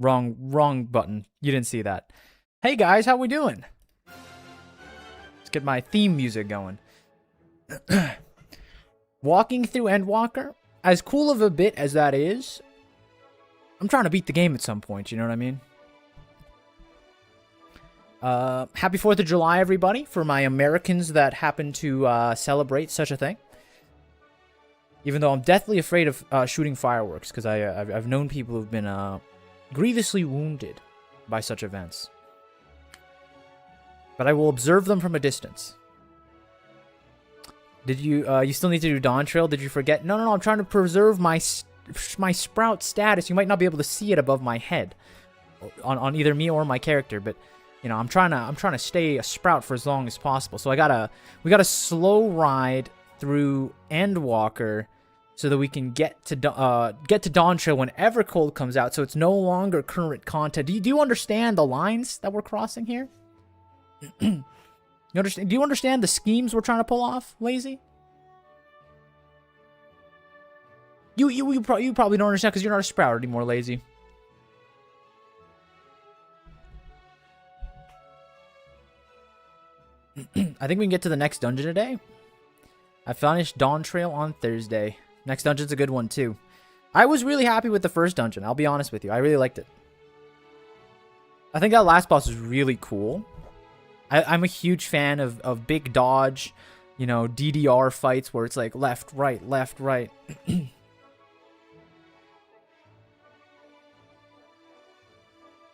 Wrong button. You didn't see that. Hey guys, how we doing? Let's get my theme music going. Walking through Endwalker, as cool of a bit as that is, I'm trying to beat the game at some point, you know what I mean? Happy 4th of July, everybody, for my Americans that happen to celebrate such a thing. Even though I'm deathly afraid of shooting fireworks, because I've known people who've been grievously wounded by such events. But I will observe them from a distance. Did you, you still need to do Dawn Trail? Did you forget? No, I'm trying to preserve my Sprout status. You might not be able to see it above my head. On either me or my character, but, you know, I'm trying to stay a Sprout for as long as possible. So we got a slow ride through Endwalker so that we can get to Dawn Trail whenever Cold comes out, so it's no longer current content. Do you understand the lines that we're crossing here? You understand? Do you understand the schemes we're trying to pull off, Lazy? You probably don't understand because you're not a Sprout anymore, Lazy. I think we can get to the next dungeon today. I finished Dawn Trail on Thursday. Next dungeon's a good one, too. I was really happy with the first dungeon, I'll be honest with you. I really liked it. I think that last boss was really cool. I'm a huge fan of big dodge, you know, DDR fights where it's like left, right, left, right. It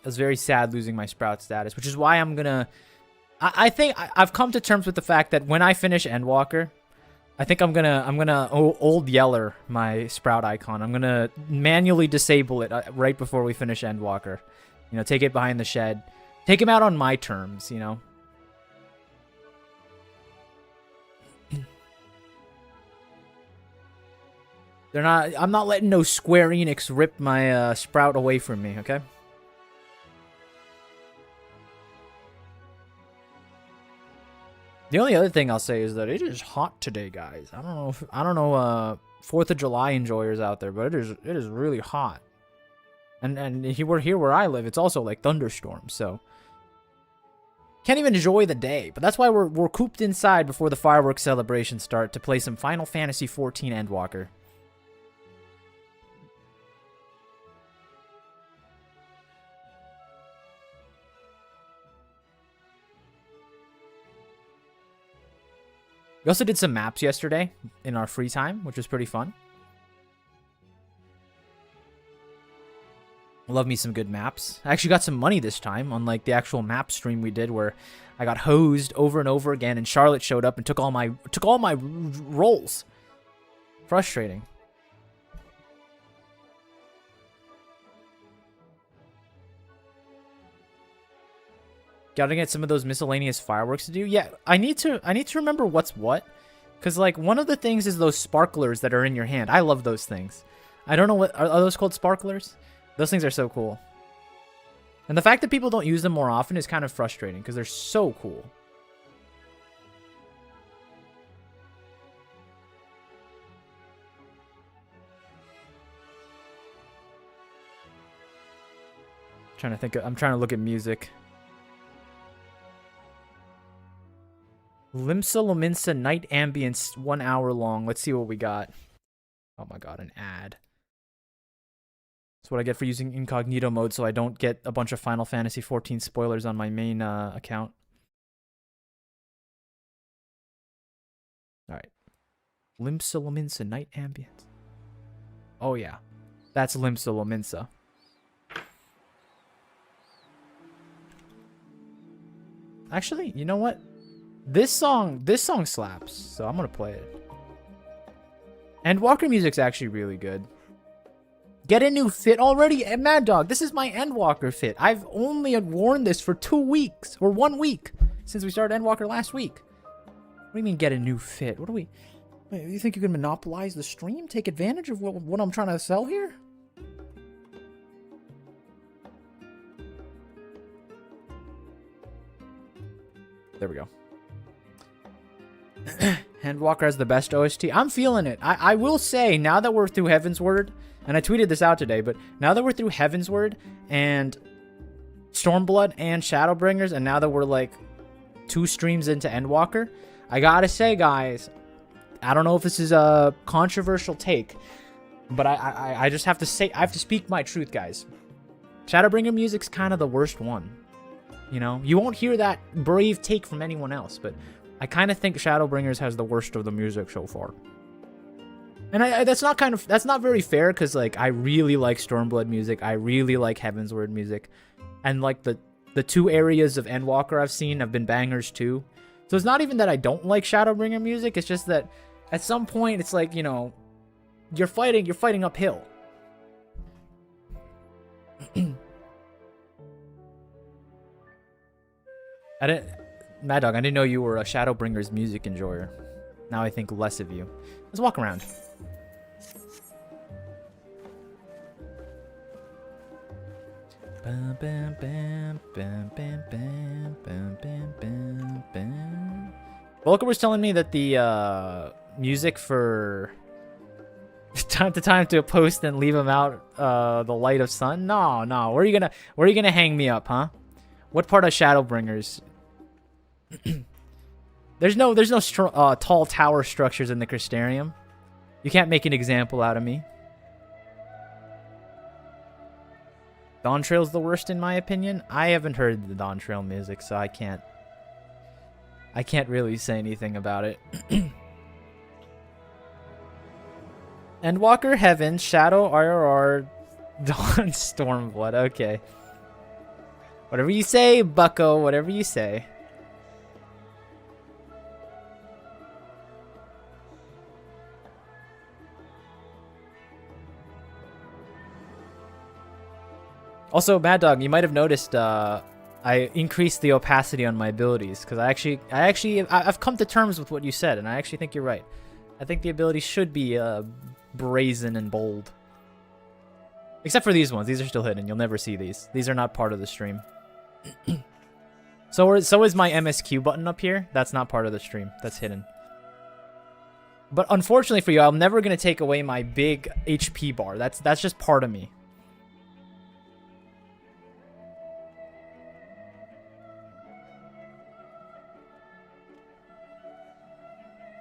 was very sad losing my Sprout status, which is why I'm gonna... I think I've come to terms with the fact that when I finish Endwalker, I think I'm gonna old Yeller my Sprout icon. I'm gonna manually disable it right before we finish Endwalker. You know, take it behind the shed, take him out on my terms. You know. They're not. I'm not letting no Square Enix rip my Sprout away from me. Okay. The only other thing I'll say is that it is hot today, guys. I don't know 4th of July enjoyers out there, but it is really hot. And we're here where I live, it's also like thunderstorms, so can't even enjoy the day. But that's why we're cooped inside before the fireworks celebrations start to play some Final Fantasy XIV Endwalker. We also did some maps yesterday in our free time, which was pretty fun. Love me some good maps. I actually got some money this time, unlike the actual map stream we did where I got hosed over and over again and Charlotte showed up and took all my rolls. Frustrating. Gotta get some of those miscellaneous fireworks to do. Yeah, I need to remember what's what. Because, like, one of the things is those sparklers that are in your hand. I love those things. I don't know what... Are those called sparklers? Those things are so cool. And the fact that people don't use them more often is kind of frustrating. Because they're so cool. I'm trying to look at music. Limsa Lominsa Night Ambience, 1 hour long. Let's see what we got. Oh my god, an ad. That's what I get for using incognito mode so I don't get a bunch of Final Fantasy XIV spoilers on my main account. Alright. Limsa Lominsa Night Ambience. Oh yeah. That's Limsa Lominsa. Actually, you know what? This song slaps, so I'm gonna play it. Endwalker music's actually really good. Get a new fit already? Mad Dog, this is my Endwalker fit. I've only worn this for 2 weeks, or 1 week, since we started Endwalker last week. What do you mean get a new fit? What do we... Wait, you think you can monopolize the stream? Take advantage of what I'm trying to sell here? There we go. Endwalker has the best OST. I'm feeling it. I will say, now that we're through Heavensward, and I tweeted this out today, but now that we're through Heavensward and Stormblood and Shadowbringers, and now that we're like 2 streams into Endwalker, I gotta say, guys, I don't know if this is a controversial take, but I just have to say, I have to speak my truth, guys. Shadowbringer music's kind of the worst one. You know, you won't hear that brave take from anyone else, but I kind of think Shadowbringers has the worst of the music so far. And that's not very fair, because like I really like Stormblood music, I really like Heavensward music, and like the 2 areas of Endwalker I've seen have been bangers too. So it's not even that I don't like Shadowbringer music, it's just that at some point it's like, you know, you're fighting uphill. Mad Dog, I didn't know you were a Shadowbringers music enjoyer. Now I think less of you. Let's walk around. Volker was telling me that the music for time to time to post and leave him out the light of sun. No, where are you gonna hang me up, huh? What part of Shadowbringers? There's no tall tower structures in the Crystarium. You can't make an example out of me. Dawn Trail's the worst in my opinion. I haven't heard the Dawn Trail music, so I can't really say anything about it. Endwalker, Heaven, Shadow, RRR, Dawn, Stormblood. Okay. Whatever you say, bucko. Whatever you say. Also, Mad Dog, you might have noticed I increased the opacity on my abilities, because I've come to terms with what you said, and I actually think you're right. I think the abilities should be brazen and bold. Except for these ones. These are still hidden. You'll never see these. These are not part of the stream. So is my MSQ button up here. That's not part of the stream. That's hidden. But unfortunately for you, I'm never going to take away my big HP bar. That's just part of me.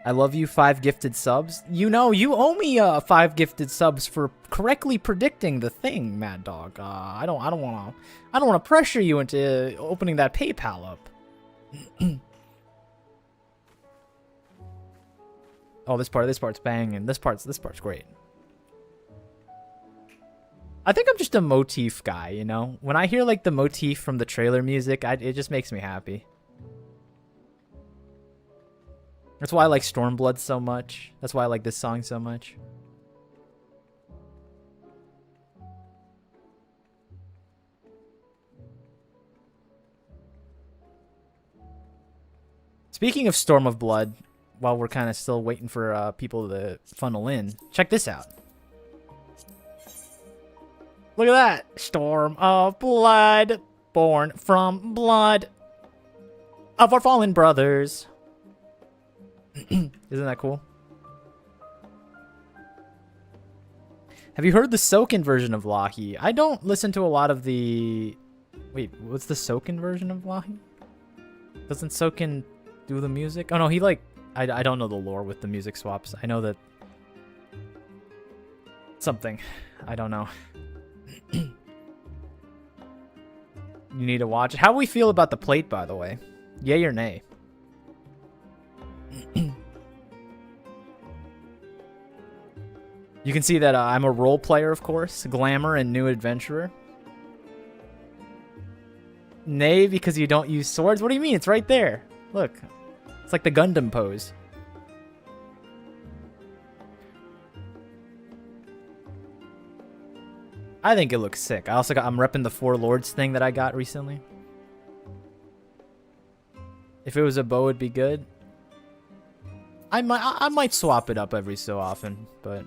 I love you, 5 gifted subs. You know, you owe me 5 gifted subs for correctly predicting the thing, Mad Dog. I don't wanna pressure you into opening that PayPal up. Oh, this part's banging. This part's great. I think I'm just a motif guy, you know? When I hear like the motif from the trailer music, it just makes me happy. That's why I like Stormblood so much. That's why I like this song so much. Speaking of Storm of Blood, while we're kind of still waiting for people to funnel in, check this out. Look at that! Storm of Blood, born from blood of our fallen brothers. Isn't that cool? Have you heard the Soken version of Lahi? I don't listen to a lot of the... Wait, what's the Soken version of Lahi? Doesn't Soken do the music? Oh no, he like... I don't know the lore with the music swaps. I know that... Something. I don't know. You need to watch it. How do we feel about the plate, by the way? Yay or nay? You can see that I'm a role player, of course. Glamour and new adventurer. Nay, because you don't use swords? What do you mean? It's right there. Look. It's like the Gundam pose. I think it looks sick. I'm repping the Four Lords thing that I got recently. If it was a bow, it'd be good. I might swap it up every so often, but...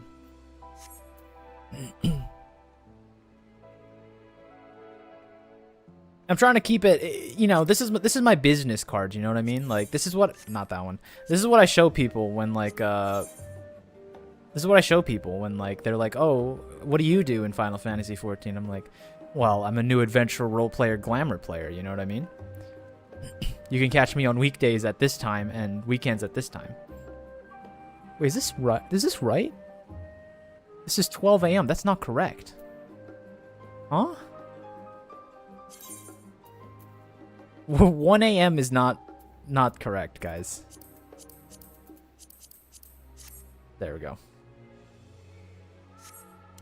I'm trying to keep it, you know, this is my business card, you know what I mean? Like, this is what, not that one. This is what I show people when, like, this is what I show people when, like, they're like, oh, what do you do in Final Fantasy XIV? I'm like, well, I'm a new adventure role player, glamour player, you know what I mean? You can catch me on weekdays at this time and weekends at this time. Wait, is this right? Is this right? This is 12 a.m. That's not correct. Huh? 1 a.m. is not correct, guys. There we go.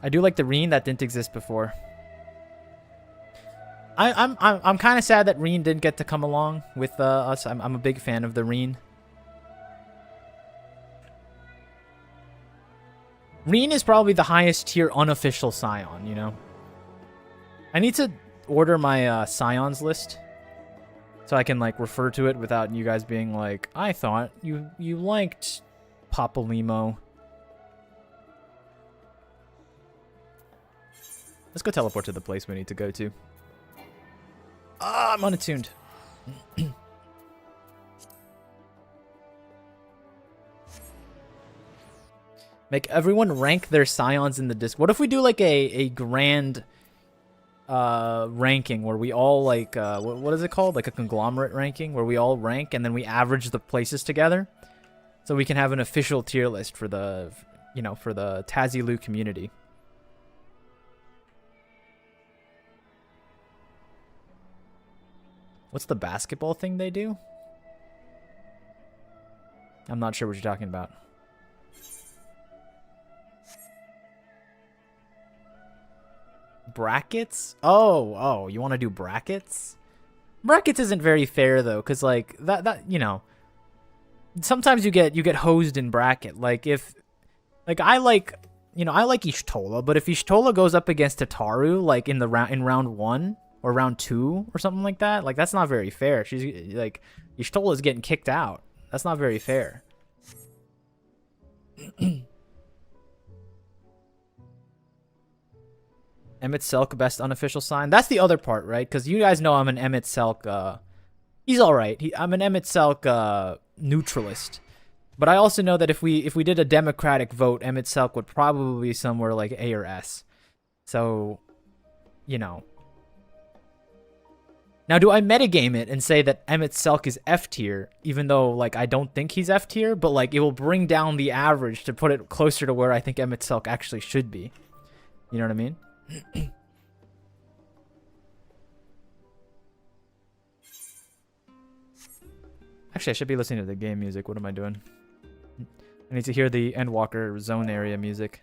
I do like the Reen. That didn't exist before. I'm kind of sad that Reen didn't get to come along with us. I'm a big fan of the Reen. Reen is probably the highest tier unofficial Scion, you know? I need to order my Scions list so I can, like, refer to it without you guys being like, I thought you liked Papa Limo. Let's go teleport to the place we need to go to. Ah, I'm unattuned. Make everyone rank their Scions in the disc. What if we do like a grand ranking where we all like what is it called? Like a conglomerate ranking where we all rank and then we average the places together, so we can have an official tier list for the, you know, for the Tazilu community. What's the basketball thing they do? I'm not sure what you're talking about. Brackets? Oh, you want to do brackets? Brackets isn't very fair though, cuz like that you know, sometimes you get hosed in bracket. Like if like I like, you know, I like Ishtola, but if Ishtola goes up against Tataru like in round 1 or round 2 or something like that, like that's not very fair. She's like, Ishtola's getting kicked out. That's not very fair. Emmett Selk, best unofficial sign. That's the other part, right? Because you guys know I'm an Emmett Selk. He's all right. I'm an Emmett Selk neutralist. But I also know that if we did a democratic vote, Emmett Selk would probably be somewhere like A or S. So, you know. Now, do I metagame it and say that Emmett Selk is F tier, even though like I don't think he's F tier, but like it will bring down the average to put it closer to where I think Emmett Selk actually should be. You know what I mean? Actually, I should be listening to the game music. What am I doing? I need to hear the Endwalker zone area music.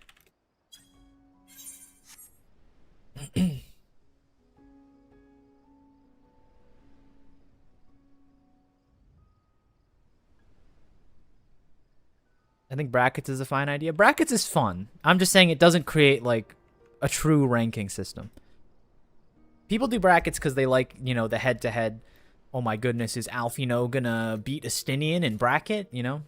I think brackets is a fine idea. Brackets is fun. I'm just saying it doesn't create like a true ranking system. People do brackets because they like, you know, the head-to-head. Oh my goodness, is Alfino gonna beat Estinian in bracket? You know?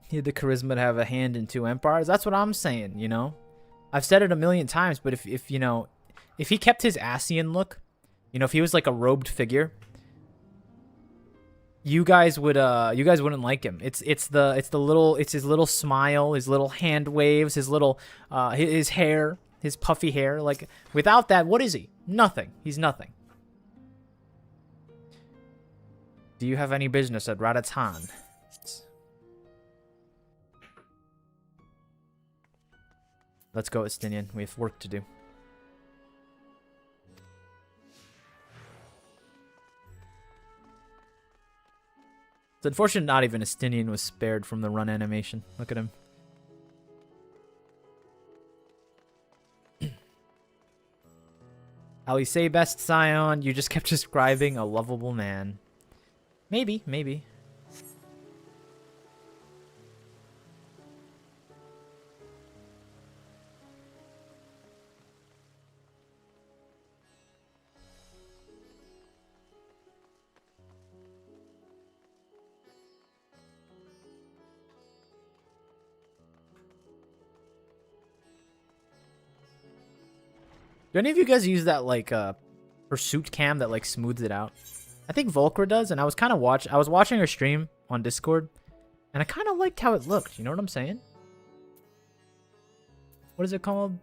He had the charisma to have a hand in 2 empires. That's what I'm saying, you know? I've said it a million times, but if you know, if he kept his Asian look, you know, if he was like a robed figure, you guys wouldn't like him. It's his little smile, his little hand waves, his little his hair, his puffy hair. Like without that, what is he? Nothing. He's nothing. Do you have any business at Radatan? Let's go, Estinian. We have work to do. It's unfortunate not even Estinian was spared from the run animation. Look at him. Ali say best Scion, you just kept describing a lovable man. Maybe, maybe. Do any of you guys use that like pursuit cam that like smooths it out? I think Volker does, and I was watching her stream on Discord, and I kind of liked how it looked. You know what I'm saying? What is it called?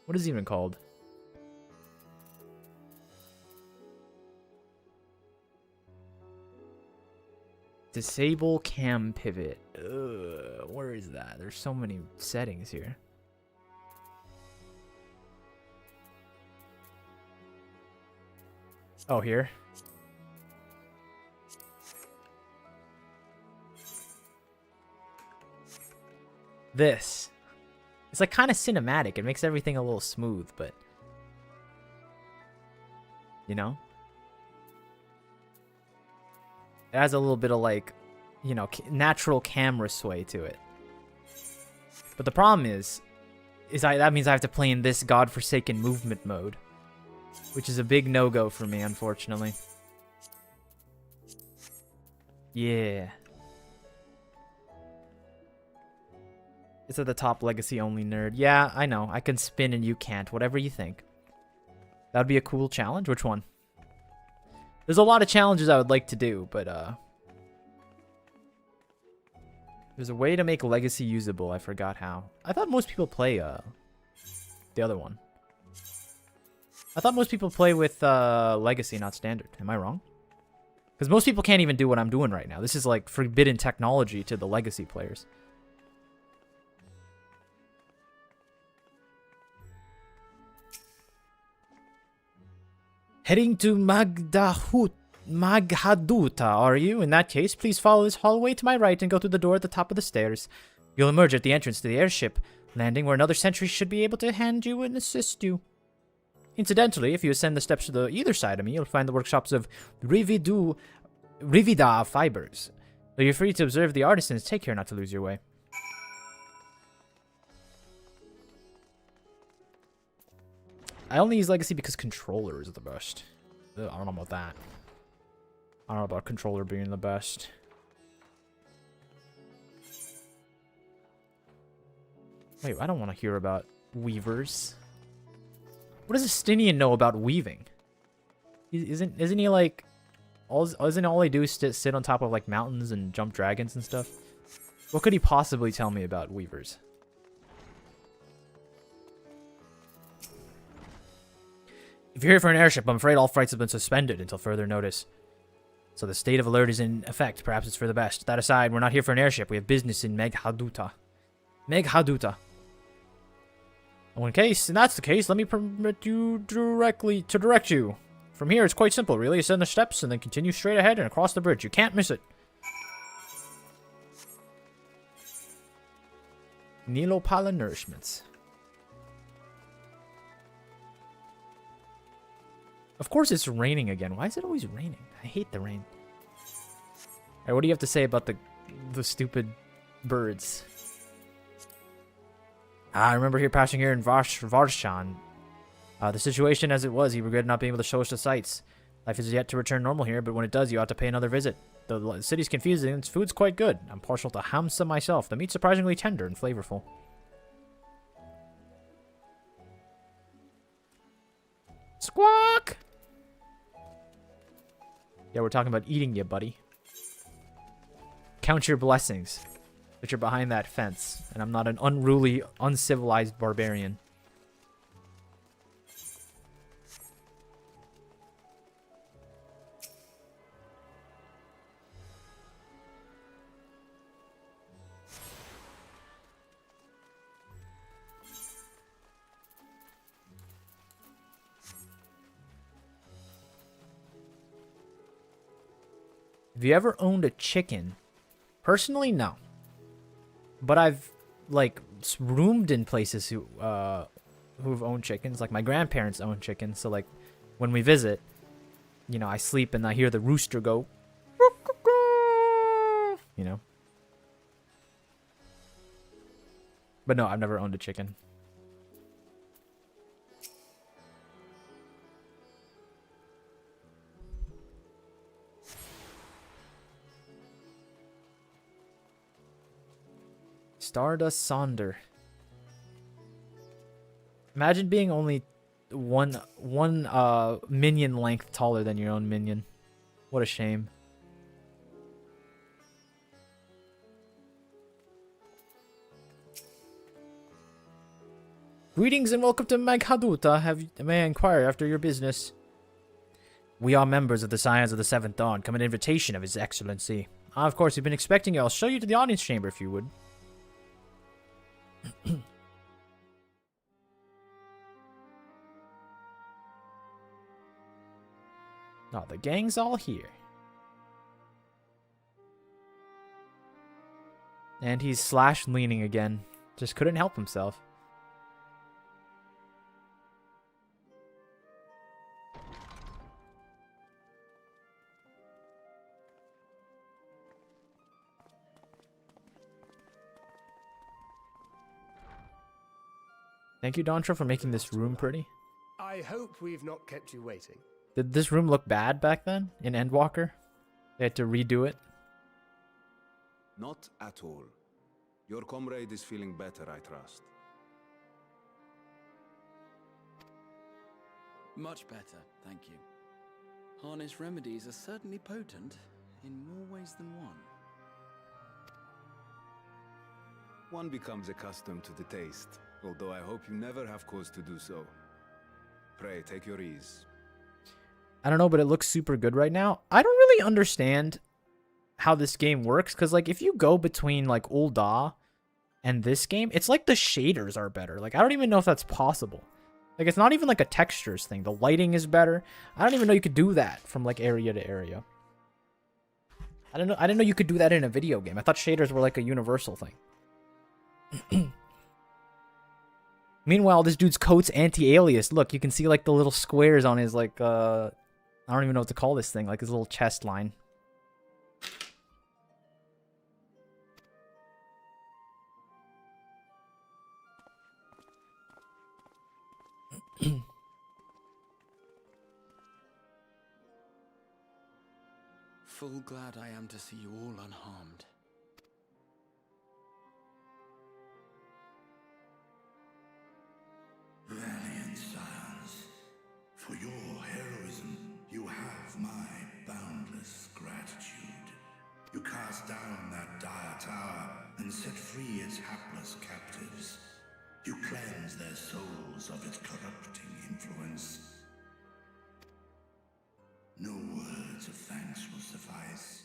What is it even called? Disable cam pivot. Ugh, where is that? There's so many settings here. Oh, here. This. It's like kind of cinematic. It makes everything a little smooth, but you know, it has a little bit of like, you know, natural camera sway to it. But the problem is that means I have to play in this godforsaken movement mode, which is a big no-go for me, unfortunately. Yeah. It's at the top, legacy only nerd. Yeah, I know. I can spin and you can't. Whatever you think. That would be a cool challenge. Which one? There's a lot of challenges I would like to do, but there's a way to make legacy usable. I forgot how. I thought most people play the other one. I thought most people play with legacy, not standard. Am I wrong? Because most people can't even do what I'm doing right now. This is like forbidden technology to the legacy players. Heading to Maghaduta, are you? In that case, please follow this hallway to my right and go through the door at the top of the stairs. You'll emerge at the entrance to the airship landing, where another sentry should be able to hand you and assist you. Incidentally, if you ascend the steps to the either side of me, you'll find the workshops of Rivida Fibers. Though you're free to observe the artisans, take care not to lose your way. I only use Legacy because controller is the best. Ugh, I don't know about that. I don't know about controller being the best. Wait, I don't want to hear about weavers. What does a Stinian know about weaving? Isn't he like... Isn't all he do is sit on top of like mountains and jump dragons and stuff? What could he possibly tell me about weavers? If you're here for an airship, I'm afraid all flights have been suspended until further notice. So the state of alert is in effect. Perhaps it's for the best. That aside, we're not here for an airship. We have business in Meghaduta. Meghaduta. Oh, in that's the case, let me permit you to direct you. From here, it's quite simple, really. Ascend the steps and then continue straight ahead and across the bridge. You can't miss it. Nilopala nourishments. Of course it's raining again. Why is it always raining? I hate the rain. Alright, what do you have to say about the stupid birds? I remember passing here in Varshan. The situation as it was, he regretted not being able to show us the sights. Life is yet to return normal here, but when it does, you ought to pay another visit. The city's confusing, and its food's quite good. I'm partial to hamsa myself. The meat's surprisingly tender and flavorful. Squawk! Yeah, we're talking about eating you, buddy. Count your blessings that you're behind that fence, and I'm not an unruly, uncivilized barbarian. Have you ever owned a chicken? Personally, no. But I've, like, roomed in places who've owned chickens. Like, my grandparents own chickens. So, like, when we visit, you know, I sleep and I hear the rooster go. You know? But no, I've never owned a chicken. Stardust Sonder. Imagine being only one minion length taller than your own minion. What a shame. Greetings and welcome to Maghaduta. May I inquire after your business? We are members of the Scions of the Seventh Dawn. Come an invitation of His Excellency. Of course, we've been expecting you. I'll show you to the audience chamber if you would. Oh, the gang's all here. And he's slash leaning again. Just couldn't help himself. Thank you, Dontra, for making this room pretty. I hope we've not kept you waiting. Did this room look bad back then in Endwalker? They had to redo it. Not at all. Your comrade is feeling better, I trust. Much better, thank you. Harness remedies are certainly potent in more ways than one. One becomes accustomed to the taste, although I hope you never have cause to do so. Pray, take your ease. I don't know, but it looks super good right now. I don't really understand how this game works, because like if you go between like Ul'dah and this game, it's like the shaders are better. Like I don't even know if that's possible. Like it's not even like a textures thing. The lighting is better. I don't even know you could do that from like area to area. I didn't know you could do that in a video game. I thought shaders were like a universal thing. Meanwhile, this dude's coat's anti-alias. Look, you can see like the little squares on his like I don't even know what to call this thing, like his little chest line. Full glad I am to see you all unharmed. Valiant scions, for your heroism, you have my boundless gratitude. You cast down that dire tower and set free its hapless captives. You cleanse their souls of its corrupting influence. No words of thanks will suffice.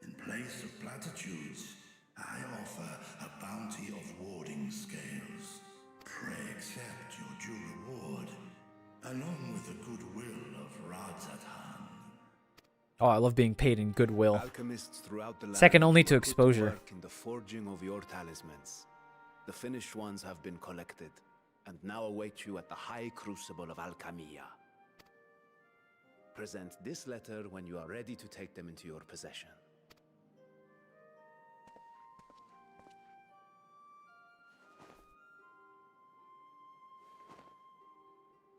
In place of platitudes, I offer a bounty of warding scales. Pray accept your due reward, along with the goodwill of Radzatan. Oh, I love being paid in goodwill. Alchemists throughout the land Second only to put exposure. work in the forging of your talismans. The finished ones have been collected, and now await you at the High Crucible of Alchemia. Present this letter when you are ready to take them into your possession.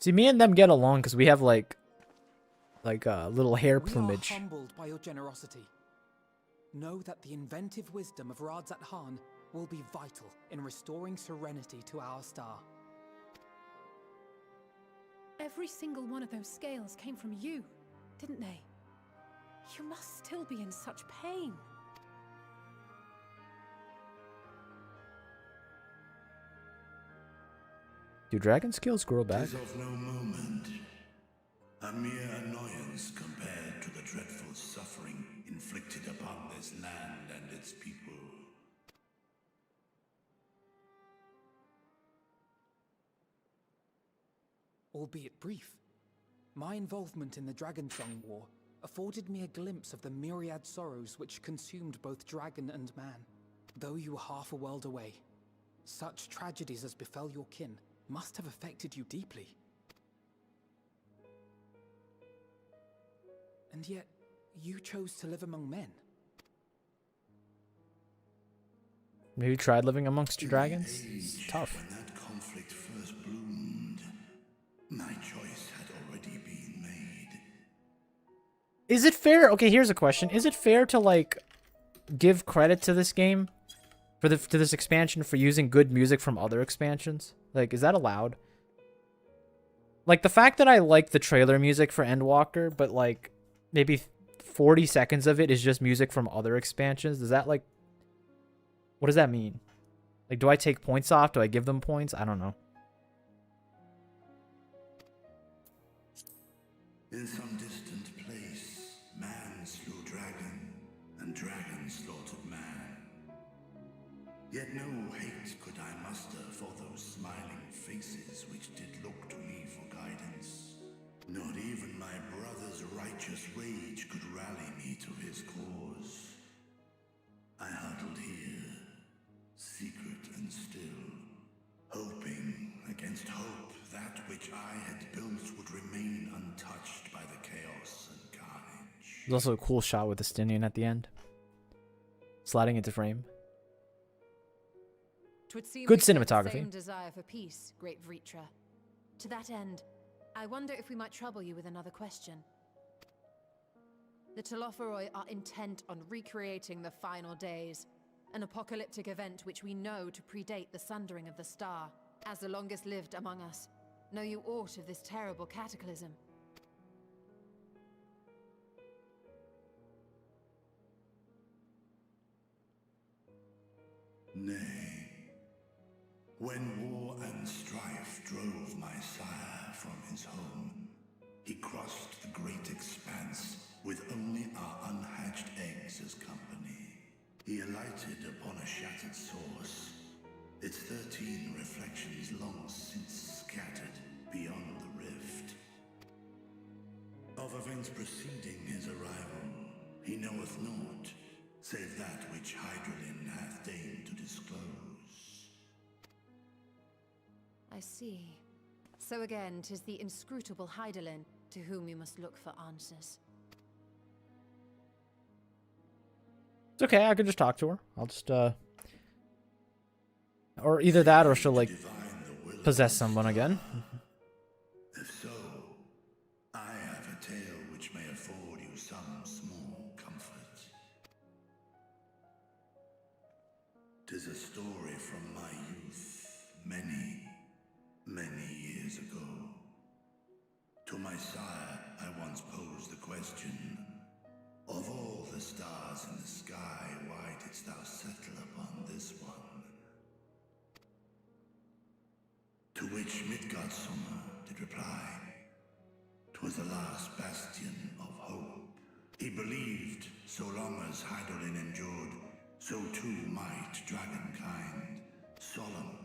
See, me and them get along because we have like little hair plumage. We are humbled by your generosity. Know that the inventive wisdom of Radzatan will be vital in restoring serenity to our star. Every single one of those scales came from you, didn't they? You must still be in such pain. Do dragon scales grow back? It is of no moment. A mere annoyance compared to the dreadful suffering inflicted upon this land and its people. Albeit brief, my involvement in the Dragonsong War afforded me a glimpse of the myriad sorrows which consumed both dragon and man. Though you were half a world away, such tragedies as befell your kin must have affected you deeply. And yet, you chose to live among men. Maybe you tried living amongst dragons? It's Age, tough. when that conflict first bloomed, my choice had already been made. Is it fair? Okay, here's a question. Is it fair to like give credit to this game For this expansion for using good music from other expansions? Like, is that allowed? Like, the fact that I like the trailer music for Endwalker, but, like, maybe 40 seconds of it is just music from other expansions, does that, like... What does that mean? Like, do I take points off? Do I give them points? I don't know. In some distant place, man slew dragon, and dragon slaughtered man. Yet no hate could I muster for those smiling faces which did look to me for guidance. Not even my brother's righteous rage could rally me to his cause. I huddled here, secret and still, hoping against hope that which I had built would remain untouched by the chaos and carnage. There's also a cool shot with the Stinian at the end. Sliding into frame. Good cinematography. Same desire for peace, great Vritra. To that end, I wonder if we might trouble you with another question. The Telophoroi are intent on recreating the final days, an apocalyptic event which we know to predate the sundering of the star. As the longest lived among us, know you aught of this terrible cataclysm? Nay. When war and strife drove my sire from his home, he crossed the great expanse with only our unhatched eggs as company. He alighted upon a shattered source, its 13 reflections long since scattered beyond the rift. Of events preceding his arrival, he knoweth naught, save that which Hydralin hath deigned to disclose. I see. So again, 'tis the inscrutable Hydaelyn to whom you must look for answers. It's okay, I could just talk to her. I'll just, or either that or she'll, like, possess someone again. If so, I have a tale which may afford you some small comfort. 'Tis a story from my youth, many years ago. To my sire, I once posed the question, of all the stars in the sky, why didst thou settle upon this one? To which Midgardsummer did reply, 'twas the last bastion of hope. He believed so long as Hydaelyn endured, so too might dragonkind. Solemn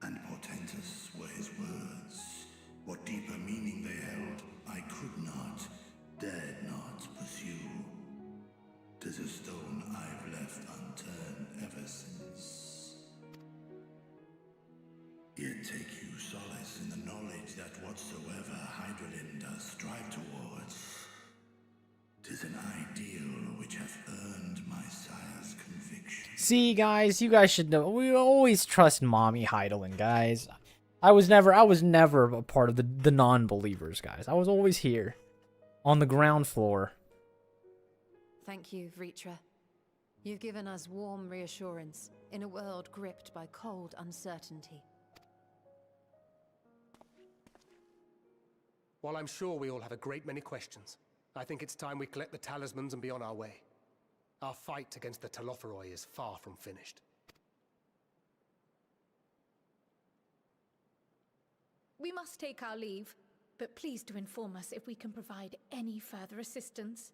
and portentous were his words. What deeper meaning they held, I could not, dared not pursue. 'Tis a stone I've left unturned ever since. Yet take you solace in the knowledge that whatsoever Hydralyn does strive towards, 'tis an ideal which hath earned my sire's conviction. See, guys, you guys should know. We always trust Mommy Hydaelyn, guys. I was never a part of the non-believers, guys. I was always here, on the ground floor. Thank you, Vritra. You've given us warm reassurance in a world gripped by cold uncertainty. While I'm sure we all have a great many questions, I think it's time we collect the talismans and be on our way. Our fight against the Telophoroi is far from finished. We must take our leave, but please do inform us if we can provide any further assistance.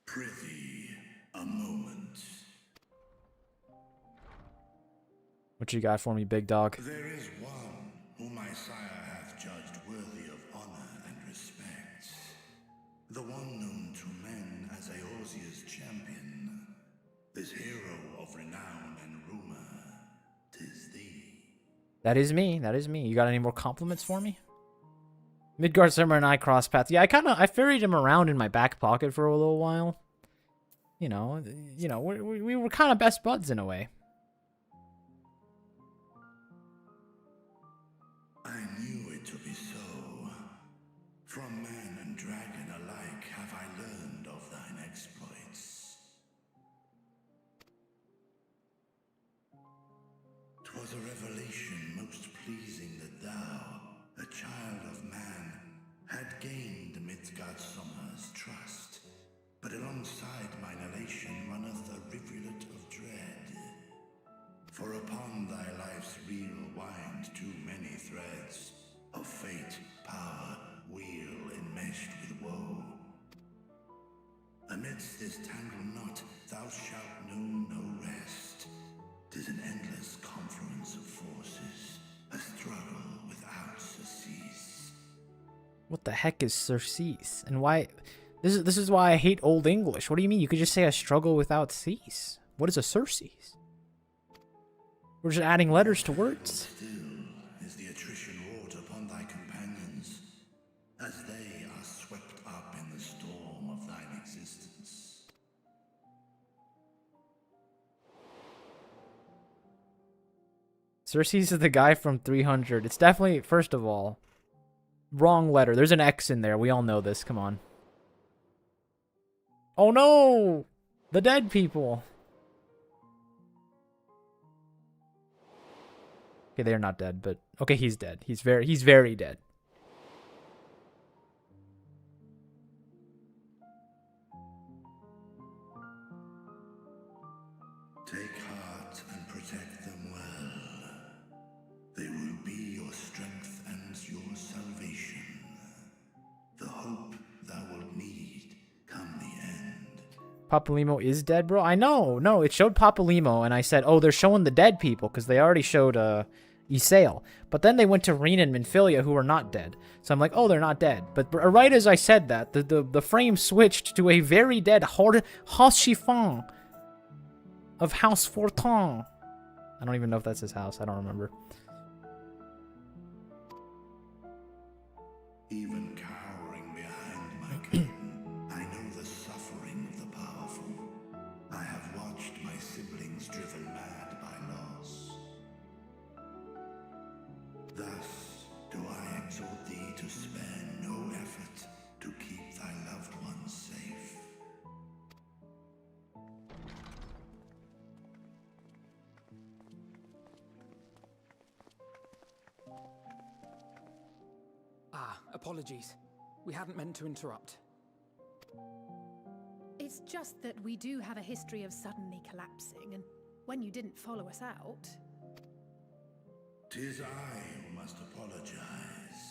Prithee, a moment. What you got for me, big dog? There is one whom my sire hath judged worthy of honor and respect. The one known to men as Eorzea's champion. This hero of renown and rumor. 'Tis thee. That is me. That is me. You got any more compliments for me? Midgardsummer and I crossed paths. Yeah, I ferried him around in my back pocket for a little while. You know, we were kind of best buds in a way. 'twas a revelation most pleasing that thou, a child of man, had gained Midgardsommer's trust. But alongside mine elation runneth a rivulet of dread. For upon thy life's reel wind too many threads of fate, power, weal enmeshed with woe. Amidst this tangled knot thou shalt know no rest. 'Tis an endless confluence of forces, a struggle without surcease. What the heck is surcease? And why? This is why I hate Old English. What do you mean? You could just say a struggle without cease. What is a surcease? We're just adding letters to words. Still is the attrition wrought upon thy companions, as they are swept up in the storm of thine existence. Surcease is the guy from 300. It's definitely, first of all, wrong letter. There's an X in there. We all know this. Come on. Oh no! The dead people. Okay, they're not dead, but okay, he's dead. He's very dead. Take heart and protect them well. They will be your strength and your salvation. The hope thou wilt need come the end. Papalimo is dead, bro? I know. No, it showed Papalimo, and I said, oh, they're showing the dead people, because they already showed Isael. But then they went to Rena and Minfilia, who are not dead. So I'm like, oh, they're not dead. But right as I said that, the frame switched to a very dead House Chiffon of House Fortin. I don't even know if that's his house. I don't remember. Even cowering behind my curtain, I know the suffering of the powerful. I have watched my siblings driven mad by loss. Thus do I exhort thee to spare no effort to keep thy loved ones safe. Apologies. We hadn't meant to interrupt. It's just that we do have a history of suddenly collapsing, and when you didn't follow us out... 'Tis I who must apologize.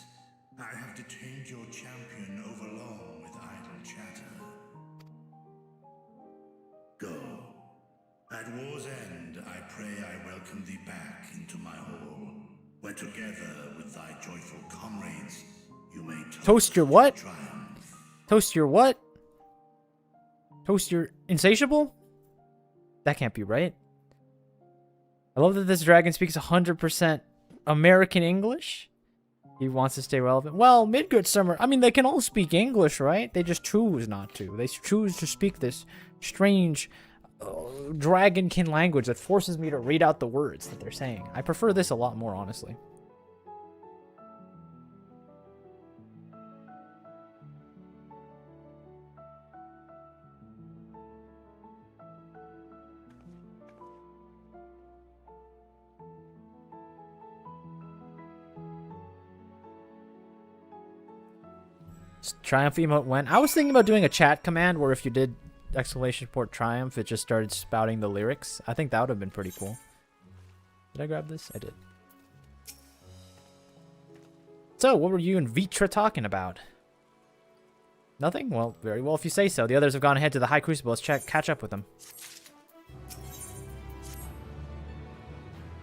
I have detained your champion overlong with idle chatter. Go. At war's end, I pray I welcome thee back into my hall, where together with thy joyful comrades, you may Toast your what? Triumph. Toast your what? Toast your insatiable? That can't be right. I love that this dragon speaks 100% American English. He wants to stay relevant. Well, Midgardsummer, I mean, they can all speak English, right? They just choose not to. They choose to speak this strange dragonkin language that forces me to read out the words that they're saying. I prefer this a lot more, honestly. Triumph emote went. I was thinking about doing a chat command where if you did exclamation point triumph, it just started spouting the lyrics. I think that would have been pretty cool. Did I grab this? I did. So, what were you and Vitra talking about? Nothing? Well, very well if you say so. The others have gone ahead to the High Crucible. Let's catch up with them.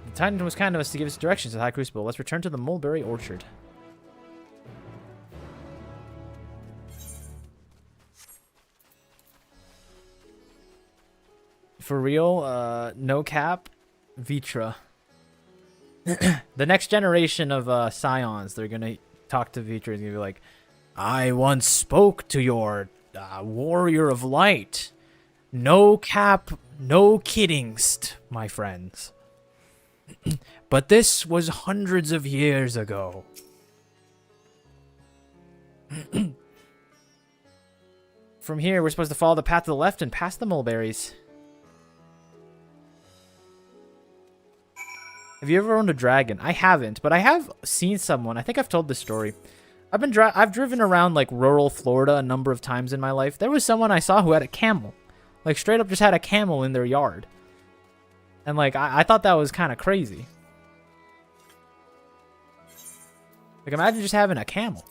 The Titan was kind of us to give us directions to the High Crucible. Let's return to the Mulberry Orchard. For real, no cap, Vitra. The next generation of Scions, they're gonna talk to Vitra and gonna be like, I once spoke to your warrior of light. No cap, no kiddingst, my friends. But this was hundreds of years ago. From here, we're supposed to follow the path to the left and past the mulberries. Have you ever owned a dragon? I haven't, but I have seen someone. I think I've told this story. I've driven around like rural Florida a number of times in my life. There was someone I saw who had a camel. Like straight up just had a camel in their yard. And like I thought that was kind of crazy. Like imagine just having a camel.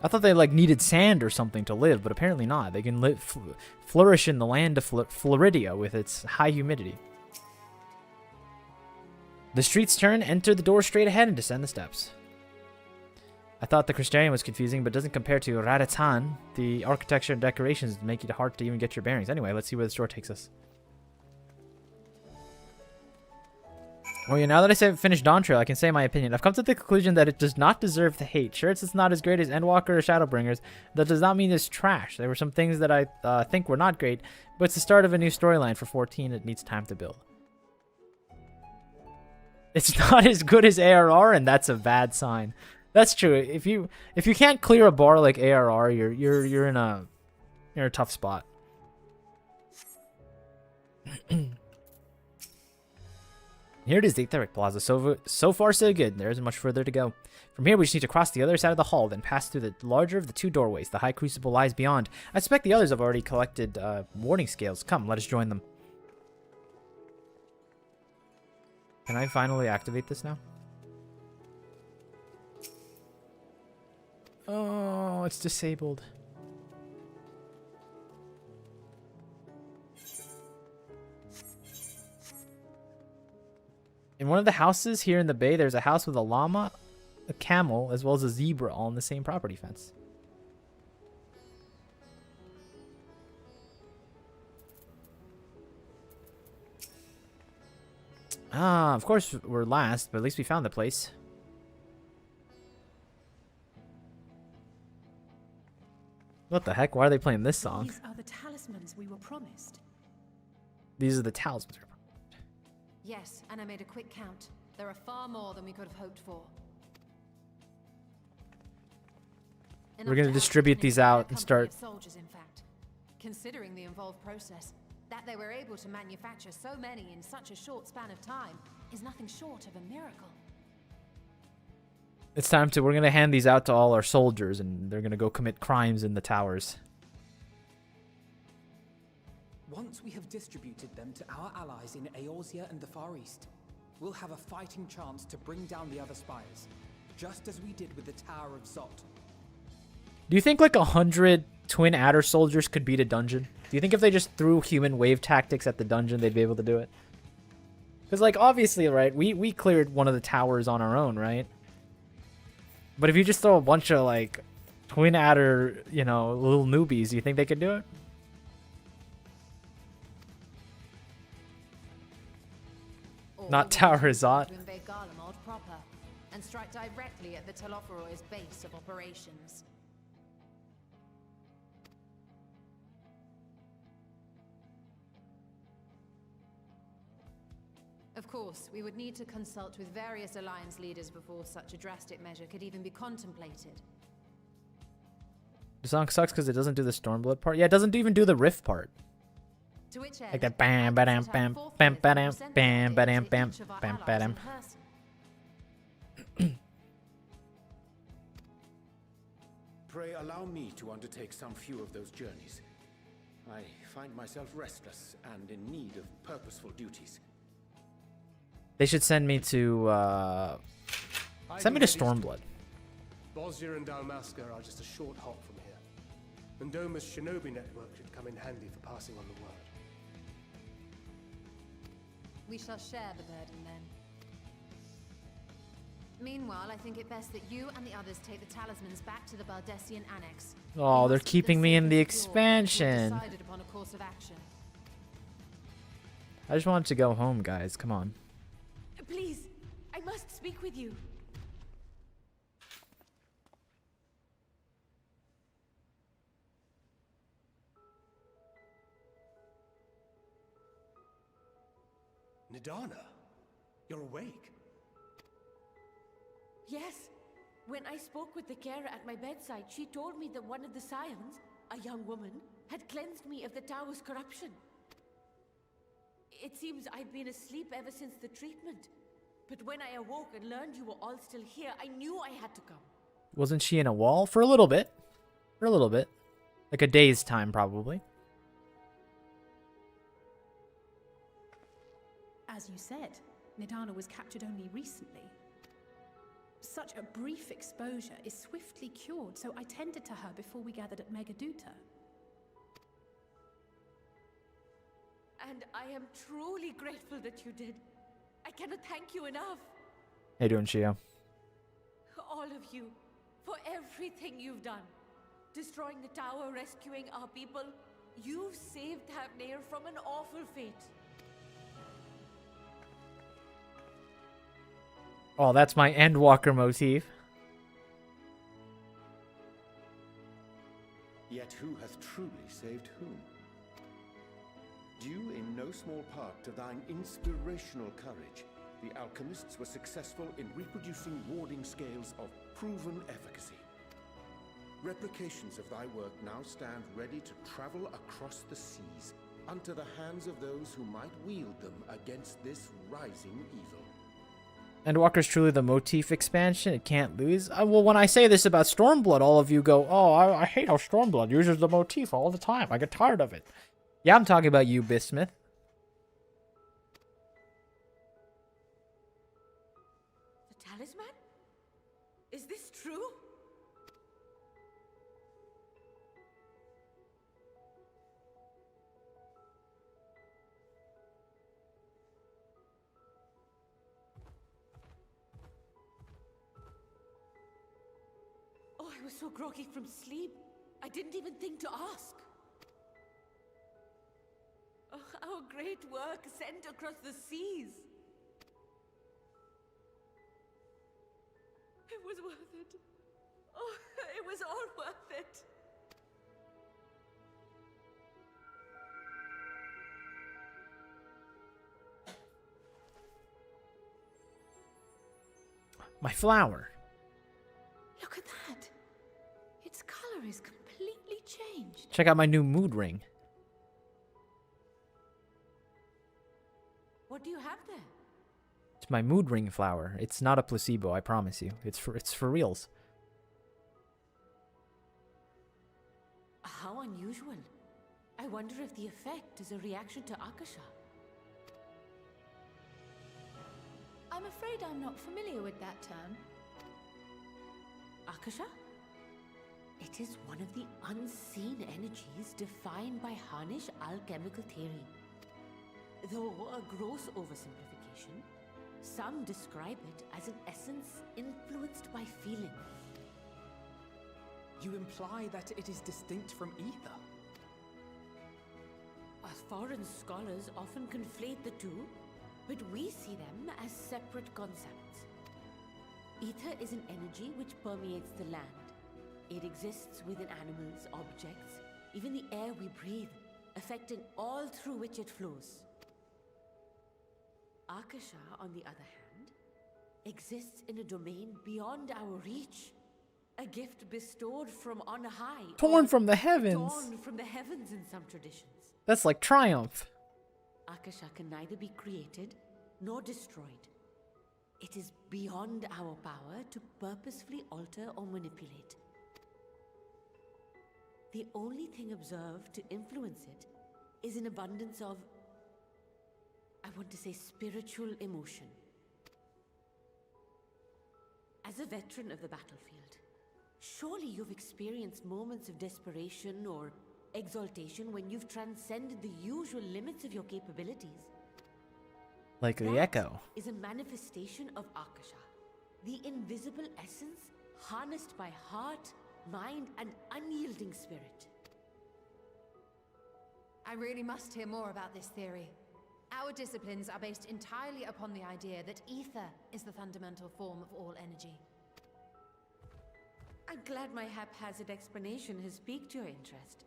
I thought they like needed sand or something to live, but apparently not. They can flourish in the land of Floridia with its high humidity. The streets turn, enter the door straight ahead, and descend the steps. I thought the Crystarium was confusing, but doesn't compare to Radatan. The architecture and decorations make it hard to even get your bearings. Anyway, let's see where the store takes us. Oh yeah, now that I said finished Dawn Trail, I can say my opinion. I've come to the conclusion that it does not deserve the hate. Sure, it's not as great as Endwalker or Shadowbringers. That does not mean it's trash. There were some things that I think were not great, but it's the start of a new storyline for 14. It needs time to build. It's not as good as ARR, and that's a bad sign. That's true. If you can't clear a bar like ARR, you're in a tough spot. Here it is, the Etheric Plaza. So far, so good. There isn't much further to go. From here, we just need to cross the other side of the hall, then pass through the larger of the two doorways. The High Crucible lies beyond. I suspect the others have already collected warning scales. Come, let us join them. Can I finally activate this now? Oh, it's disabled. In one of the houses here in the bay, there's a house with a llama, a camel, as well as a zebra all in the same property fence. Ah, of course we're last, but at least we found the place. What the heck? Why are they playing this song? These are the talismans we were promised. These are the talismans. Yes, and I made a quick count. There are far more than we could have hoped for. We're going to distribute these out and start... Soldiers, in fact. Considering the involved process, that they were able to manufacture so many in such a short span of time is nothing short of a miracle. It's time to... We're going to hand these out to all our soldiers, and they're going to go commit crimes in the towers. Once we have distributed them to our allies in Eorzea and the Far East, we'll have a fighting chance to bring down the other spires, just as we did with the Tower of Zot. Do you think like 100 Twin Adder soldiers could beat a dungeon? Do you think if they just threw human wave tactics at the dungeon, they'd be able to do it? Because like obviously, right, we cleared one of the towers on our own, right? But if you just throw a bunch of like Twin Adder, you know, little newbies, do you think they could do it? Not Tower Zot. Proper and strike directly at the Telophoroid's base of operations. Of course, we would need to consult with various alliance leaders before such a drastic measure could even be contemplated. The song sucks because it doesn't do the Stormblood part. Yeah, it doesn't even do the Rift part. To which end, like that bam bam bam bam bam bam bam bam bam bam. Pray allow me to undertake some few of those journeys. I find myself restless and in need of purposeful duties. They should send me to Stormblood. Bosnia and Dalmasca are just a short hop from here. And Doma's shinobi network should come in handy for passing on the word. We shall share the burden then. Meanwhile, I think it best that you and the others take the talismans back to the Baldessian Annex. Oh, they're keeping me in the expansion. Decided upon a course of action. I just wanted to go home, guys. Come on. Please, I must speak with you. Nidana, you're awake. Yes, When I spoke with the carer at my bedside, she told me that one of the scions, a young woman, had cleansed me of the tower's corruption. It seems I'd been asleep ever since the treatment. But when I awoke and learned you were all still here, I knew I had to come. Wasn't she in a wall? For a little bit. For a little bit. Like a day's time, probably. As you said, Nidana was captured only recently. Such a brief exposure is swiftly cured, so I tended to her before we gathered at Megaduta. And I am truly grateful that you did. I cannot thank you enough. How you doing, Shio? All of you, for everything you've done. Destroying the tower, rescuing our people. You've saved Thavnair from an awful fate. Oh, that's my Endwalker motif. Yet who hath truly saved whom? Due in no small part to thine inspirational courage, the alchemists were successful in reproducing warding scales of proven efficacy. Replications of thy work now stand ready to travel across the seas, unto the hands of those who might wield them against this rising evil. Endwalker's truly the motif expansion. It can't lose. Well, when I say this about Stormblood, all of you go, oh, I hate how Stormblood uses the motif all the time. I get tired of it. Yeah, I'm talking about you, Bismuth. The talisman? Is this true? Oh, I was so groggy from sleep. I didn't even think to ask. Oh, our great work sent across the seas. It was worth it. Oh, it was all worth it. My flower. Look at that. Its color is completely changed. Check out my new mood ring. What do you have there? It's my mood ring flower. It's not a placebo, I promise you. It's for reals. How unusual. I wonder if the effect is a reaction to Akasha. I'm afraid I'm not familiar with that term. Akasha? It is one of the unseen energies defined by Harnish alchemical theory. Though a gross oversimplification, some describe it as an essence influenced by feeling. You imply that it is distinct from ether? Foreign scholars often conflate the two, but we see them as separate concepts. Ether is an energy which permeates the land. It exists within animals, objects, even the air we breathe, affecting all through which it flows. Akasha, on the other hand, exists in a domain beyond our reach. A gift bestowed from on high. Torn from the heavens. Torn from the heavens in some traditions. That's like triumph. Akasha can neither be created nor destroyed. It is beyond our power to purposefully alter or manipulate. The only thing observed to influence it is an abundance of, I want to say, spiritual emotion. As a veteran of the battlefield, surely you've experienced moments of desperation or exaltation when you've transcended the usual limits of your capabilities. Like the That echo. is a manifestation of Akasha, the invisible essence harnessed by heart, mind, and unyielding spirit. I really must hear more about this theory. Our disciplines are based entirely upon the idea that ether is the fundamental form of all energy. I'm glad my haphazard explanation has piqued your interest.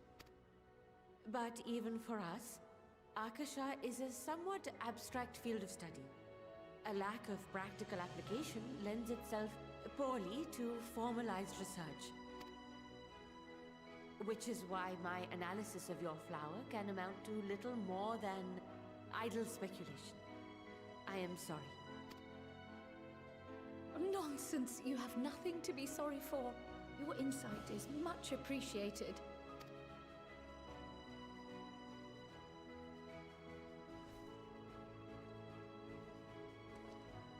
But even for us, Akasha is a somewhat abstract field of study. A lack of practical application lends itself poorly to formalized research. Which is why my analysis of your flower can amount to little more than idle speculation. I am sorry. Nonsense. You have nothing to be sorry for. Your insight is much appreciated.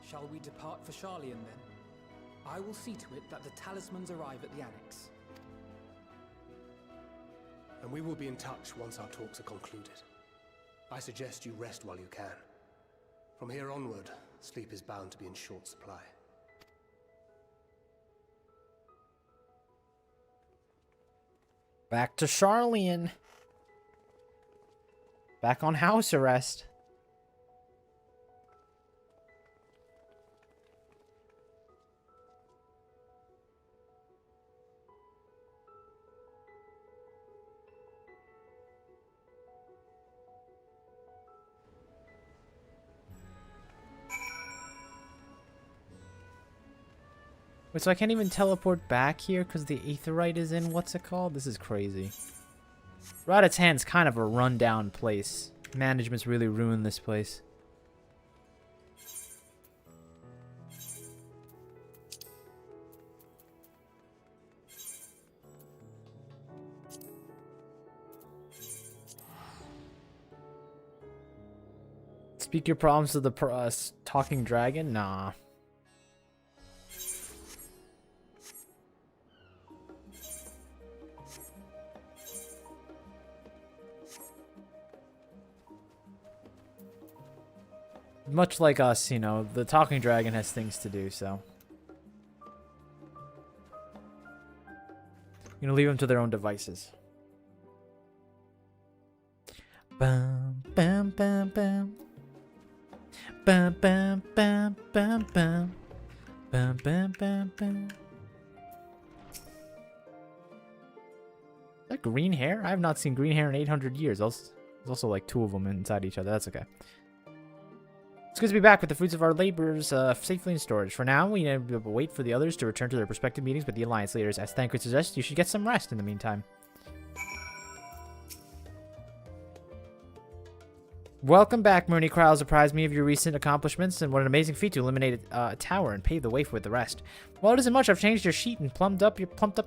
Shall we depart for Charlian then? I will see to it that the talismans arrive at the Annex. And we will be in touch once our talks are concluded. I suggest you rest while you can. From here onward, sleep is bound to be in short supply. Back to Charlian. Back on house arrest. Wait, so I can't even teleport back here because the aetherite is in what's it called? This is crazy. Raditz Hand's kind of a rundown place. Management's really ruined this place. Speak your problems to the talking dragon? Nah. Much like us, you know, the talking dragon has things to do, so. You know, leave them to their own devices. Bam, bam, bam, bam. Bam, bam, bam, bam, bam. Bam, bam, bam, bam. Is that green hair? I have not seen green hair in 800 years. There's also like 2 of them inside each other. That's okay. It's good to be back with the fruits of our labors safely in storage. For now, we need to wait for the others to return to their respective meetings with the Alliance leaders. As Thancred suggests, you should get some rest in the meantime. Welcome back, Murny Crowell. Apprised me of your recent accomplishments and what an amazing feat to eliminate a tower and pave the way for the rest. Well, it isn't much. I've changed your sheet and plumped up your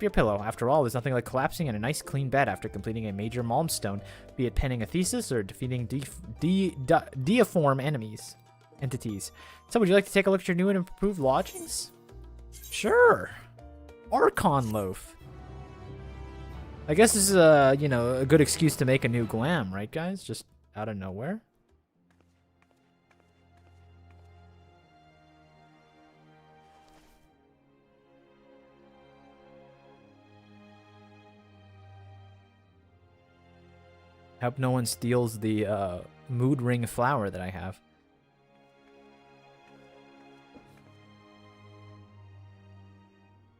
pillow. After all, there's nothing like collapsing in a nice clean bed after completing a major milestone, be it penning a thesis or defeating deiform entities. So, would you like to take a look at your new and improved lodgings? Sure. Archon loaf. I guess this is you know, a good excuse to make a new glam, right, guys? Just out of nowhere. Hope no one steals the mood ring flower that I have.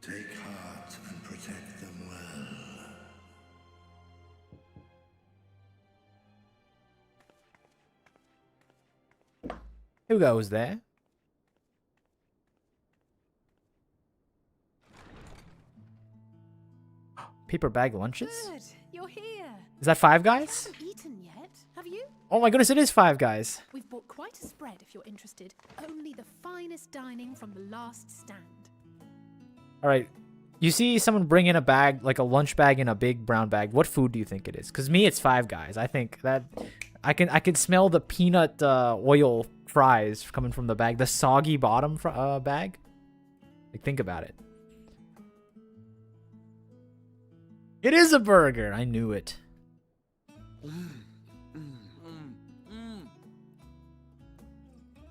Take heart and protect them well. Who goes there? Paper bag lunches? Good, you're here. Is that Five Guys? Haven't eaten yet, have you? Oh my goodness, it is Five Guys. We've bought quite a spread if you're interested. Only the finest dining from the last stand. All right. You see someone bring in a bag, like a lunch bag in a big brown bag. What food do you think it is? Because me, it's Five Guys. I think that I can smell the peanut oil fries coming from the bag. The soggy bottom bag. Like, think about it. It is a burger. I knew it. All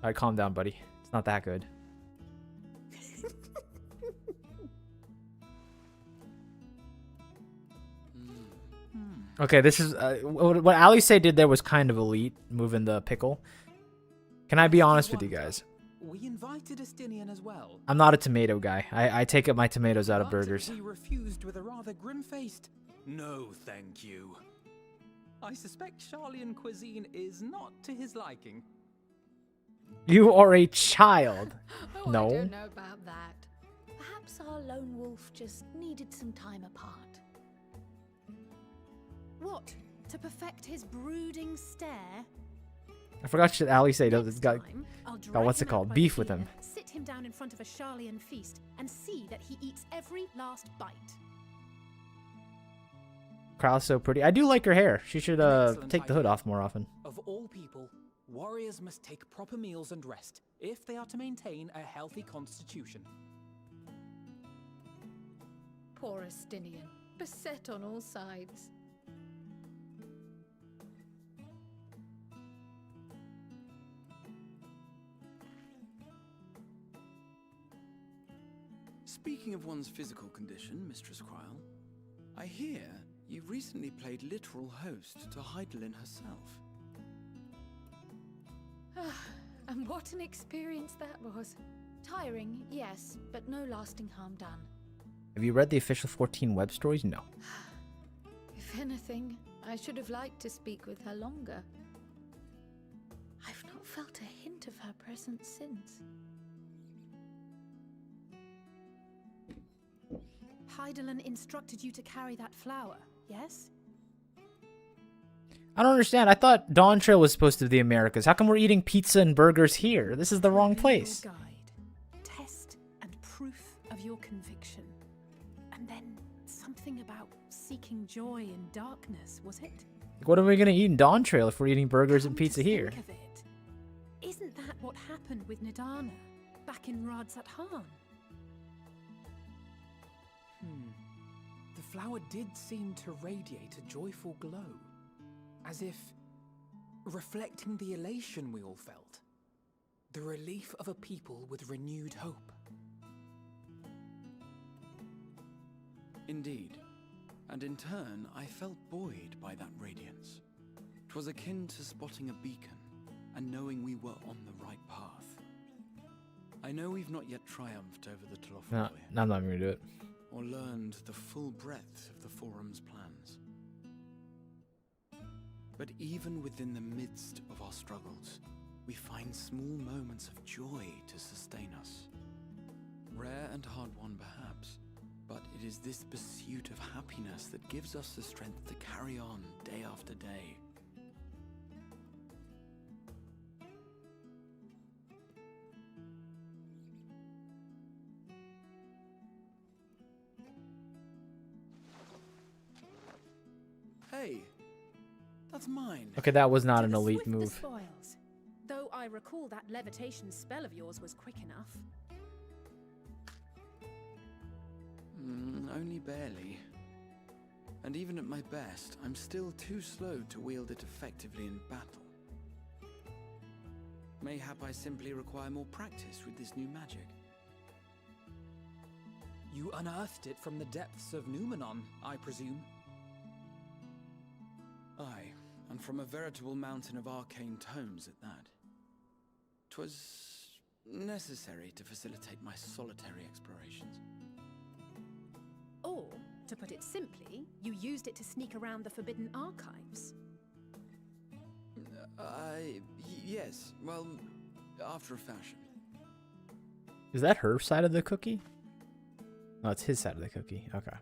right, calm down, buddy. It's not that good. Okay, this is what Alice did there was kind of elite, moving the pickle. Can I be honest with you guys? We invited Estinian as well. I'm not a tomato guy. I take up my tomatoes out of burgers. He refused with a rather grim-faced, "No, thank you." I suspect Charlian cuisine is not to his liking. You are a child. Oh, No. I don't know about that. Perhaps our lone wolf just needed some time apart. What? To perfect his brooding stare? I forgot what Ali said. It's got I'll what's it drag him out called? by Beef the with ear, him. Sit him down in front of a Charlian feast and see that he eats every last bite. Kral's so pretty. I do like her hair. She should Excellent take the hood idea. off more often. Of all people, warriors must take proper meals and rest if they are to maintain a healthy constitution. Poor Estinian, beset on all sides. Speaking of one's physical condition, Mistress Cryle, I hear you recently played literal host to Heidelin herself. And what an experience that was. Tiring, yes, but no lasting harm done. Have you read the official 14 web stories? No. If anything, I should have liked to speak with her longer. I've not felt a hint of her presence since. Heidelin instructed you to carry that flower, yes? I don't understand. I thought Dawn Trail was supposed to be the Americas. How come we're eating pizza and burgers here? This is the wrong place. Guide, test and proof of your conviction. And then something about seeking joy in darkness, was it? What are we going to eat in Dawn Trail if we're eating burgers and pizza here? Think of it. Isn't that what happened with Nidana back in Radzat Han? The flower did seem to radiate a joyful glow, as if reflecting the elation we all felt, the relief of a people with renewed hope. Indeed, and in turn I felt buoyed by that radiance. 'Twas akin to spotting a beacon and knowing we were on the right path. I know we've not yet triumphed over the No, Tlofroi, I'm not going to do it. or learned the full breadth of the Forum's plans. But even within the midst of our struggles, we find small moments of joy to sustain us. Rare and hard-won perhaps, but it is this pursuit of happiness that gives us the strength to carry on day after day. Hey, that's mine. Okay, that was not To an the elite swift the move. spoils. Though I recall that levitation spell of yours was quick enough. Only barely. And even at my best, I'm still too slow to wield it effectively in battle. Mayhap I simply require more practice with this new magic. You unearthed it from the depths of Numenon, I presume? Aye, and from a veritable mountain of arcane tomes at that. 'Twas necessary to facilitate my solitary explorations. Or, to put it simply, you used it to sneak around the Forbidden Archives. Yes, well, after a fashion. Is that her side of the cookie? No, it's his side of the cookie. Okay.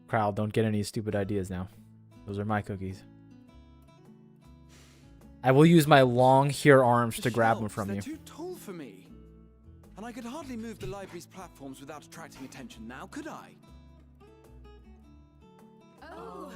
Kral, don't get any stupid ideas now. Those are my cookies. I will use my long here arms to grab them from they're you. too tall for me. And I could hardly move the library's platforms without attracting attention now, could I? Oh.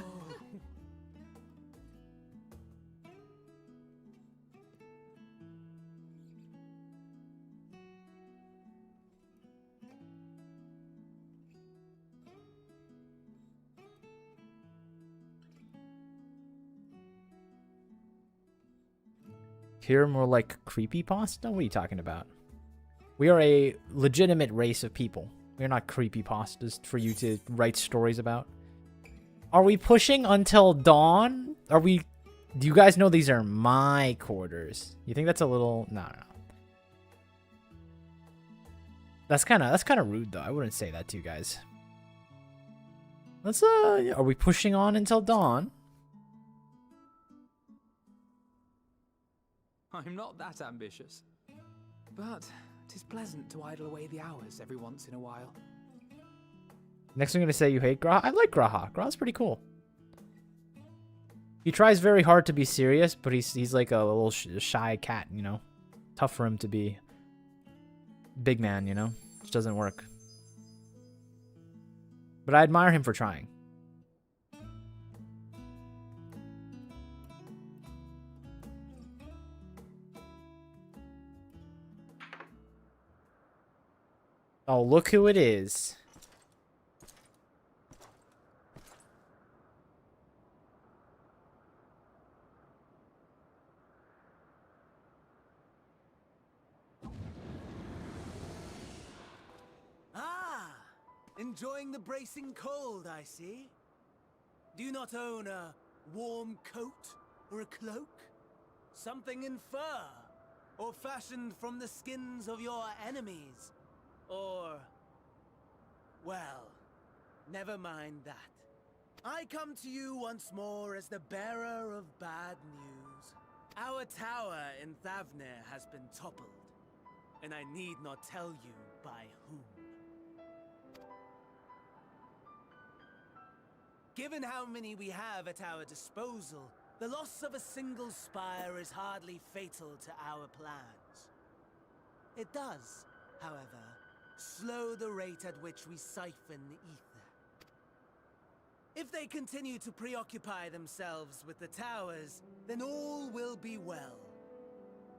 Here, more like creepypasta? What are you talking about? We are a legitimate race of people. We're not creepypastas for you to write stories about. Are we pushing until dawn? Are we... Do you guys know these are my quarters? You think that's a little... No. That's kind of rude, though. I wouldn't say that to you guys. Let's, are we pushing on until dawn? I'm not that ambitious. But 'Tis pleasant to idle away the hours every once in a while. Next, I'm gonna say you hate Graha. I like Graha. Graha's pretty cool. He tries very hard to be serious, but he's like a little shy cat, you know. Tough for him to be big man, you know. Just doesn't work. But I admire him for trying. Oh, look who it is. Ah! Enjoying the bracing cold, I see. Do you not own a warm coat or a cloak? Something in fur? Or fashioned from the skins of your enemies? Or... well, never mind that. I come to you once more as the bearer of bad news. Our tower in Thavnir has been toppled, and I need not tell you by whom. Given how many we have at our disposal, the loss of a single spire is hardly fatal to our plans. It does, however, slow the rate at which we siphon the ether. If they continue to preoccupy themselves with the towers, then all will be well.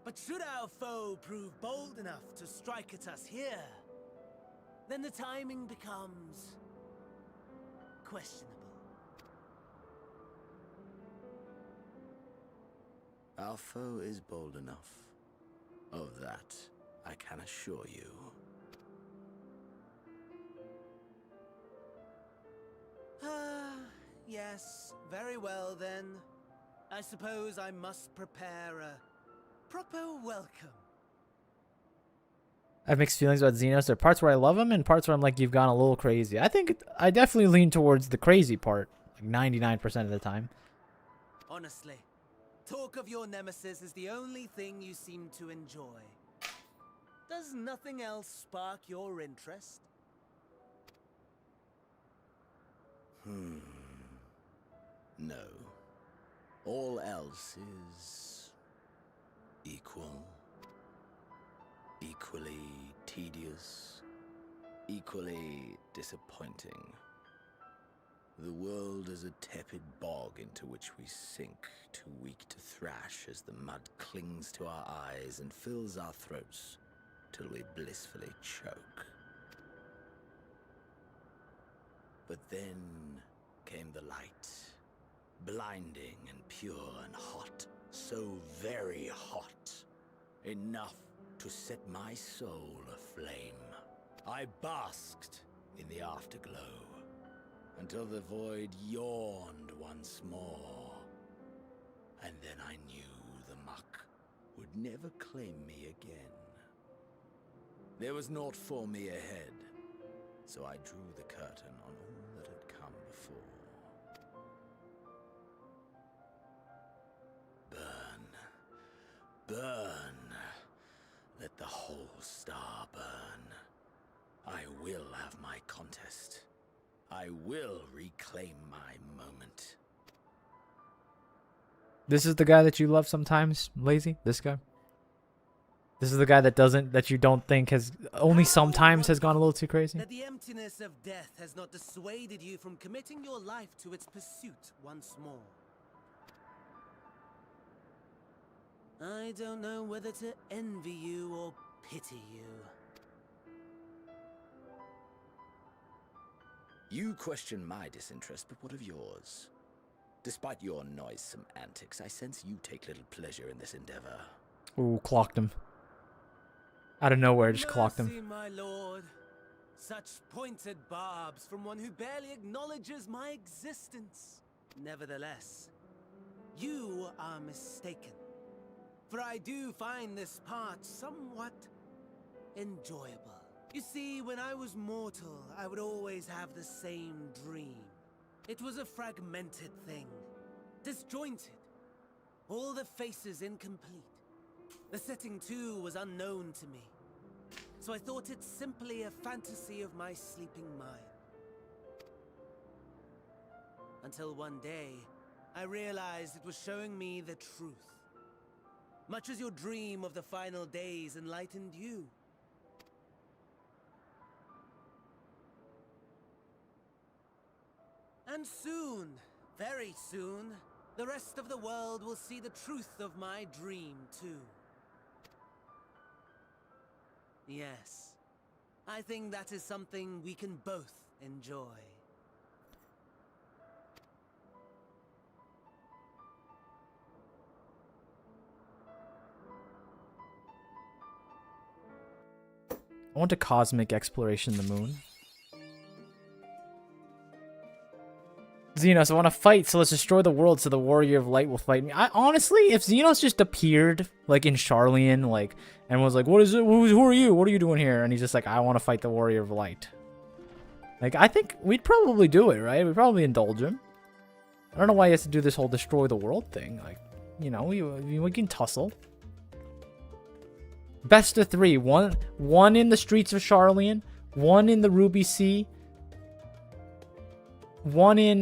But should our foe prove bold enough to strike at us here, then the timing becomes questionable. Our foe is bold enough. Of that, I can assure you. Yes, very well then. I suppose I must prepare a proper welcome. I have mixed feelings about Xenos. There are parts where I love him and parts where I'm like, you've gone a little crazy. I think I definitely lean towards the crazy part, like 99% of the time. Honestly, talk of your nemesis is the only thing you seem to enjoy. Does nothing else spark your interest? No. All else is equal, equally tedious, equally disappointing. The world is a tepid bog into which we sink, too weak to thrash as the mud clings to our eyes and fills our throats till we blissfully choke. But then came the light, blinding and pure and hot, so very hot, enough to set my soul aflame. I basked in the afterglow, until the void yawned once more. And then I knew the muck would never claim me again. There was naught for me ahead, so I drew the curtain on all that had come before. Burn. Burn. Let the whole star burn. I will have my contest. I will reclaim my moment. This is the guy that you love sometimes, Lazy? This guy? This is the guy that you don't think has, only sometimes has gone a little too crazy? That the emptiness of death has not dissuaded you from committing your life to its pursuit once more. I don't know whether to envy you or pity you. You question my disinterest, but what of yours? Despite your noisome antics, I sense you take little pleasure in this endeavor. Ooh, clocked him. Out of nowhere, just clocked him. Mercy, my lord. Such pointed barbs from one who barely acknowledges my existence. Nevertheless, you are mistaken. For I do find this part somewhat enjoyable. You see, when I was mortal, I would always have the same dream. It was a fragmented thing, disjointed, all the faces incomplete. The setting too was unknown to me. so I thought it simply a fantasy of my sleeping mind. Until one day, I realized it was showing me the truth. Much as your dream of the final days enlightened you. And soon, very soon, the rest of the world will see the truth of my dream too. Yes, I think that is something we can both enjoy. I want a cosmic exploration of the moon. Xenos, I want to fight, so let's destroy the world so the Warrior of Light will fight me. Honestly, if Xenos just appeared, like, in Charlian, like, and was like, what is it? Who are you? What are you doing here? And he's just like, I want to fight the Warrior of Light. Like, I think we'd probably do it, right? We'd probably indulge him. I don't know why he has to do this whole destroy the world thing. Like, you know, we can tussle. Best of 3. One in the streets of Charlian. One in the Ruby Sea. One in,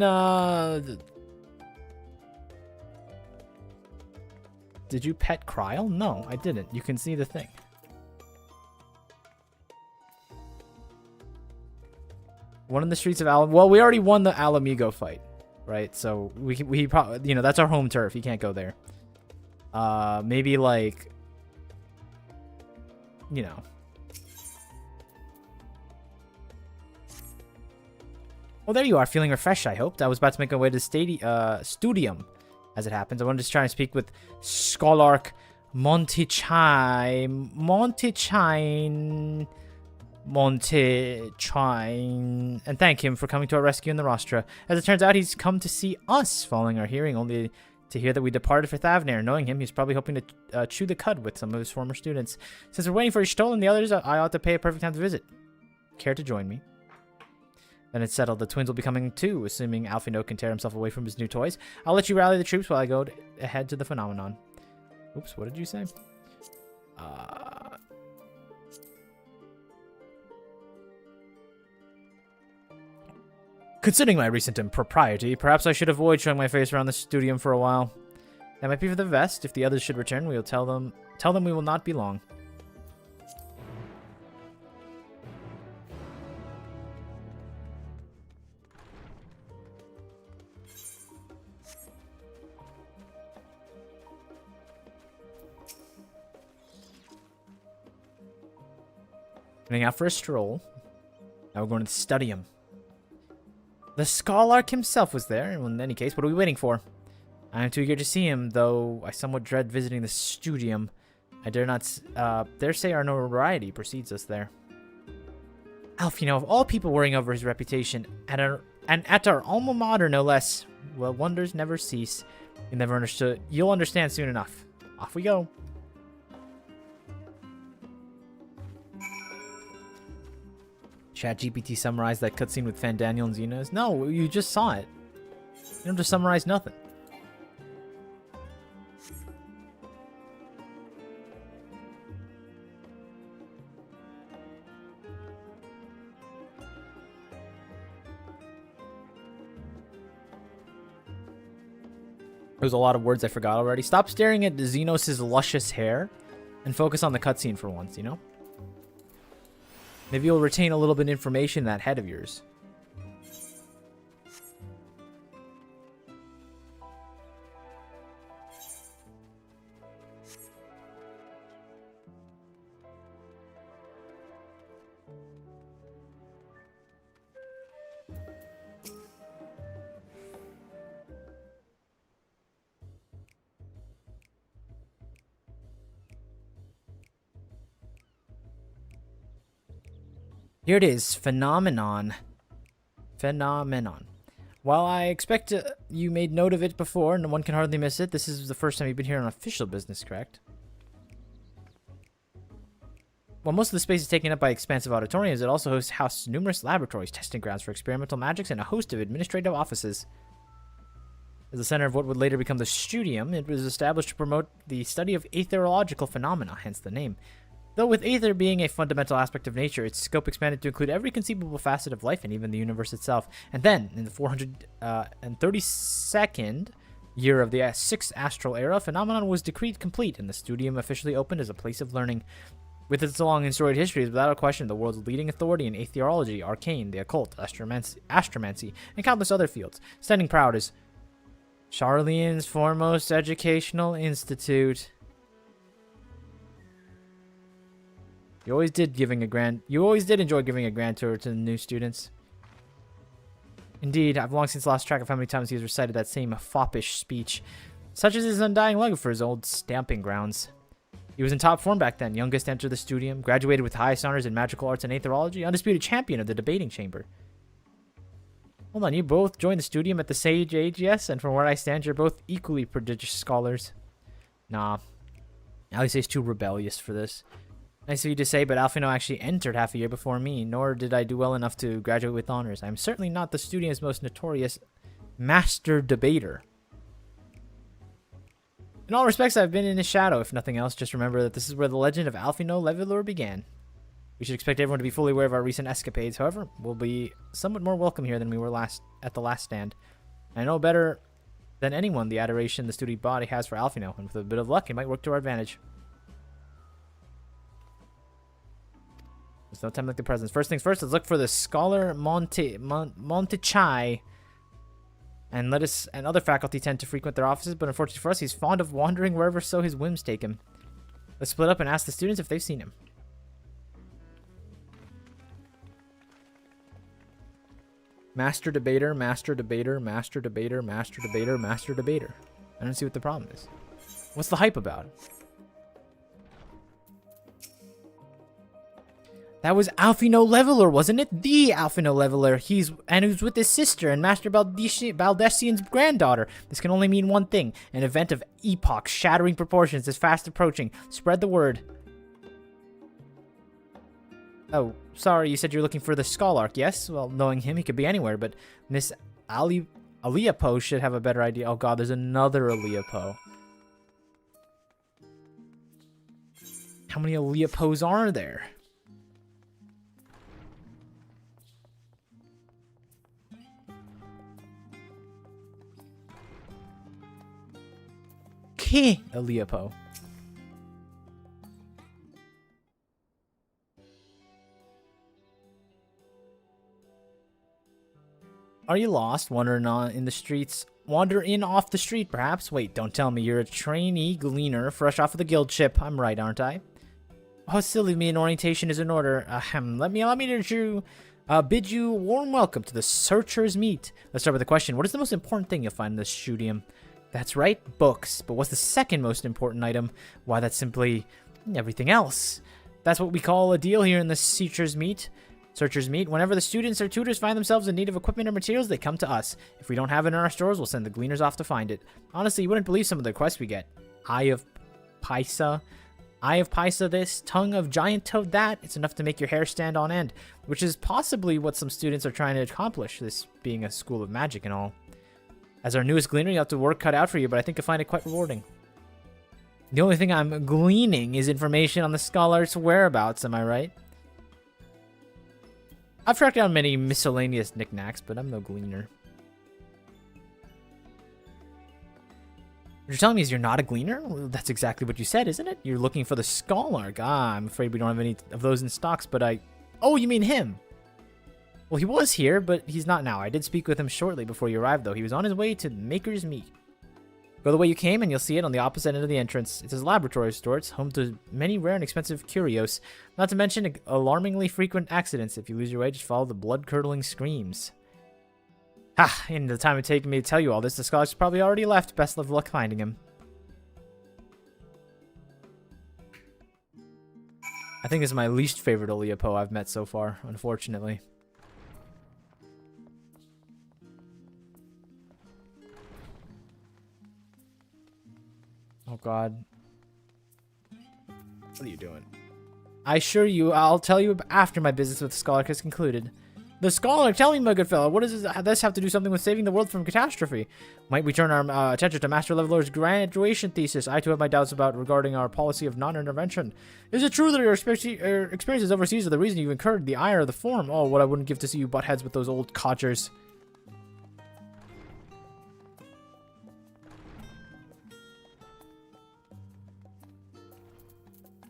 Did you pet Kryl? No, I didn't. You can see the thing. One in the streets of Well, we already won the Alamigo fight, right? So we probably, you know, that's our home turf. He can't go there. Maybe like, you know. Well, there you are, feeling refreshed, I hoped. I was about to make my way to the studium, as it happens. I wanted to try and speak with Scholark Montichine, and thank him for coming to our rescue in the Rostra. As it turns out, he's come to see us, following our hearing, only to hear that we departed for Thavnair. Knowing him, he's probably hoping to chew the cud with some of his former students. Since we're waiting for Ishtola and the others, I ought to pay a perfect time to visit. Care to join me? Then it's settled. The twins will be coming too, assuming Alfino can tear himself away from his new toys. I'll let you rally the troops while I go ahead to the phenomenon. Oops, what did you say? Considering my recent impropriety, perhaps I should avoid showing my face around the studium for a while. That might be for the best. If the others should return, we will tell them we will not be long. Heading out for a stroll. Now we're going to study him. The Scholark himself was there. In any case, what are we waiting for? I am too eager to see him, though I somewhat dread visiting the studium. I dare say our notoriety precedes us there. Alf, you know, of all people worrying over his reputation, at our alma mater, no less. Well, wonders never cease. You'll understand soon enough. Off we go. ChatGPT summarized that cutscene with Fandaniel and Xenos. No, you just saw it. You don't just summarize nothing. There's a lot of words I forgot already. Stop staring at Xenos' luscious hair and focus on the cutscene for once, you know? Maybe you'll retain a little bit of information in that head of yours. Here it is, Phenomenon. While I expect you made note of it before, and one can hardly miss it, this is the first time you've been here on official business, correct? While most of the space is taken up by expansive auditoriums, it also houses numerous laboratories, testing grounds for experimental magics, and a host of administrative offices. As the center of what would later become the studium, it was established to promote the study of aetherological phenomena, hence the name. Though with Aether being a fundamental aspect of nature, its scope expanded to include every conceivable facet of life and even the universe itself. And then, in the 432nd year of the 6th astral era, phenomenon was decreed complete, and the studium officially opened as a place of learning. With its long and storied history, is without a question the world's leading authority in aetherology, arcane, the occult, astromancy, and countless other fields, standing proud as Charlene's foremost educational institute. You always did enjoy giving a grand tour to the new students. Indeed, I've long since lost track of how many times he has recited that same foppish speech, such as his undying love for his old stamping grounds. He was in top form back then, youngest to enter the studium, graduated with highest honors in magical arts and aetherology, undisputed champion of the debating chamber. Hold on, you both joined the studium at the sage age, yes? And from where I stand, you're both equally prodigious scholars. Nah, Alice's too rebellious for this. Nice of you to say, but Alphino actually entered half a year before me, nor did I do well enough to graduate with honors. I'm certainly not the studium's most notorious master debater. In all respects, I've been in his shadow, if nothing else. Just remember that this is where the legend of Alphino Leveler began. We should expect everyone to be fully aware of our recent escapades. However, we'll be somewhat more welcome here than we were at the last stand. I know better than anyone the adoration the studio body has for Alphino, and with a bit of luck, it might work to our advantage. There's no time like the present. First things first, let's look for the Scholar Montechai. And other faculty tend to frequent their offices, but unfortunately for us, he's fond of wandering wherever so his whims take him. Let's split up and ask the students if they've seen him. Master debater, master debater, master debater, master debater, master debater. I don't see what the problem is. What's the hype about? That was Alphino Leveler, wasn't it? The Alphino Leveler. He's with his sister and Master Baldessian's granddaughter. This can only mean one thing. An event of epoch-shattering proportions is fast approaching. Spread the word. Oh, sorry, you said you're looking for the Scholarch, yes? Well, knowing him, he could be anywhere, but Miss Aliapo should have a better idea. Oh god, there's another Aliapo. How many Aliapos are there? Aliapo. Are you lost? Wandering on in the streets? Wander in off the street, perhaps? Wait, don't tell me you're a trainee gleaner fresh off of the guild ship. I'm right, aren't I? Oh, silly me, an orientation is in order. Let me bid you a warm welcome to the Searcher's Meet. Let's start with the question. What is the most important thing you'll find in this studium? That's right, books. But what's the second most important item? Why, that's simply everything else. That's what we call a deal here in the Searcher's Meet. Whenever the students or tutors find themselves in need of equipment or materials, they come to us. If we don't have it in our stores, we'll send the gleaners off to find it. Honestly, you wouldn't believe some of the requests we get. Eye of Pysa this, tongue of giant toad that. It's enough to make your hair stand on end, which is possibly what some students are trying to accomplish, this being a school of magic and all. As our newest gleaner, you have to work cut out for you, but I think you'll find it quite rewarding. The only thing I'm gleaning is information on the scholar's whereabouts, am I right? I've tracked down many miscellaneous knickknacks, but I'm no gleaner. What you're telling me is you're not a gleaner? Well, that's exactly what you said, isn't it? You're looking for the Scholarch. I'm afraid we don't have any of those in stocks, but Oh, you mean him? Well, he was here, but he's not now. I did speak with him shortly before you arrived, though. He was on his way to Maker's Meet. Go the way you came, and you'll see it on the opposite end of the entrance. It's his laboratory store. It's home to many rare and expensive curios. Not to mention alarmingly frequent accidents. If you lose your way, just follow the blood-curdling screams. In the time it taken me to tell you all this, the scholar's probably already left. Best of luck finding him. I think this is my least favorite Aliapo I've met so far, unfortunately. Oh god. What are you doing? I assure you, I'll tell you after my business with the Scholarch is concluded. The scholar, tell me, my good fellow, what does this have to do something with saving the world from catastrophe? Might we turn our attention to Master Leveler's graduation thesis? I too have my doubts regarding our policy of non-intervention. Is it true that your experiences overseas are the reason you incurred the ire of the Forum? Oh, what I wouldn't give to see you butt heads with those old codgers.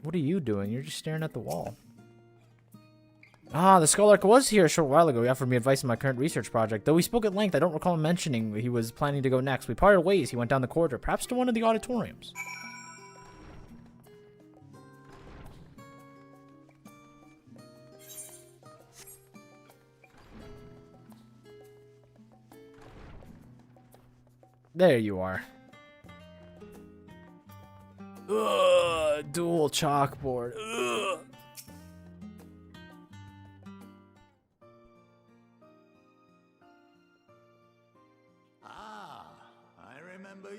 What are you doing? You're just staring at the wall. Ah, the Scholar was here a short while ago. He offered me advice on my current research project. Though we spoke at length, I don't recall him mentioning he was planning to go next. We parted ways. He went down the corridor, perhaps to one of the auditoriums. There you are. Ugh, dual chalkboard. Ugh.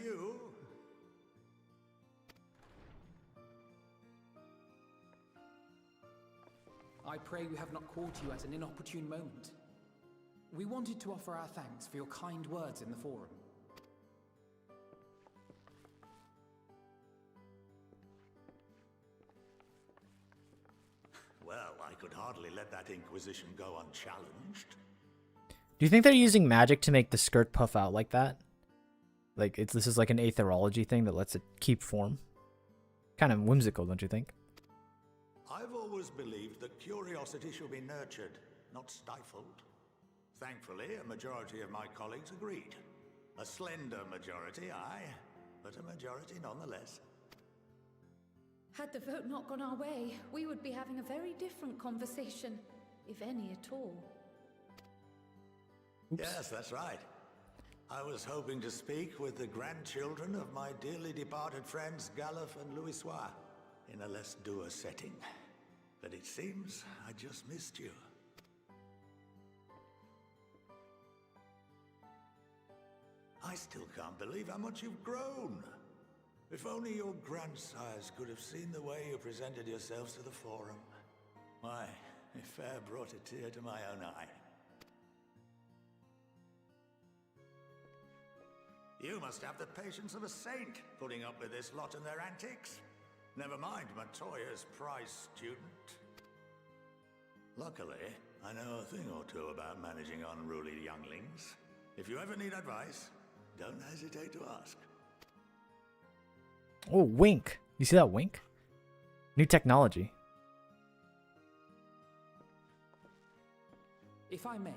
You? I pray we have not caught you at an inopportune moment. We wanted to offer our thanks for your kind words in the forum. Well, I could hardly let that inquisition go unchallenged. Do you think they're using magic to make the skirt puff out like that? Like, this is like an aetherology thing that lets it keep form. Kind of whimsical, don't you think? I've always believed that curiosity should be nurtured, not stifled. Thankfully, a majority of my colleagues agreed. A slender majority, aye, but a majority nonetheless. Had the vote not gone our way, we would be having a very different conversation, if any at all. Oops. Yes, that's right. I was hoping to speak with the grandchildren of my dearly departed friends Galuf and Louisoix in a less dour setting. But it seems I just missed you. I still can't believe how much you've grown. If only your grandsires could have seen the way you presented yourselves to the Forum. Why, it fair brought a tear to my own eye. You must have the patience of a saint, putting up with this lot and their antics. Never mind Matoya's prize student. Luckily, I know a thing or two about managing unruly younglings. If you ever need advice, don't hesitate to ask. Oh, wink. You see that wink? New technology. If I may,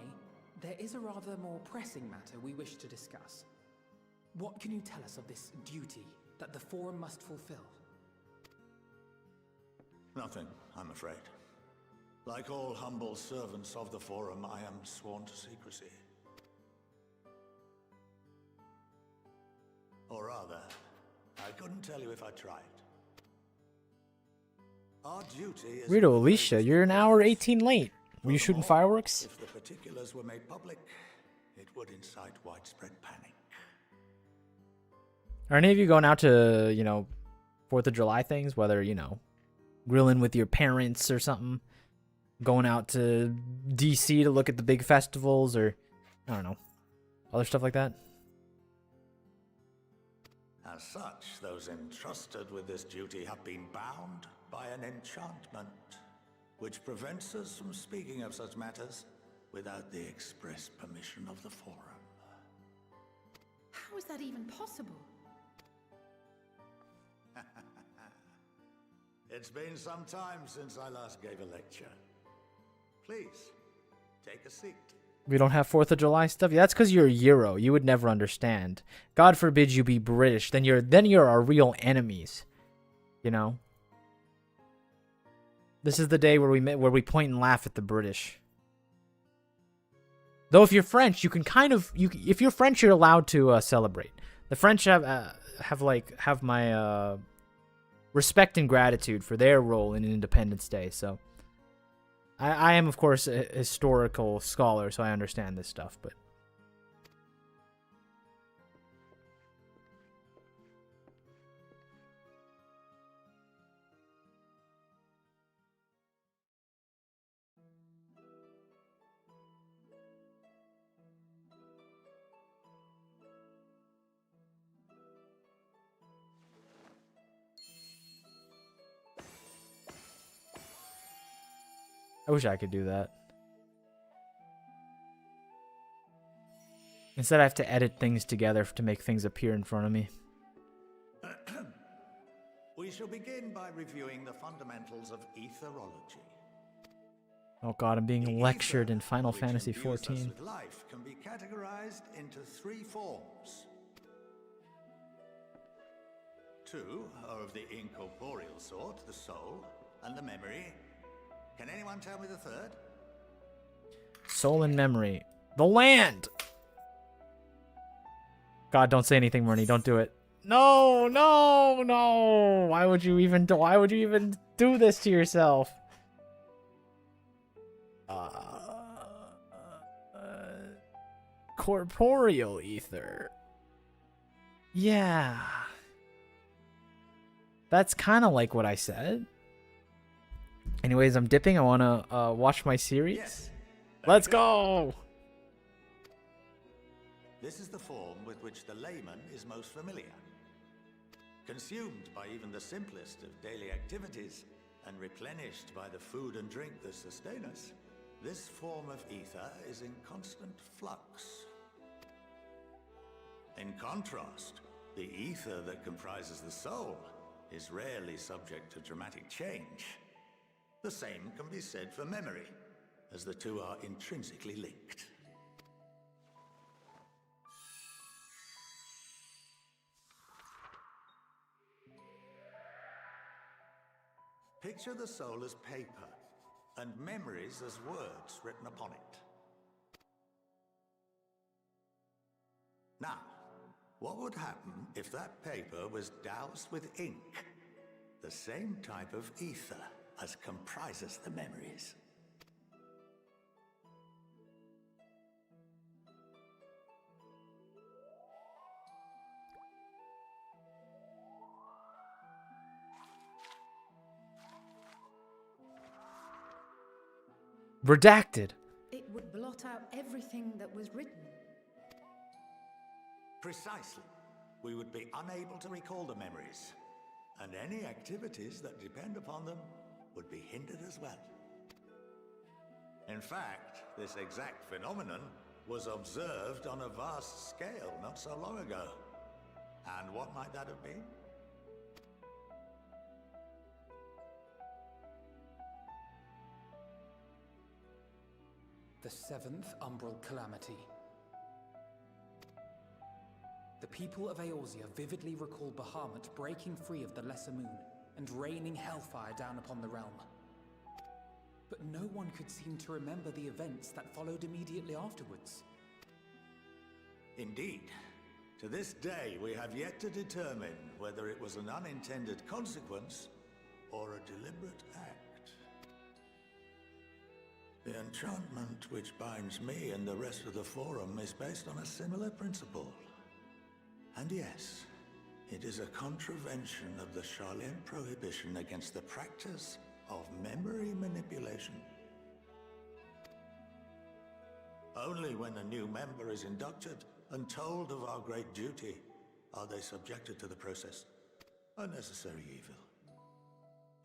there is a rather more pressing matter we wish to discuss. What can you tell us of this duty that the Forum must fulfill? Nothing, I'm afraid. Like all humble servants of the Forum, I am sworn to secrecy. Or rather, I couldn't tell you if I tried. Our duty is... Rito, Alicia, you're an hour 18 late. Were you shooting fireworks? If the particulars were made public, it would incite widespread panic. Are any of you going out to, 4th of July things? Whether, grilling with your parents or something? Going out to DC to look at the big festivals or, I don't know, other stuff like that? As such, those entrusted with this duty have been bound by an enchantment, which prevents us from speaking of such matters without the express permission of the Forum. How is that even possible? It's been some time since I last gave a lecture. Please, take a seat. We don't have 4th of July stuff? Yeah, that's because you're a Euro. You would never understand. God forbid you be British. Then you're our real enemies. This is the day where we point and laugh at the British. Though if you're French, you can if you're French, you're allowed to celebrate. The French have my respect and gratitude for their role in Independence Day. So I am, of course, a historical scholar, so I understand this stuff, but wish I could do that. Instead, I have to edit things together to make things appear in front of me. We shall begin by reviewing the fundamentals of etherology. Oh god, I'm being lectured in Final Which Fantasy imbues us XIV. with life can be categorized into 3 forms. 2 are of the incorporeal sort, the soul and the memory. Can anyone tell me the third? Soul and memory. The land! God, don't say anything, Murney. Don't do it. No, no, no! Why would you even do this to yourself? Corporeal ether. Yeah. That's kind of like what I said. Anyways, I'm dipping. I want to watch my series. Yes. Let's go! This is the form with which the layman is most familiar. Consumed by even the simplest of daily activities, and replenished by the food and drink that sustain us, this form of ether is in constant flux. In contrast, the ether that comprises the soul is rarely subject to dramatic change. The same can be said for memory, as the two are intrinsically linked. Picture the soul as paper, and memories as words written upon it. Now, what would happen if that paper was doused with ink? The same type of ether as comprises the memories. Redacted. It would blot out everything that was written. Precisely. We would be unable to recall the memories, and any activities that depend upon them would be hindered as well. In fact, this exact phenomenon was observed on a vast scale not so long ago. And what might that have been? The 7th Umbral Calamity. The people of Eorzea vividly recall Bahamut breaking free of the Lesser Moon and raining hellfire down upon the realm. But no one could seem to remember the events that followed immediately afterwards. Indeed. To this day, we have yet to determine whether it was an unintended consequence or a deliberate act. The enchantment which binds me and the rest of the Forum is based on a similar principle. And yes, it is a contravention of the Sharlayan prohibition against the practice of memory manipulation. Only when a new member is inducted and told of our great duty are they subjected to the process. A necessary evil.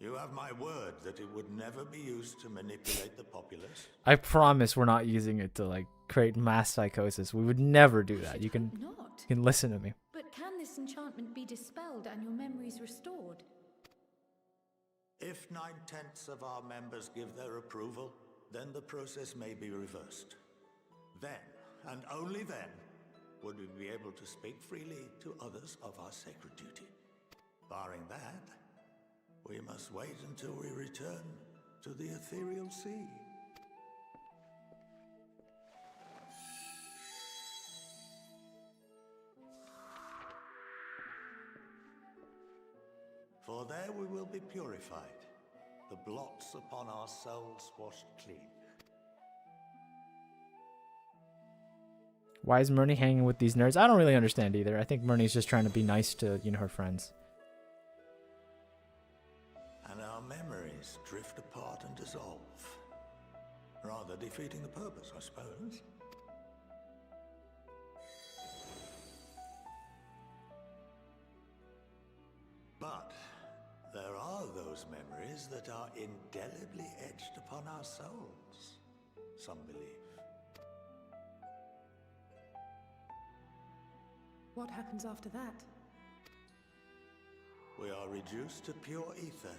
You have my word that it would never be used to manipulate the populace. I promise we're not using it to like create mass psychosis. We would never do that. You can listen to me. But can this enchantment be dispelled and your memories restored? If 9/10 of our members give their approval, then the process may be reversed. Then, and only then, would we be able to speak freely to others of our sacred duty. Barring that, we must wait until we return to the ethereal sea. For there we will be purified, the blots upon our souls washed clean. Why is Murney hanging with these nerds? I don't really understand either. I think Murney's just trying to be nice to, her friends. And our memories drift apart and dissolve, rather defeating the purpose, I suppose. But there are those those memories that are indelibly etched upon our souls, some believe. What happens after that? We are reduced to pure ether,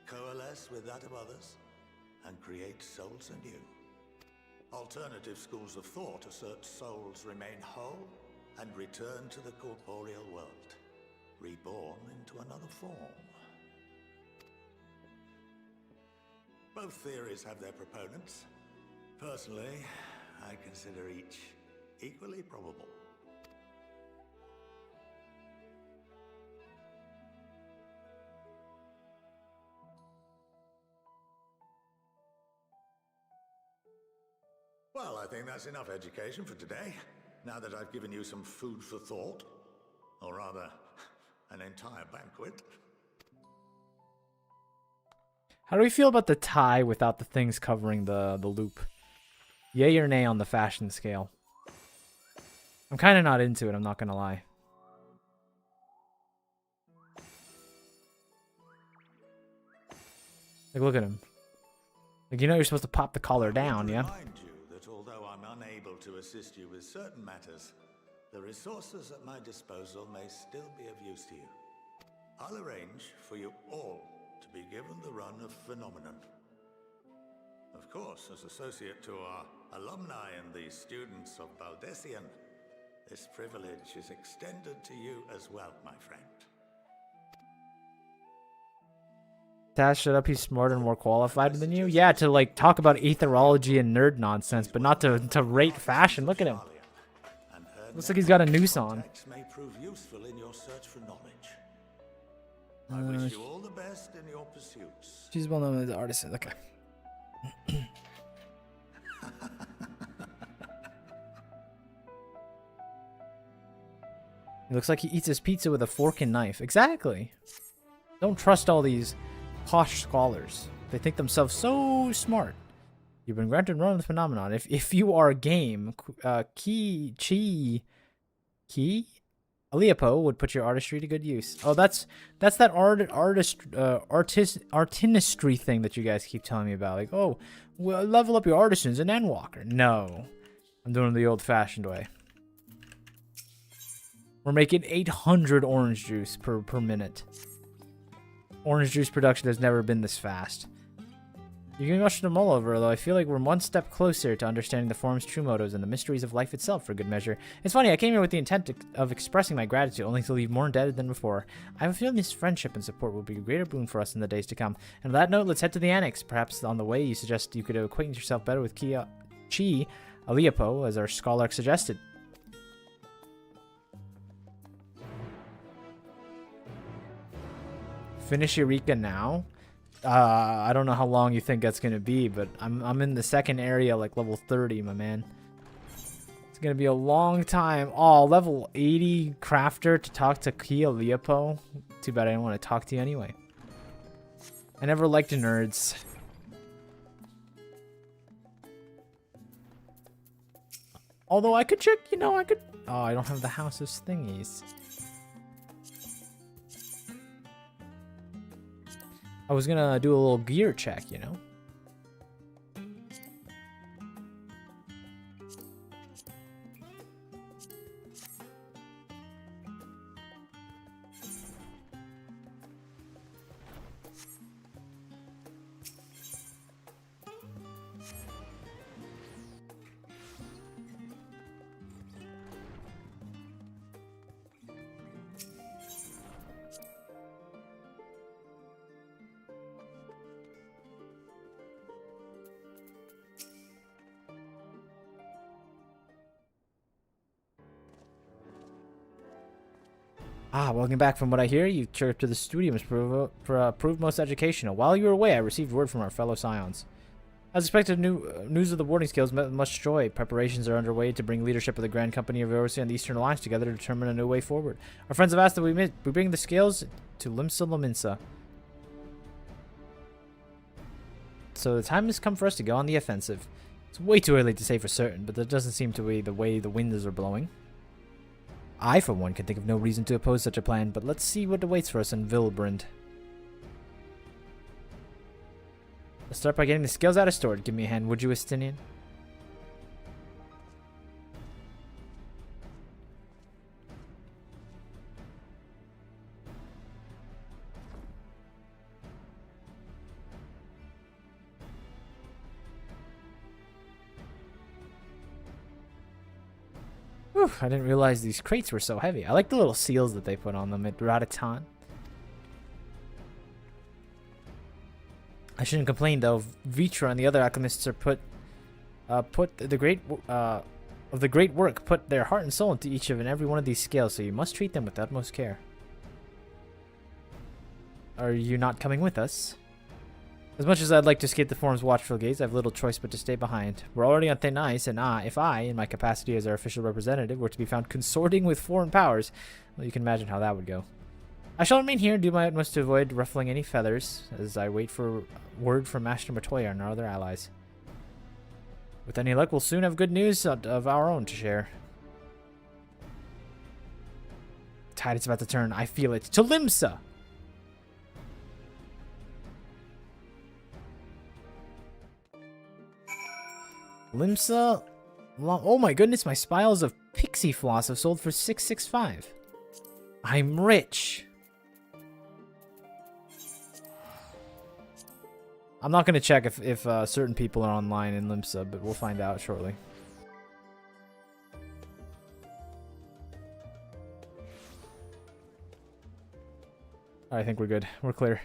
coalesce with that of others, and create souls anew. Alternative schools of thought assert souls remain whole and return to the corporeal world, reborn into another form. Both theories have their proponents. Personally, I consider each equally probable. Well, I think that's enough education for today, now that I've given you some food for thought. Or rather, an entire banquet. How do we feel about the tie without the things covering the loop? Yay or nay on the fashion scale? I'm kind of not into it, I'm not going to lie. Like, look at him. Like, you know you're supposed to pop the collar down, yeah? Although I'm unable to assist you with certain matters, the resources at my disposal may still be of use to you. I'll arrange for you all to be given the run of Phenomenon. Of course, as associate to our alumni and the students of Baldessian, this privilege is extended to you as well, my friend. Taz, shut up, he's smarter and more qualified than you? Yeah, to like talk about aetherology and nerd nonsense, but not to rate fashion. Look at him. Looks like he's got a noose on. May prove useful in your search for knowledge. I wish you all the best in your pursuits. She's well known as an artist. Okay. It looks like he eats his pizza with a fork and knife. Exactly. Don't trust all these posh scholars. They think themselves so smart. You've been granted run of the phenomenon. If you are game, Aleapo would put your artistry to good use. Oh, that's that artistry thing that you guys keep telling me about. Like, oh, well, level up your artisans in Endwalker. No, I'm doing it the old-fashioned way. We're making 800 orange juice per minute. Orange juice production has never been this fast. You can rush them all over, though I feel like we're one step closer to understanding the form's true motives and the mysteries of life itself for good measure. It's funny, I came here with the intent of expressing my gratitude, only to leave more indebted than before. I have a feeling this friendship and support will be a greater boon for us in the days to come. And on that note, let's head to the annex. Perhaps on the way you suggest you could acquaint yourself better with Chi Aleapo, as our scholar suggested. Finish Eureka now? I don't know how long you think that's gonna be, but I'm in the second area, like level 30, my man. It's gonna be a long time. Oh, level 80 crafter to talk to Chi Aleapo. Too bad I didn't want to talk to you anyway. I never liked nerds. Although I could check, you know, I could. Oh, I don't have the house's thingies. I was gonna do a little gear check, you know? Ah, welcome back. From what I hear, you trip to the studio proved most educational. While you were away, I received word from our fellow scions. As expected, news of the warding skills met with much joy. Preparations are underway to bring leadership of the Grand Company of Eorzea and the Eastern Alliance together to determine a new way forward. Our friends have asked that we bring the scales to Limsa Lominsa. So the time has come for us to go on the offensive. It's way too early to say for certain, but that doesn't seem to be the way the winds are blowing. I, for one, can think of no reason to oppose such a plan, but let's see what awaits for us in Vilbrand. Let's start by getting the skills out of storage. Give me a hand, would you, Estinian? Whew, I didn't realize these crates were so heavy. I like the little seals that they put on them at Ratatan. I shouldn't complain though. Vitra and the other alchemists are put the great work, put their heart and soul into each of and every one of these scales, so you must treat them with the utmost care. Are you not coming with us? As much as I'd like to escape the Forum's watchful gaze, I have little choice but to stay behind. We're already on thin ice, and if I, in my capacity as our official representative, were to be found consorting with foreign powers, well, you can imagine how that would go. I shall remain here and do my utmost to avoid ruffling any feathers, as I wait for word from Master Matoya and our other allies. With any luck, we'll soon have good news of our own to share. The tide is about to turn. I feel it. To Limsa! Limsa, oh my goodness, my spiles of pixie floss have sold for 665. I'm rich. I'm not going to check if certain people are online in Limsa, but we'll find out shortly. I think we're good. We're clear.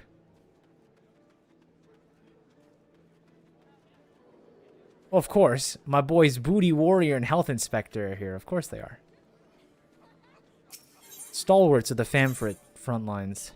Well, of course, my boys Booty Warrior and Health Inspector are here. Of course they are. Stalwarts of the Famfrit front lines.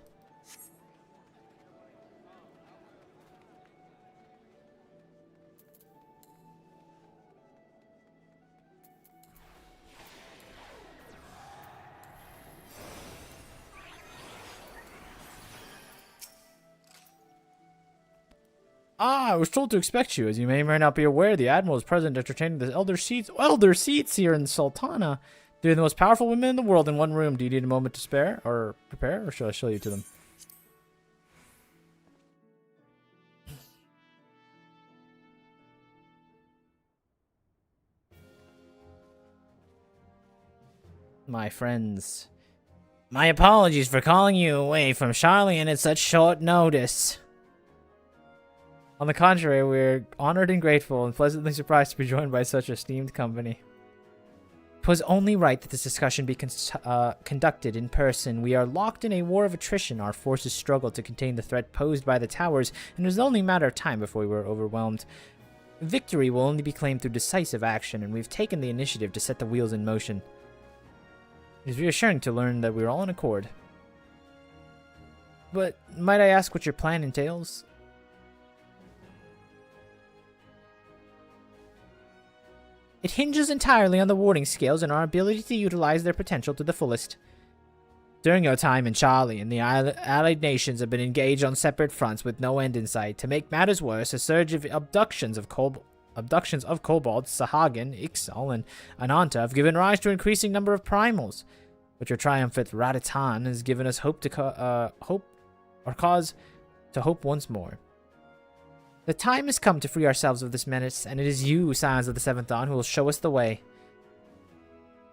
I was told to expect you. As you may or may not be aware, the Admiral is present entertaining the elder seats here in Sultana. They're the most powerful women in the world in one room. Do you need a moment to spare or prepare, or shall I show you to them? My friends, my apologies for calling you away from Charlian at such short notice. On the contrary, we're honored and grateful and pleasantly surprised to be joined by such esteemed company. 'Twas only right that this discussion be conducted in person. We are locked in a war of attrition. Our forces struggle to contain the threat posed by the towers, and it is only a matter of time before we were overwhelmed. Victory will only be claimed through decisive action, and we've taken the initiative to set the wheels in motion. It is reassuring to learn that we're all in accord. But might I ask what your plan entails? It hinges entirely on the warding scales and our ability to utilize their potential to the fullest. During your time in Charlie and the allied nations have been engaged on separate fronts with no end in sight. To make matters worse, a surge of abductions of kobolds, Sahagin, Ixal, and Ananta have given rise to an increasing number of primals. But your triumph at Ratatan has given us cause to hope once more. The time has come to free ourselves of this menace, and it is you, Scions of the Seventh Dawn, who will show us the way.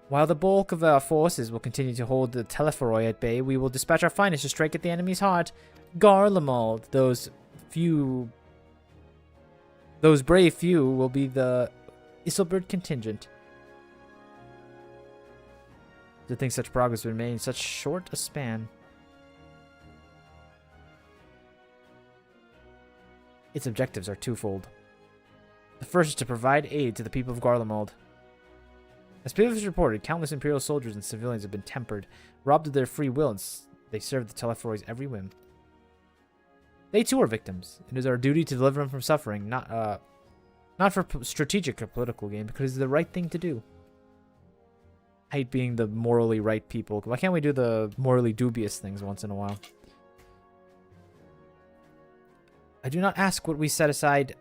While the bulk of our forces will continue to hold the Telephoroi at bay, we will dispatch our finest to strike at the enemy's heart. Garlemald, those brave few will be the Isilbert contingent. To think such progress would be made in such short a span. Its objectives are twofold. The first is to provide aid to the people of Garlemald. As previously reported, countless Imperial soldiers and civilians have been tempered, robbed of their free will, and they serve the Telephoroi's every whim. They too are victims. It is our duty to deliver them from suffering, not for strategic or political gain, because it is the right thing to do. I hate being the morally right people. Why can't we do the morally dubious things once in a while? I do not ask that we set aside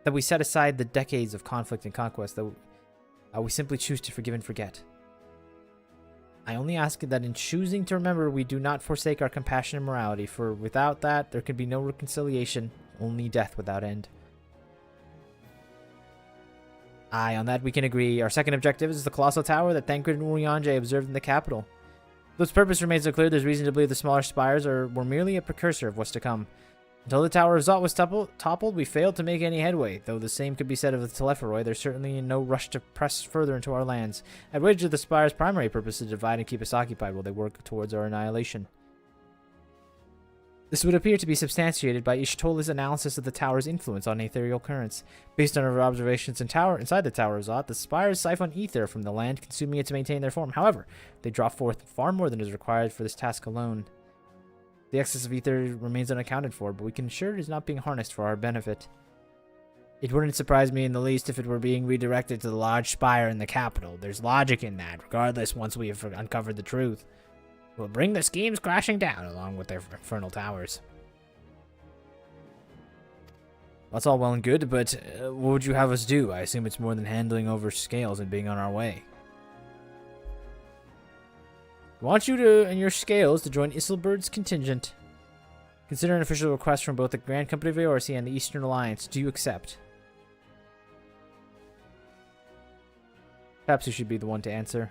the decades of conflict and conquest, that we simply choose to forgive and forget. I only ask that in choosing to remember, we do not forsake our compassion and morality, for without that, there can be no reconciliation, only death without end. Aye, on that we can agree. Our second objective is the colossal tower that Thancred and Urianger observed in the capital. Though its purpose remains unclear, there's reason to believe the smaller spires were merely a precursor of what's to come. Until the Tower of Zot was toppled, we failed to make any headway. Though the same could be said of the Telepharoi, there's certainly no rush to press further into our lands. At which the spire's primary purpose is to divide and keep us occupied while they work towards our annihilation. This would appear to be substantiated by Ishtola's analysis of the tower's influence on ethereal currents. Based on our observations inside the Tower of Zot, the spires siphon ether from the land, consuming it to maintain their form. However, they draw forth far more than is required for this task alone. The excess of ether remains unaccounted for, but we can ensure it is not being harnessed for our benefit. It wouldn't surprise me in the least if it were being redirected to the large spire in the capital. There's logic in that, regardless, once we have uncovered the truth. We'll bring the schemes crashing down, along with their infernal towers. That's all well and good, but what would you have us do? I assume it's more than handling over scales and being on our way. I want you and your scales to join Isilburd's contingent. Consider an official request from both the Grand Company of Eorzea and the Eastern Alliance. Do you accept? Perhaps you should be the one to answer.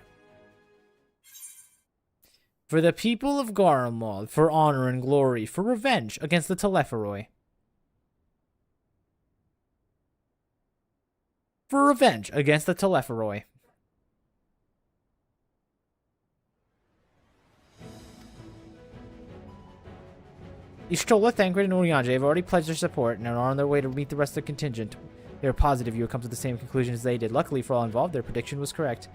For the people of Garlemald, for honor and glory, for revenge against the Telepharoi. For revenge against the Telepharoi. Y'shtola, Thancred, and Urianger have already pledged their support and are on their way to meet the rest of the contingent. They are positive you will come to the same conclusion as they did. Luckily for all involved, their prediction was correct.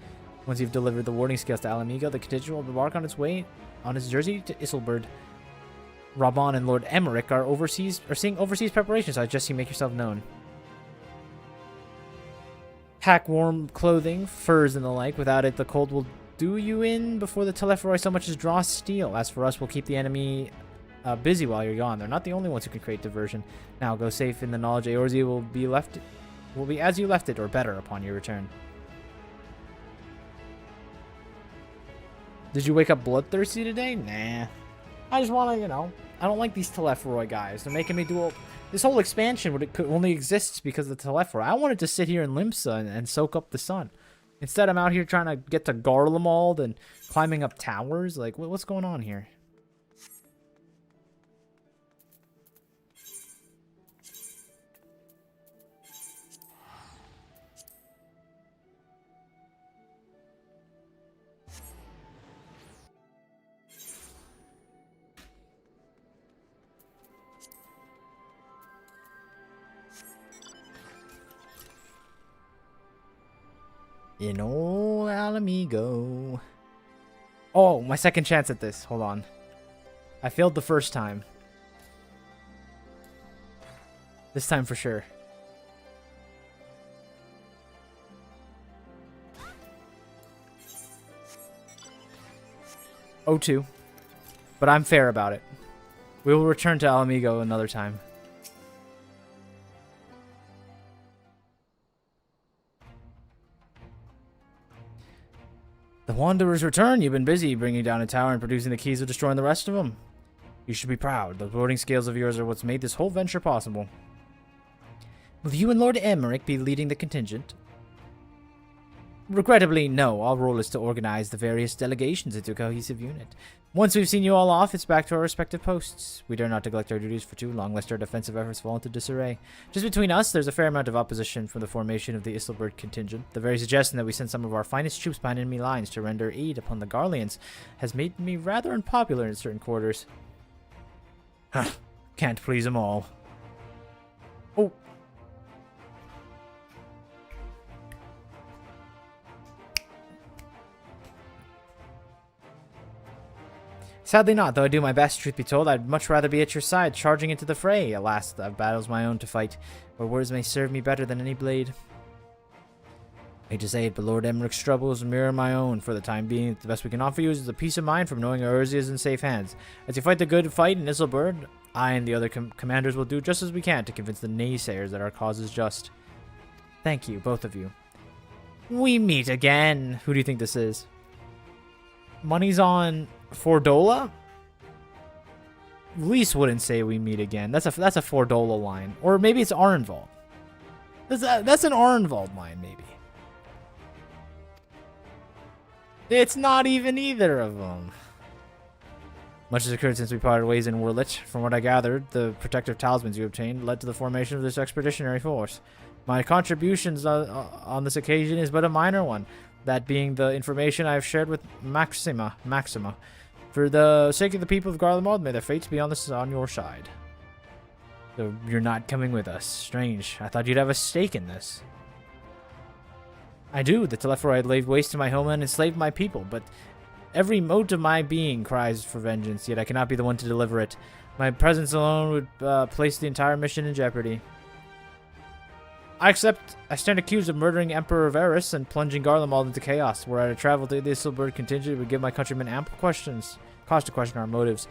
Once you've delivered the warding scales to Alamigo, the contingent will embark on its way on its journey to Isilburd. Raban and Lord Emmerich are seeing overseas preparations, so I suggest you make yourself known. Pack warm clothing, furs and the like. Without it, the cold will do you in before the Telepharoi so much as draw steel. As for us, we'll keep the enemy busy while you're gone. They're not the only ones who can create diversion. Now go safe in the knowledge Eorzea will be as you left it, or better, upon your return. Did you wake up bloodthirsty today? Nah. I just want to, I don't like these Telepharoi guys. They're making me do this whole expansion only exists because of the Telepharoi. I wanted to sit here in Limsa and soak up the sun. Instead, I'm out here trying to get to Garlemald and climbing up towers. Like, what's going on here? In old Alamigo. Oh, my second chance at this. Hold on. I failed the first time. This time for sure. O2. But I'm fair about it. We will return to Alamigo another time. The Wanderer's return. You've been busy bringing down a tower and producing the keys of destroying the rest of them. You should be proud. Those warding scales of yours are what's made this whole venture possible. Will you and Lord Emmerich be leading the contingent? Regrettably, no. Our role is to organize the various delegations into a cohesive unit. Once we've seen you all off, it's back to our respective posts. We dare not neglect our duties for too long, lest our defensive efforts fall into disarray. Just between us, there's a fair amount of opposition from the formation of the Isilburd contingent. The very suggestion that we send some of our finest troops behind enemy lines to render aid upon the Garleans has made me rather unpopular in certain quarters. Huh. Can't please them all. Oh. Sadly not, though I do my best, truth be told. I'd much rather be at your side, charging into the fray. Alas, I've battles my own to fight, where words may serve me better than any blade. I hate to say it, but Lord Emmerich's troubles mirror my own for the time being. The best we can offer you is the peace of mind from knowing Eorzea is in safe hands. As you fight the good fight in Isilburd, I and the other commanders will do just as we can to convince the naysayers that our cause is just. Thank you, both of you. We meet again. Who do you think this is? Money's on Fordola? Lise wouldn't say we meet again. That's a Fordola line. Or maybe it's Arenvald. That's an Arenvald line, maybe. It's not even either of them. Much has occurred since we parted ways in Wurlit. From what I gathered, the protective talismans you obtained led to the formation of this expeditionary force. My contributions on this occasion is but a minor one, that being the information I have shared with Maxima. For the sake of the people of Garlemald, may their fates be on your side. So you're not coming with us. Strange. I thought you'd have a stake in this. I do. The Telephorid laid waste to my homeland and enslaved my people, but every mote of my being cries for vengeance, yet I cannot be the one to deliver it. My presence alone would place the entire mission in jeopardy. I stand accused of murdering Emperor Varys and plunging Garlemald into chaos. Were I to travel to the Isilburg contingent, it would give my countrymen ample cause to question our motives.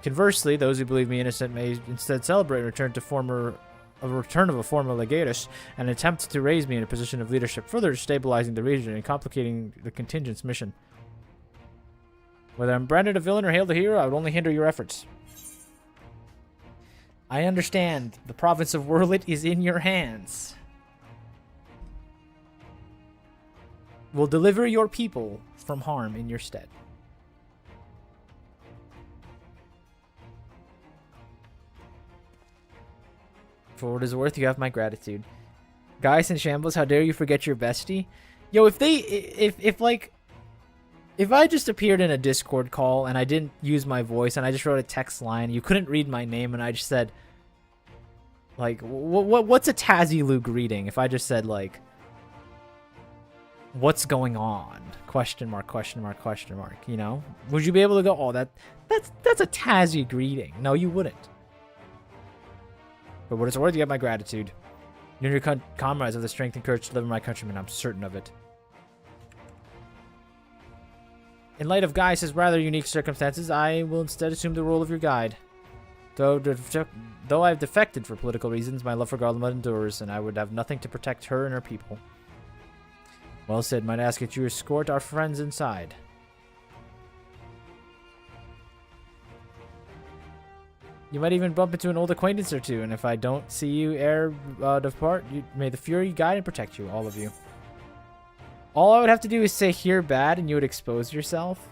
Conversely, those who believe me innocent may instead celebrate a return of a former legatus and attempt to raise me in a position of leadership, further destabilizing the region and complicating the contingent's mission. Whether I'm branded a villain or hailed a hero, I would only hinder your efforts. I understand. The province of Wurlit is in your hands. We'll deliver your people from harm in your stead. For what it's worth, you have my gratitude. Guys in shambles, how dare you forget your bestie? Yo, if I just appeared in a Discord call and I didn't use my voice and I just wrote a text line, you couldn't read my name, and I just said, like, what's a Tazilu greeting? If I just said, like, what's going on? Question mark, question mark, question mark, you know? Would you be able to go, oh, that's a Tazi greeting? No, you wouldn't. But what it's worth, you have my gratitude. You and your comrades have the strength and courage to deliver my countrymen, I'm certain of it. In light of Gaius' rather unique circumstances, I will instead assume the role of your guide. Though I have defected for political reasons, my love for Garlemald endures, and I would have nothing to protect her and her people. Well said. Might I ask that you escort our friends inside? You might even bump into an old acquaintance or two, and if I don't see you ere depart, may the Fury guide and protect you, all of you. All I would have to do is say "here bad" and you would expose yourself.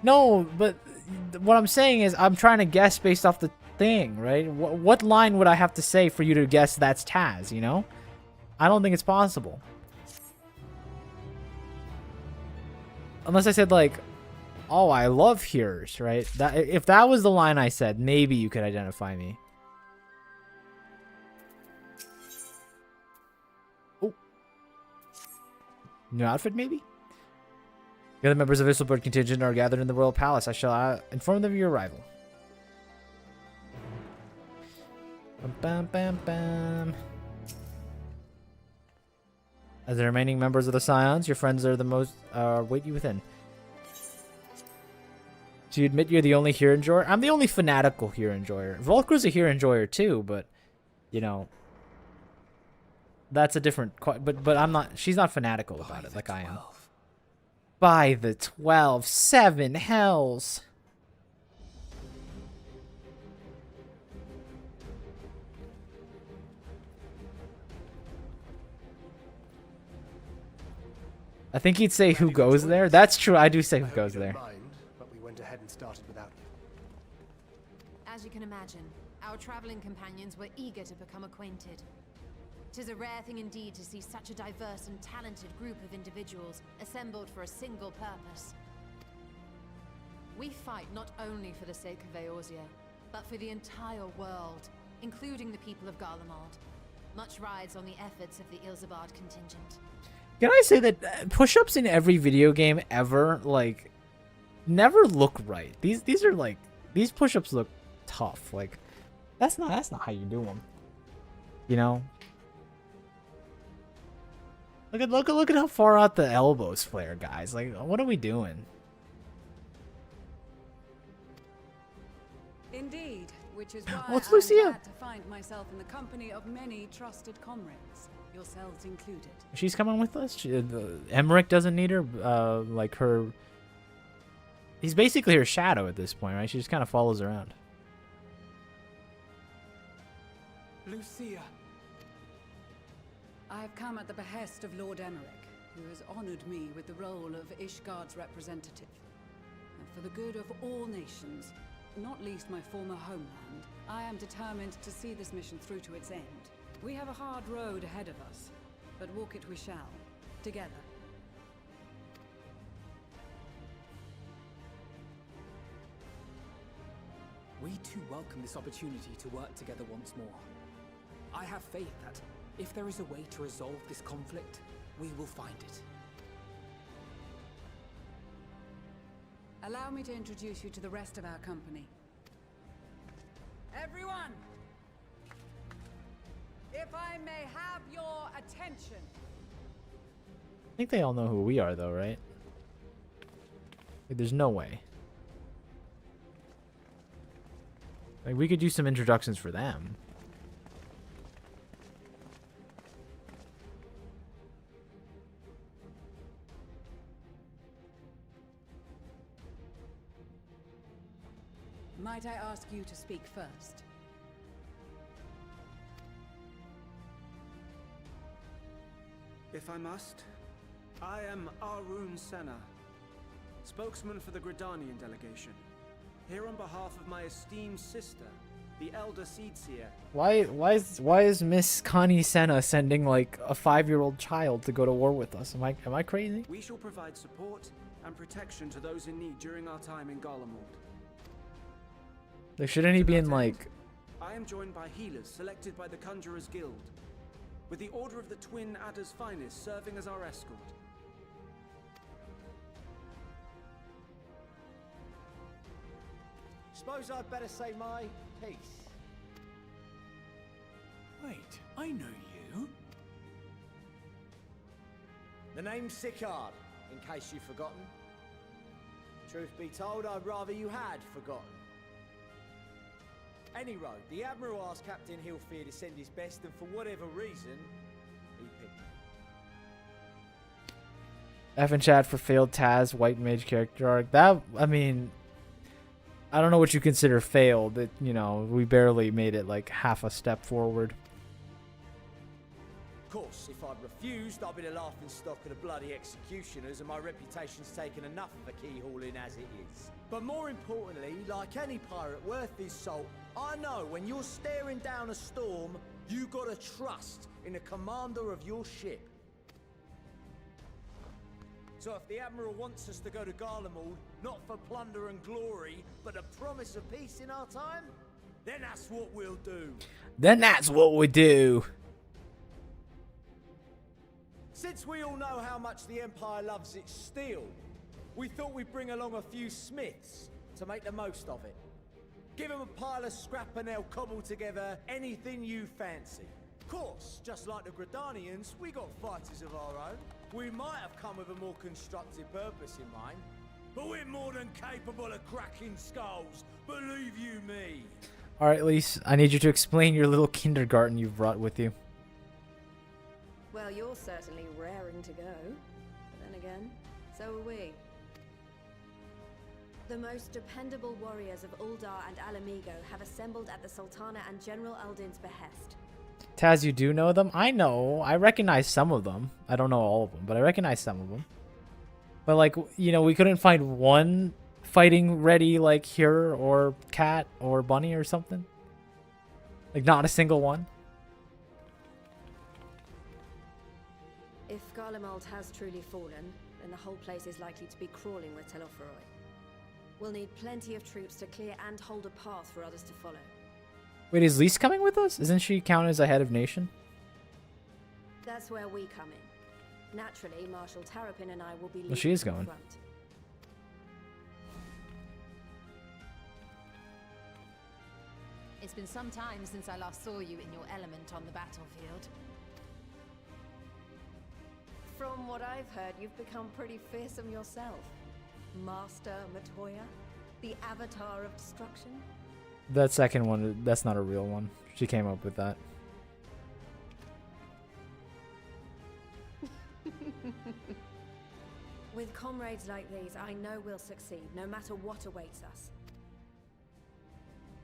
No, but what I'm saying is I'm trying to guess based off the thing, right? What line would I have to say for you to guess that's Taz, you know? I don't think it's possible. Unless I said, like, oh, I love hearers, right? If that was the line I said, maybe you could identify me. Oh. New outfit, maybe? The other members of Isilburg contingent are gathered in the royal palace. I shall inform them of your arrival. Bam, bam, bam, bam. As the remaining members of the Scions, your friends are the most wait you within. Do you admit you're the only hero enjoyer? I'm the only fanatical hero enjoyer. Volker's a hero enjoyer too, but you know, that's a different. But I'm not. She's not fanatical about it like I am. By the 12, 7 hells. I think he'd say who goes there. That's true. I do say who goes there. But we went ahead and started without you. As you can imagine, our traveling companions were eager to become acquainted. 'Tis a rare thing indeed to see such a diverse and talented group of individuals assembled for a single purpose. We fight not only for the sake of Eorzea, but for the entire world, including the people of Garlemald. Much rides on the efforts of the Ilzabard contingent. Can I say that push-ups in every video game ever, like, never look right. These are like, these push-ups look tough. Like, that's not how you do them. You know? Look at how far out the elbows flare, guys. Like, what are we doing? Indeed, which is why it's I'm Lucia. glad to find myself in the company of many trusted comrades, yourselves included. She's coming with us. Emmerich doesn't need her. Like her. He's basically her shadow at this point, right? She just kind of follows around. Lucia. I have come at the behest of Lord Emmerich. who has honored me with the role of Ishgard's representative. And for the good of all nations, not least my former homeland, I am determined to see this mission through to its end. We have a hard road ahead of us, but walk it we shall, together. We too welcome this opportunity to work together once more. I have faith that if there is a way to resolve this conflict, we will find it. Allow me to introduce you to the rest of our company. Everyone! If I may have your attention. I think they all know who we are, though, right? Like, there's no way. Like, we could do some introductions for them. Might I ask you to speak first? If I must, I am Arun Senna, spokesman for the Gridanian delegation, here on behalf of my esteemed sister, the Elder Seedseer. Why is Miss Connie Senna sending like a 5-year-old child to go to war with us? Am I crazy? We shall provide support and protection to those in need during our time in Garlemald. Like, shouldn't he be in like... I am joined by healers selected by the Conjurers Guild, with the Order of the Twin Adder's Finest serving as our escort. Suppose I'd better say my piece. Wait, I know you. The name's Sicard, in case you've forgotten. Truth be told, I'd rather you had forgotten. Any road, the Admiral asked Captain Hilfear to send his best, and for whatever reason, he picked me. F in chat for failed Taz white mage character arc. That, I mean, I don't know what you consider failed. It, you know, we barely made it like half a step forward. Of course, if I'd refused, I'd be the laughing stock of the bloody executioners, and my reputation's taken enough of a keyhauling as it is. But more importantly, like any pirate worth his salt, I know when you're staring down a storm, you gotta trust in the commander of your ship. So if the Admiral wants us to go to Garlemald, not for plunder and glory, but a promise of peace in our time, then that's what we'll do. Then that's what we do. Since we all know how much the Empire loves its steel, we thought we'd bring along a few smiths to make the most of it. Give them a pile of scrap and they'll cobble together anything you fancy. Of course, just like the Gridanians, we got fighters of our own. We might have come with a more constructive purpose in mind, but we're more than capable of cracking skulls, believe you me. Alright, Lise, I need you to explain your little kindergarten you've brought with you. Well, you're certainly raring to go. But then again, so are we. The most dependable warriors of Uldar and Alamigo have assembled at the Sultana and General Aldin's behest. Taz, you do know them? I know. I recognize some of them. I don't know all of them, but I recognize some of them. But, like, you know, we couldn't find one fighting ready, like, here or Cat or Bunny or something? Like, not a single one? If Garlemald has truly fallen, then the whole place is likely to be crawling with Telophoroi. We'll need plenty of troops to clear and hold a path for others to follow. Wait, is Lise coming with us? Isn't she counted as a head of nation? That's where we come in. Naturally, Marshal Terrapin and I will be leading Well, she is from going. front. It's been some time since I last saw you in your element on the battlefield. From what I've heard, you've become pretty fearsome yourself. Master Matoya, the Avatar of Destruction. That second one, that's not a real one. She came up with that. With comrades like these, I know we'll succeed, no matter what awaits us.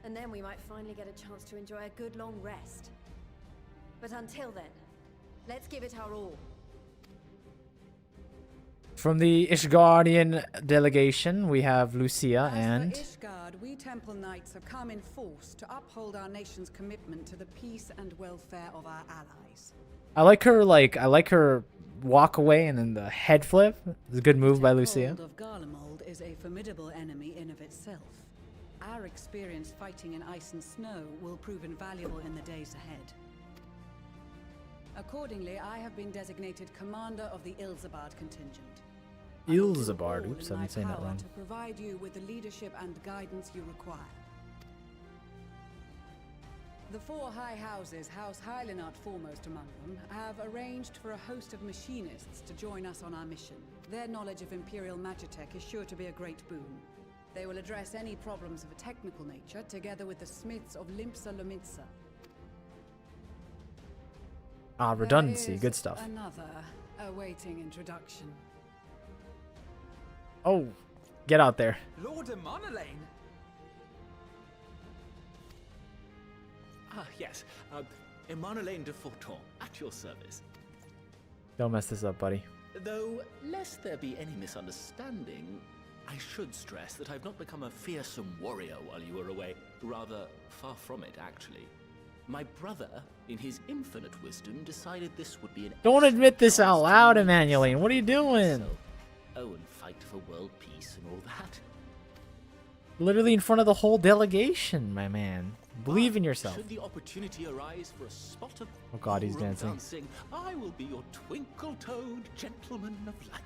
And then we might finally get a chance to enjoy a good long rest. But until then, let's give it our all. From the Ishgardian delegation, we have Lucia and... As for Ishgard, we Temple Knights have come in force to uphold our nation's commitment to the peace and welfare of our allies. I like her walk away and then the head flip. It's a good move by Lucia. The of Garlemald is a formidable enemy in of itself. Our experience fighting in ice and snow will prove invaluable in the days ahead. Accordingly, I have been designated commander of the Ilzabard contingent. Ilzabard, oops, I'm saying that wrong. To provide you with the leadership and guidance you require. The four high houses, House Hylinart foremost among them, have arranged for a host of machinists to join us on our mission. Their knowledge of Imperial Magitech is sure to be a great boon. They will address any problems of a technical nature, together with the smiths of Limpsa Lomitsa. Ah, redundancy, good stuff. Another awaiting introduction. Oh, get out there. Lord Emonolaine? Ah, yes. Emonolaine de Forton, at your service. Don't mess this up, buddy. Though, lest there be any misunderstanding, I should stress that I've not become a fearsome warrior while you were away. Rather, far from it, actually. My brother, in his infinite wisdom, decided this would be an... Don't admit this out loud, Emmanueline. What are you doing? Oh, and fight for world peace and all that. Literally in front of the whole delegation, my man. Believe in yourself. Should the opportunity arise for a spot of oh god, he's dancing. I will be your twinkle-toed gentleman of light.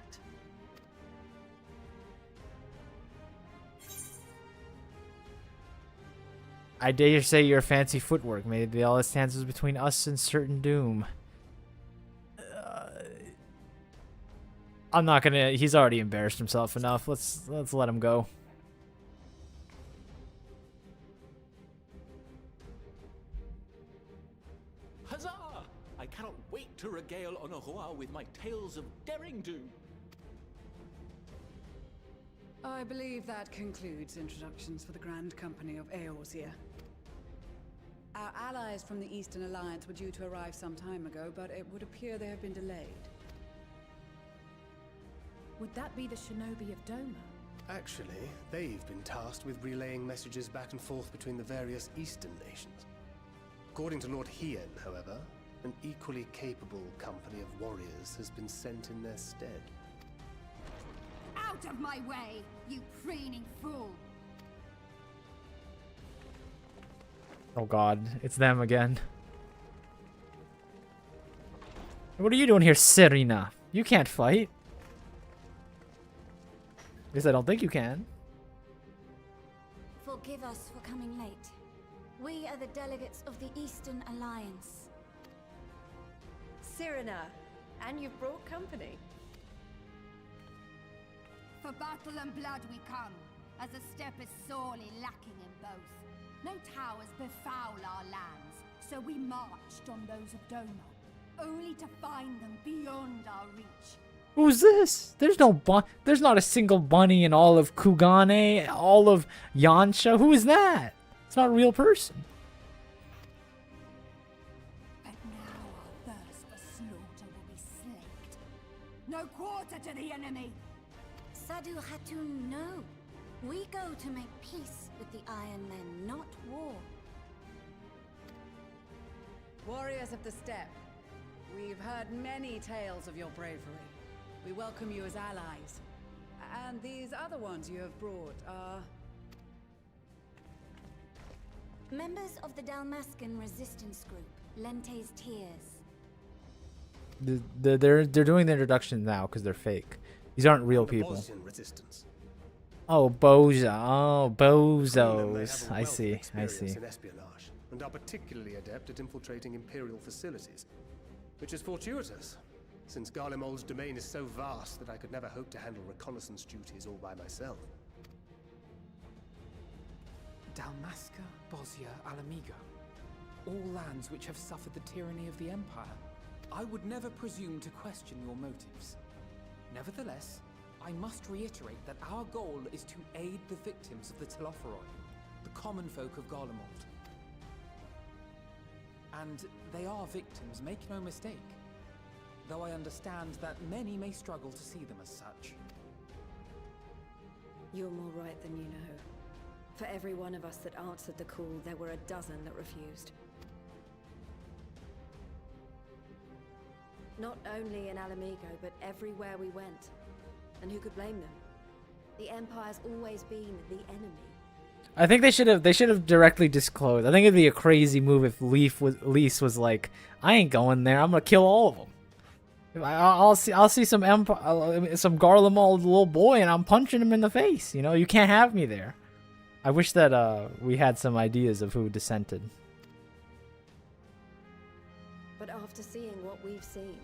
I dare say your fancy footwork made the all that stands between us and certain doom. I'm not gonna. He's already embarrassed himself enough. Let's let him go. Huzzah! I cannot wait to regale Honoroa with my tales of daring do. I believe that concludes introductions for the Grand Company of Eorzea. Our allies from the Eastern Alliance were due to arrive some time ago, but it would appear they have been delayed. Would that be the Shinobi of Doma? Actually, they've been tasked with relaying messages back and forth between the various Eastern nations. According to Lord Hien, however, an equally capable company of warriors has been sent in their stead. Out of my way, you preening fool! Oh god, it's them again. What are you doing here, Serena? You can't fight. At least I don't think you can. Forgive us for coming late. We are the delegates of the Eastern Alliance. Serena, and you've brought company. For battle and blood we come, as a step is sorely lacking in both. No towers befoul our lands, so we marched on those of Doma, only to find them beyond our reach. Who's this? There's not a single bunny in all of Kugane, all of Yansha. Who is that? It's not a real person. But now our thirst for slaughter will be slaked. No quarter to the enemy! Sadu Hatun, no. We go to make peace with the Iron Men, not war. Warriors of the Steppe, we've heard many tales of your bravery. We welcome you as allies. And these other ones you have brought are... Members of the Dalmascan resistance group, Lente's Tears. They're doing the introduction now because they're fake. These aren't real people. Resistance. Oh, Boza. Oh, bozos. I see. I see. In espionage, and are particularly adept at infiltrating Imperial facilities, which is fortuitous, since Garlemald's domain is so vast that I could never hope to handle reconnaissance duties all by myself. Dalmasca, Bosnia, Alamigo. All lands which have suffered the tyranny of the Empire. I would never presume to question your motives. Nevertheless, I must reiterate that our goal is to aid the victims of the Telophoroi, the common folk of Garlemald. And they are victims, make no mistake. though I understand that many may struggle to see them as such. You're more right than you know. For every one of us that answered the call, there were a dozen that refused. Not only in Alamigo, but everywhere we went. And who could blame them? The Empire's always been the enemy. I think they should have directly disclosed. I think it'd be a crazy move if Lise was like, I ain't going there. I'm gonna kill all of them. I'll see some Garlemald little boy and I'm punching him in the face. You know, you can't have me there. I wish that we had some ideas of who dissented. But after seeing what we've seen,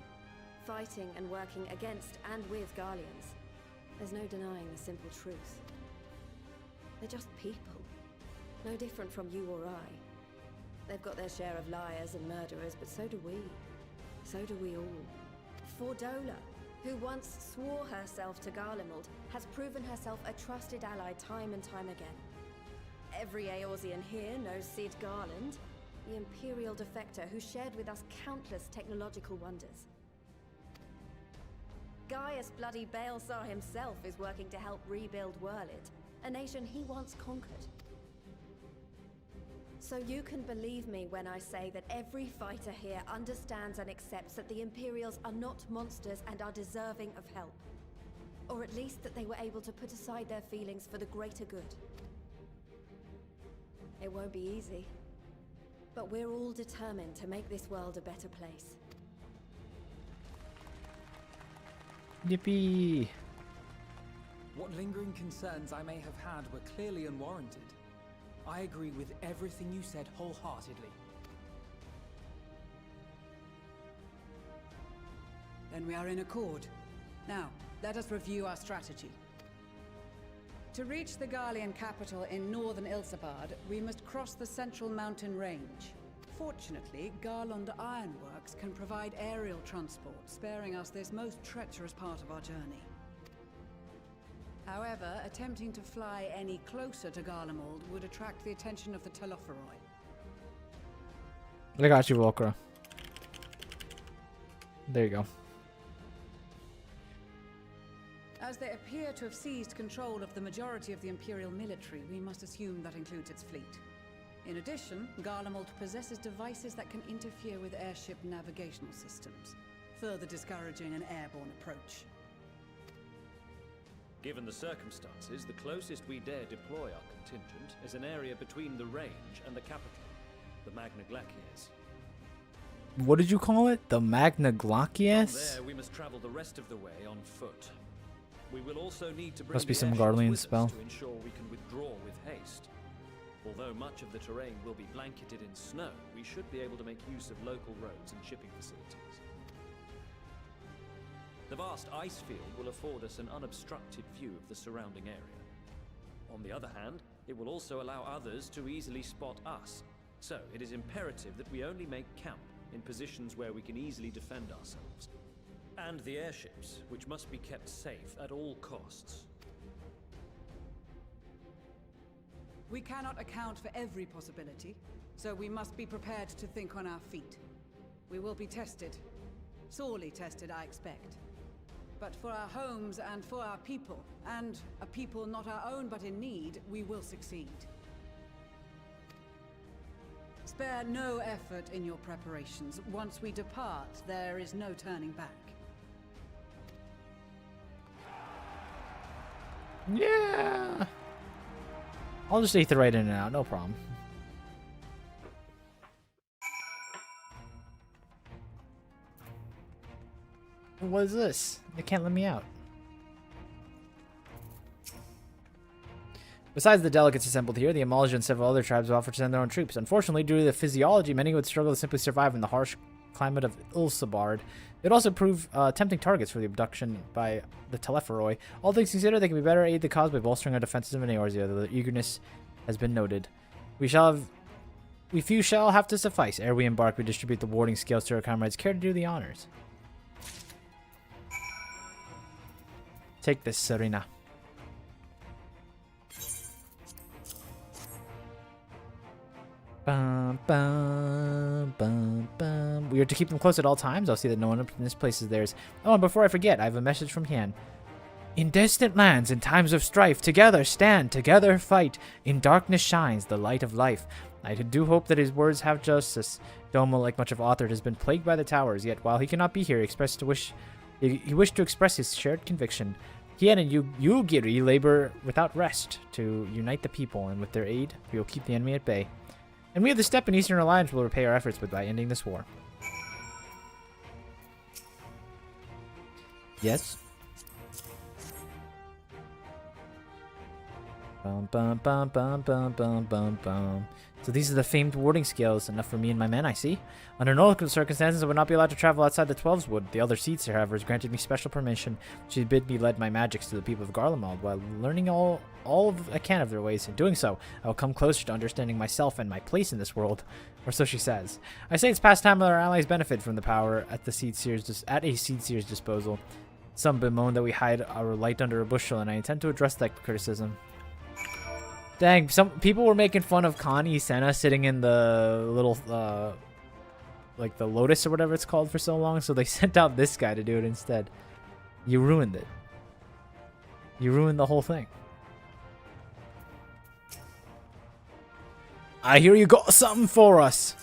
fighting and working against and with Garleans, there's no denying the simple truth. They're just people. No different from you or I. They've got their share of liars and murderers, but so do we. So do we all. Fordola, who once swore herself to Garlemald, has proven herself a trusted ally time and time again. Every Eorzean here knows Cid Garland, the Imperial defector who shared with us countless technological wonders. Gaius bloody Baelsar himself is working to help rebuild Wurlit, a nation he once conquered. So you can believe me when I say that every fighter here understands and accepts that the Imperials are not monsters and are deserving of help. Or at least that they were able to put aside their feelings for the greater good. It won't be easy, but we're all determined to make this world a better place. Yippee! What lingering concerns I may have had were clearly unwarranted. I agree with everything you said wholeheartedly. Then we are in accord. Now, let us review our strategy. To reach the Garlean capital in northern Ilsabard, we must cross the central mountain range. Fortunately, Garlund Ironworks can provide aerial transport, sparing us this most treacherous part of our journey. However, attempting to fly any closer to Garlemald would attract the attention of the Telophoroi. I got you, Volcra. There you go. As they appear to have seized control of the majority of the Imperial military, we must assume that includes its fleet. In addition, Garlemald possesses devices that can interfere with airship navigational systems, further discouraging an airborne approach. Given the circumstances, the closest we dare deploy our contingent is an area between the range and the capital, the Magna Glaciers. What did you call it? The Magna Glaciers? From there, we must travel the rest of the way on foot. We will also need to bring Must be the some airships Garlean with us spell. to ensure we can withdraw with haste. Although much of the terrain will be blanketed in snow, we should be able to make use of local roads and shipping facilities. The vast ice field will afford us an unobstructed view of the surrounding area. On the other hand, it will also allow others to easily spot us. So it is imperative that we only make camp in positions where we can easily defend ourselves. And the airships, which must be kept safe at all costs. We cannot account for every possibility, so we must be prepared to think on our feet. We will be tested. Sorely tested, I expect. But for our homes and for our people, and a people not our own but in need, we will succeed. Spare no effort in your preparations. Once we depart, there is no turning back. Yeah! I'll just ether right in and out, no problem. What is this? They can't let me out. Besides the delegates assembled here, the Amalja and several other tribes offer to send their own troops. Unfortunately, due to the physiology, many would struggle to simply survive in the harsh climate of Ilsabard. They'd also prove tempting targets for the abduction by the Telophoroi. All things considered, they can be better aid the cause by bolstering our defenses of Eorzea, though their eagerness has been noted. We few shall have to suffice. Ere we embark, we distribute the warding scales to our comrades. Care to do the honors? Take this, Serena. Bum, bum, bum, bum. We are to keep them close at all times. I'll see that no one in this place is theirs. Oh, and before I forget, I have a message from Hien. In distant lands, in times of strife, together stand, together fight. In darkness shines the light of life. I do hope that his words have justice. Domo, like much of Author, has been plagued by the towers, yet while he cannot be here, he wished to express his shared conviction. Hien and Yugiri labor without rest to unite the people, and with their aid, we will keep the enemy at bay. And we of the Steppe and Eastern Alliance will repay our efforts by ending this war. Yes? Bum, bum, bum, bum, bum, bum, bum, bum. So these are the famed warding skills, enough for me and my men, I see. Under no circumstances, I would not be allowed to travel outside the 12's Wood. The Elder Seeds, however, has granted me special permission. She bid me lead my magics to the people of Garlemald, while learning all I can of their ways. In doing so, I will come closer to understanding myself and my place in this world, or so she says. I say it's past time that our allies benefit from the power at a Seed Seer's disposal. Some bemoan that we hide our light under a bushel, and I intend to address that criticism. Dang, some people were making fun of Connie Senna sitting in the little, like the Lotus or whatever it's called for so long, so they sent out this guy to do it instead. You ruined it. You ruined the whole thing. I hear you got something for us.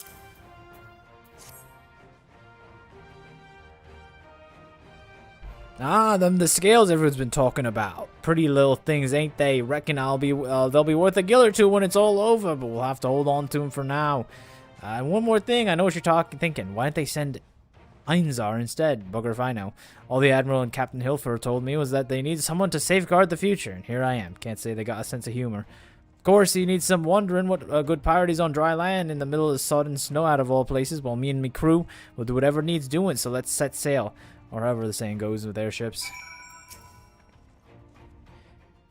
Ah, them the scales everyone's been talking about. Pretty little things, ain't they? Reckon they'll be worth a gill or two when it's all over, but we'll have to hold on to them for now. And one more thing, I know what you're thinking. Why didn't they send Einzar instead? Bugger if I know. All the Admiral and Captain Hilfer told me was that they need someone to safeguard the future, and here I am. Can't say they got a sense of humor. Of course, he needs some wondering what a good pirate is on dry land in the middle of sodden snow out of all places, while me and me crew will do whatever needs doing, so let's set sail. Or however the saying goes with airships.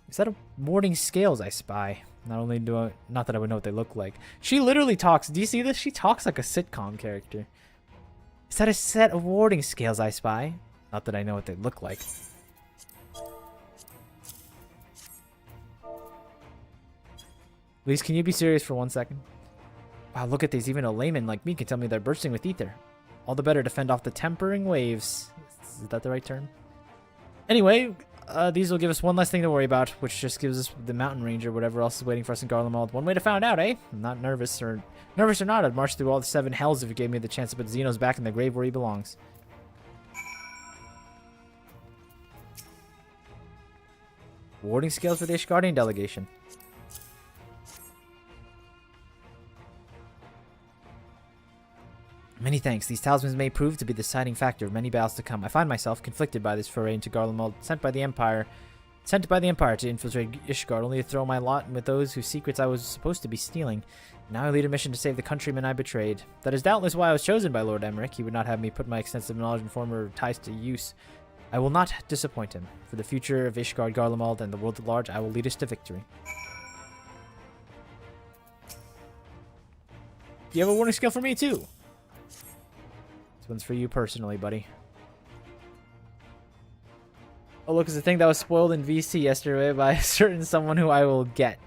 Is that a warding scales I spy? Not that I would know what they look like. She literally talks. Do you see this? She talks like a sitcom character. Is that a set of warding scales I spy? Not that I know what they look like. Please, can you be serious for 1 second? Wow, look at these. Even a layman like me can tell me they're bursting with ether. All the better to fend off the tempering waves. Is that the right term? Anyway, these will give us one less thing to worry about, which just gives us the mountain range or whatever else is waiting for us in Garlemald. One way to find out, eh? I'm not nervous or not. I'd march through all the 7 hells if you gave me the chance to put Xenos back in the grave where he belongs. Warding scales for the Ishgardian delegation. Many thanks. These talismans may prove to be the deciding factor of many battles to come. I find myself conflicted by this foray into Garlemald, sent by the Empire to infiltrate Ishgard, only to throw my lot with those whose secrets I was supposed to be stealing. Now I lead a mission to save the countrymen I betrayed. That is doubtless why I was chosen by Lord Emmerich. He would not have me put my extensive knowledge and former ties to use. I will not disappoint him. For the future of Ishgard, Garlemald, and the world at large, I will lead us to victory. You have a warning skill for me, too. This one's for you personally, buddy. Oh, look, it's a thing that was spoiled in VC yesterday by a certain someone who I will get.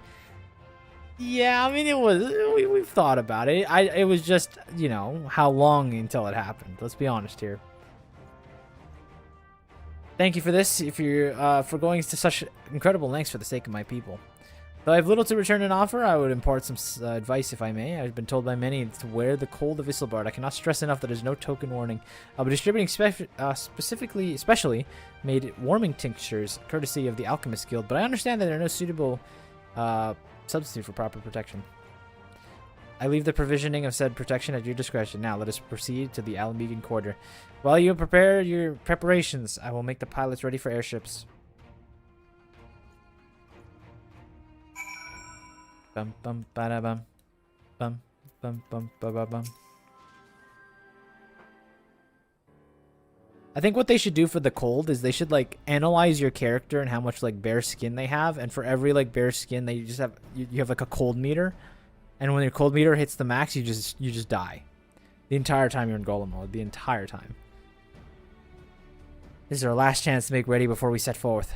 Yeah, I mean, it was... We've thought about it. It was just, you know, how long until it happened. Let's be honest here. Thank you for this, if you're for going to such incredible lengths for the sake of my people. Though I have little to return an offer, I would impart some advice if I may. I've been told by many to wear the cold of Isilbard. I cannot stress enough that there's no token warning. I'll be distributing specially made warming tinctures, courtesy of the Alchemist Guild, but I understand that there are no suitable substitute for proper protection. I leave the provisioning of said protection at your discretion. Now, let us proceed to the Alamegan Quarter. While you prepare your preparations, I will make the pilots ready for airships. Bum bum ba da bum. Bum bum bum ba ba bum. I think what they should do for the cold is they should like analyze your character and how much like bare skin they have, and for every like bare skin they just have you have like a cold meter, and when your cold meter hits the max, you just die. The entire time you're in Golem mode, the entire time. This is our last chance to make ready before we set forth.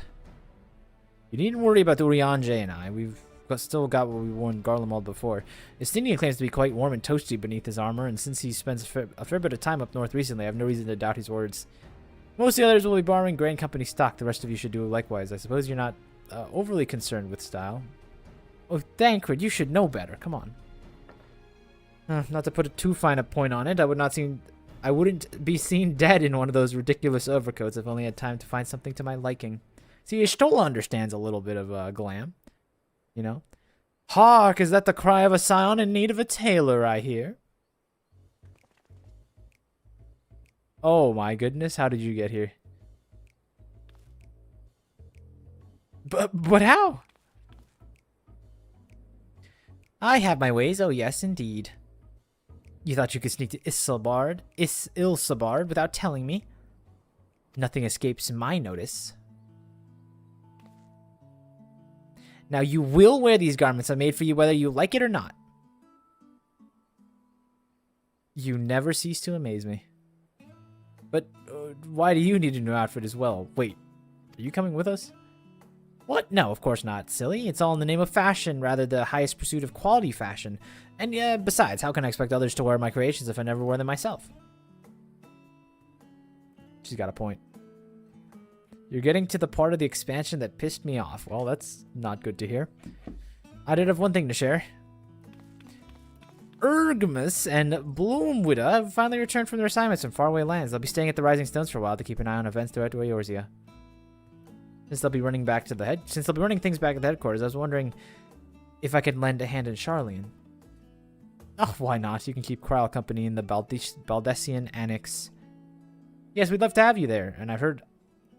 You needn't worry about Urianger and I. We've but still got what we wore in Garlemald before. Estinian claims to be quite warm and toasty beneath his armor, and since he spends a fair bit of time up north recently, I have no reason to doubt his words. Most of the others will be borrowing Grand Company stock. The rest of you should do likewise. I suppose you're not overly concerned with style. Oh, Thancred, you should know better. Come on. Not to put too fine a point on it, I wouldn't be seen dead in one of those ridiculous overcoats if I only had time to find something to my liking. See, Ishtola understands a little bit of glam. You know? Hark, is that the cry of a scion in need of a tailor, I hear? Oh my goodness, how did you get here? But how? I have my ways, oh yes, indeed. You thought you could sneak to Ilsabard without telling me? Nothing escapes my notice. Now you will wear these garments I made for you whether you like it or not. You never cease to amaze me. But why do you need a new outfit as well? Wait, are you coming with us? What? No, of course not, silly. It's all in the name of fashion, rather the highest pursuit of quality fashion. And besides, how can I expect others to wear my creations if I never wear them myself? She's got a point. You're getting to the part of the expansion that pissed me off. Well, that's not good to hear. I did have one thing to share. Ergmus and Bloomwida have finally returned from their assignments in faraway lands. They'll be staying at the Rising Stones for a while to keep an eye on events throughout Eorzea. Since they'll be running things back at the headquarters, I was wondering if I could lend a hand in Charlian. Oh, why not? You can keep Krile company in the Baldessian Annex. Yes, we'd love to have you there. And I've heard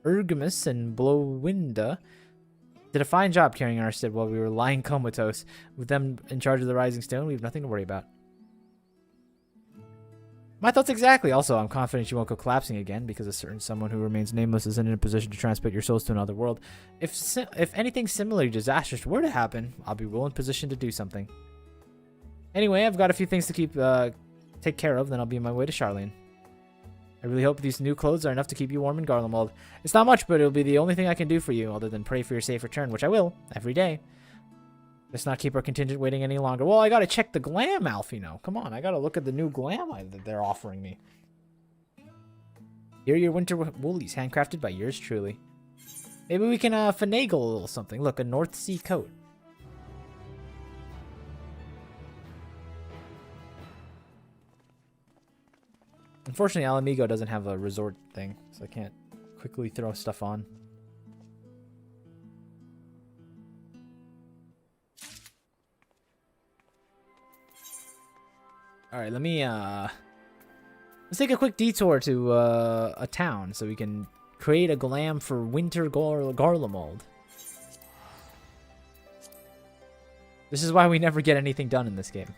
Ergmus and Blowinda did a fine job carrying our stead while we were lying comatose. With them in charge of the Rising Stone, we have nothing to worry about. My thoughts exactly. Also, I'm confident you won't go collapsing again because a certain someone who remains nameless isn't in a position to transport your souls to another world. If anything similarly disastrous were to happen, I'll be well in position to do something. Anyway, I've got a few things to take care of, then I'll be on my way to Charlene. I really hope these new clothes are enough to keep you warm in Garlemald. It's not much, but it'll be the only thing I can do for you, other than pray for your safe return, which I will, every day. Let's not keep our contingent waiting any longer. Well, I gotta check the glam, Alfino. Come on, I gotta look at the new glam that they're offering me. Here are your winter woolies, handcrafted by yours truly. Maybe we can finagle a little something. Look, a North Sea coat. Unfortunately, Alamigo doesn't have a resort thing, so I can't quickly throw stuff on. Alright, let's take a quick detour to a town so we can create a glam for winter Garlemald. This is why we never get anything done in this game.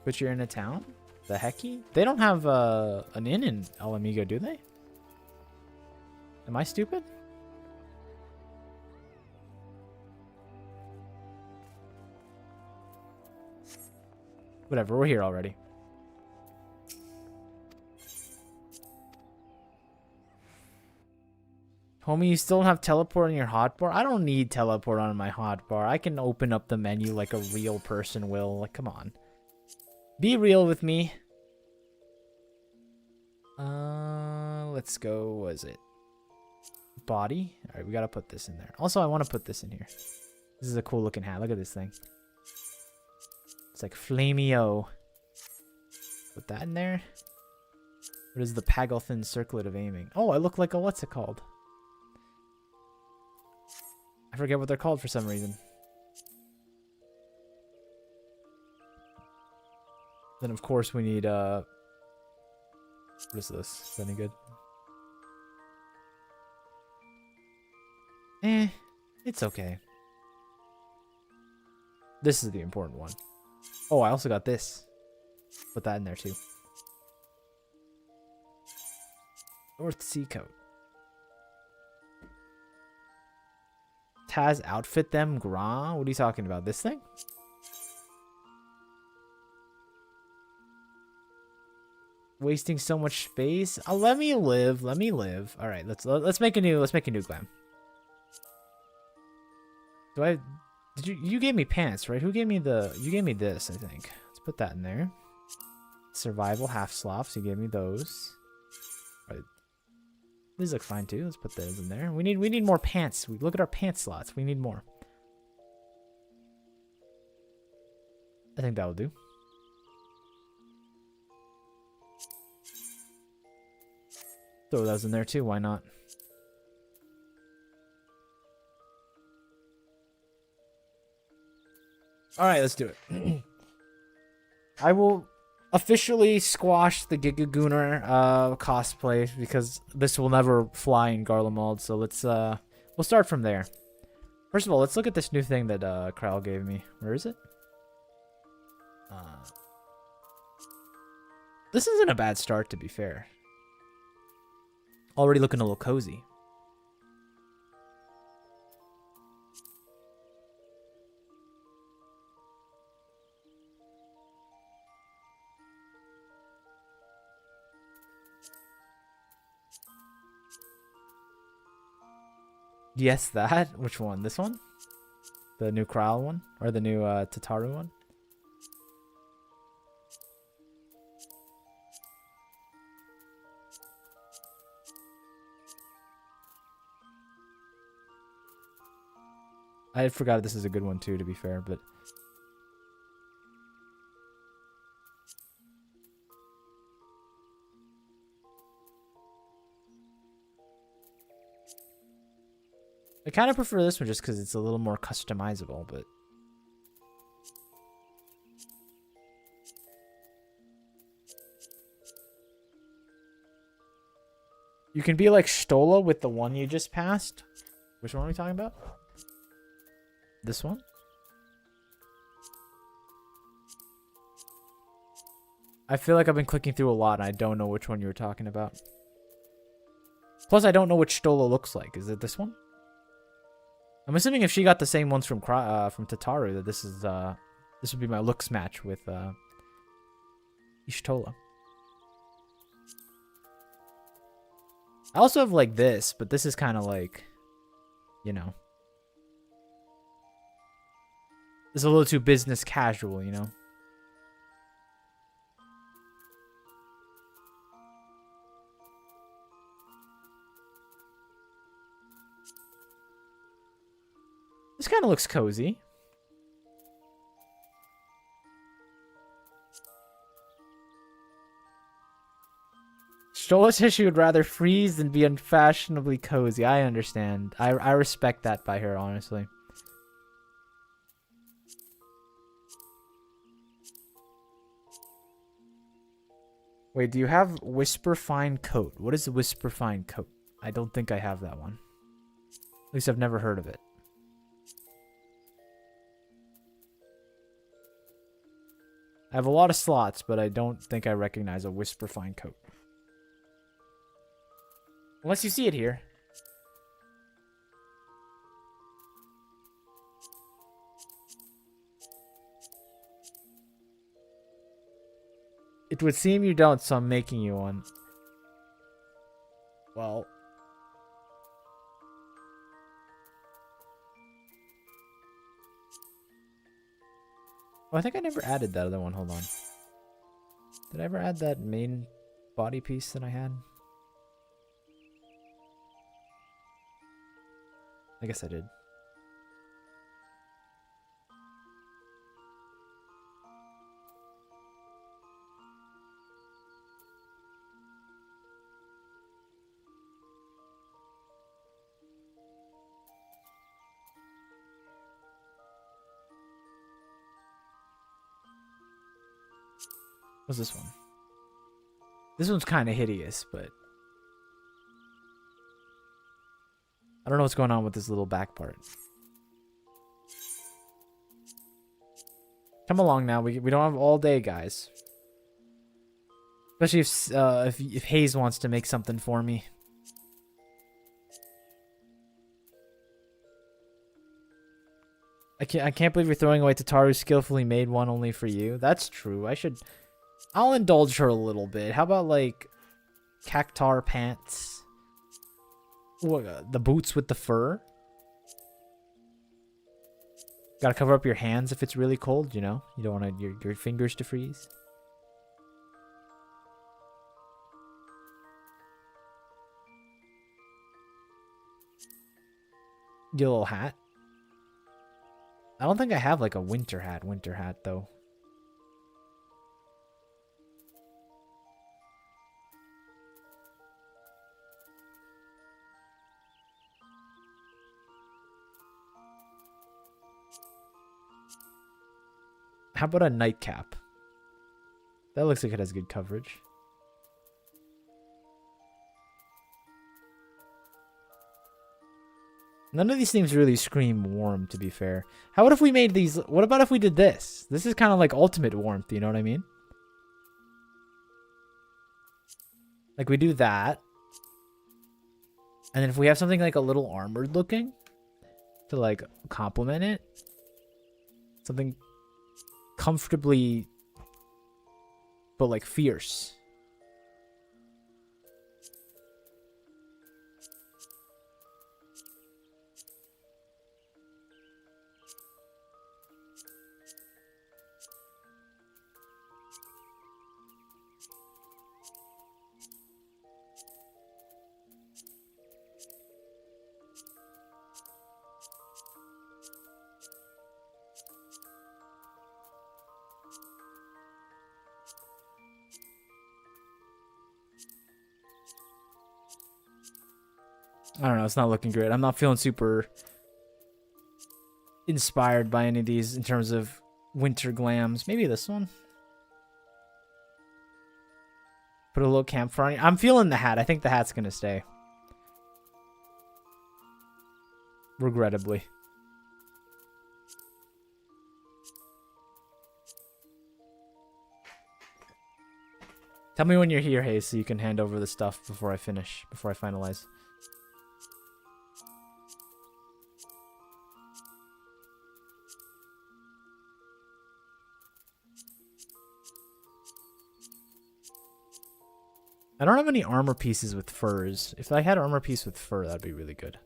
But you're in a town? The hecky? They don't have an inn in Alamigo, do they? Am I stupid? Whatever, we're here already. Homie, you still don't have teleport on your hotbar? I don't need teleport on my hotbar. I can open up the menu like a real person will. Like, come on. Be real with me. Let's go. What is it? Body? Alright, we gotta put this in there. Also, I want to put this in here. This is a cool looking hat. Look at this thing. It's like Flameo. Put that in there. What is the Pagothin circlet of aiming? Oh, I look like a what's it called? I forget what they're called for some reason. Then of course we need what is this? Is that any good? It's okay. This is the important one. Oh, I also got this. Put that in there too. North Sea coat. Taz outfit them, Gra? What are you talking about? This thing? Wasting so much space. Let me live. Let me live. All right, let's make a new glam. Did you gave me pants, right? Who gave me you gave me this, I think. Let's put that in there. Survival half slops, you gave me those. All right. These look fine too. Let's put those in there. We need more pants. Look at our pants slots. We need more. I think that will do. Throw those in there too, why not? Alright, let's do it. I will officially squash the Gigagooner cosplay because this will never fly in Garlemald, so let's we'll start from there. First of all, let's look at this new thing that Krell gave me. Where is it? This isn't a bad start, to be fair. Already looking a little cozy. Yes, that. Which one? This one? The new Krell one? Or the new Tataru one? I forgot this is a good one too, to be fair, but... I kind of prefer this one just because it's a little more customizable, but... You can be like Stola with the one you just passed. Which one are we talking about? This one? I feel like I've been clicking through a lot and I don't know which one you were talking about. Plus, I don't know which Stola looks like. Is it this one? I'm assuming if she got the same ones from Tataru, that this would be my looks match with Y'shtola. I also have like this, but this is kind of like, you know, it's a little too business casual, you know. This kind of looks cozy. Stola says she would rather freeze than be unfashionably cozy. I understand. I respect that by her, honestly. Wait, do you have Whisper Fine Coat? What is the Whisper Fine Coat? I don't think I have that one. At least I've never heard of it. I have a lot of slots, but I don't think I recognize a Whisper Fine Coat. Unless you see it here. It would seem you don't, so I'm making you one. Well... Oh, I think I never added that other one. Hold on. Did I ever add that main body piece that I had? I guess I did. What's this one? This one's kind of hideous, but... I don't know what's going on with this little back part. Come along now. We don't have all day, guys. Especially if Hayes wants to make something for me. I can't believe you're throwing away Tataru's skillfully made one only for you. That's true. I should I'll indulge her a little bit. How about like cactar pants? What, the boots with the fur? Gotta cover up your hands if it's really cold, you know? You don't want your fingers to freeze. Get a little hat. I don't think I have like a winter hat though. How about a nightcap? That looks like it has good coverage. None of these things really scream warm, to be fair. How about if we made these... What about if we did this? This is kind of like ultimate warmth, you know what I mean? Like, we do that. And then if we have something like a little armored looking to, like, complement it. Something comfortably... but, like, fierce. I don't know, it's not looking great. I'm not feeling super inspired by any of these in terms of winter glams. Maybe this one. Put a little campfire on it. I'm feeling the hat. I think the hat's going to stay. Regrettably. Tell me when you're here, Hayes, so you can hand over the stuff before I finish, before I finalize. I don't have any armor pieces with furs. If I had armor piece with fur, that'd be really good.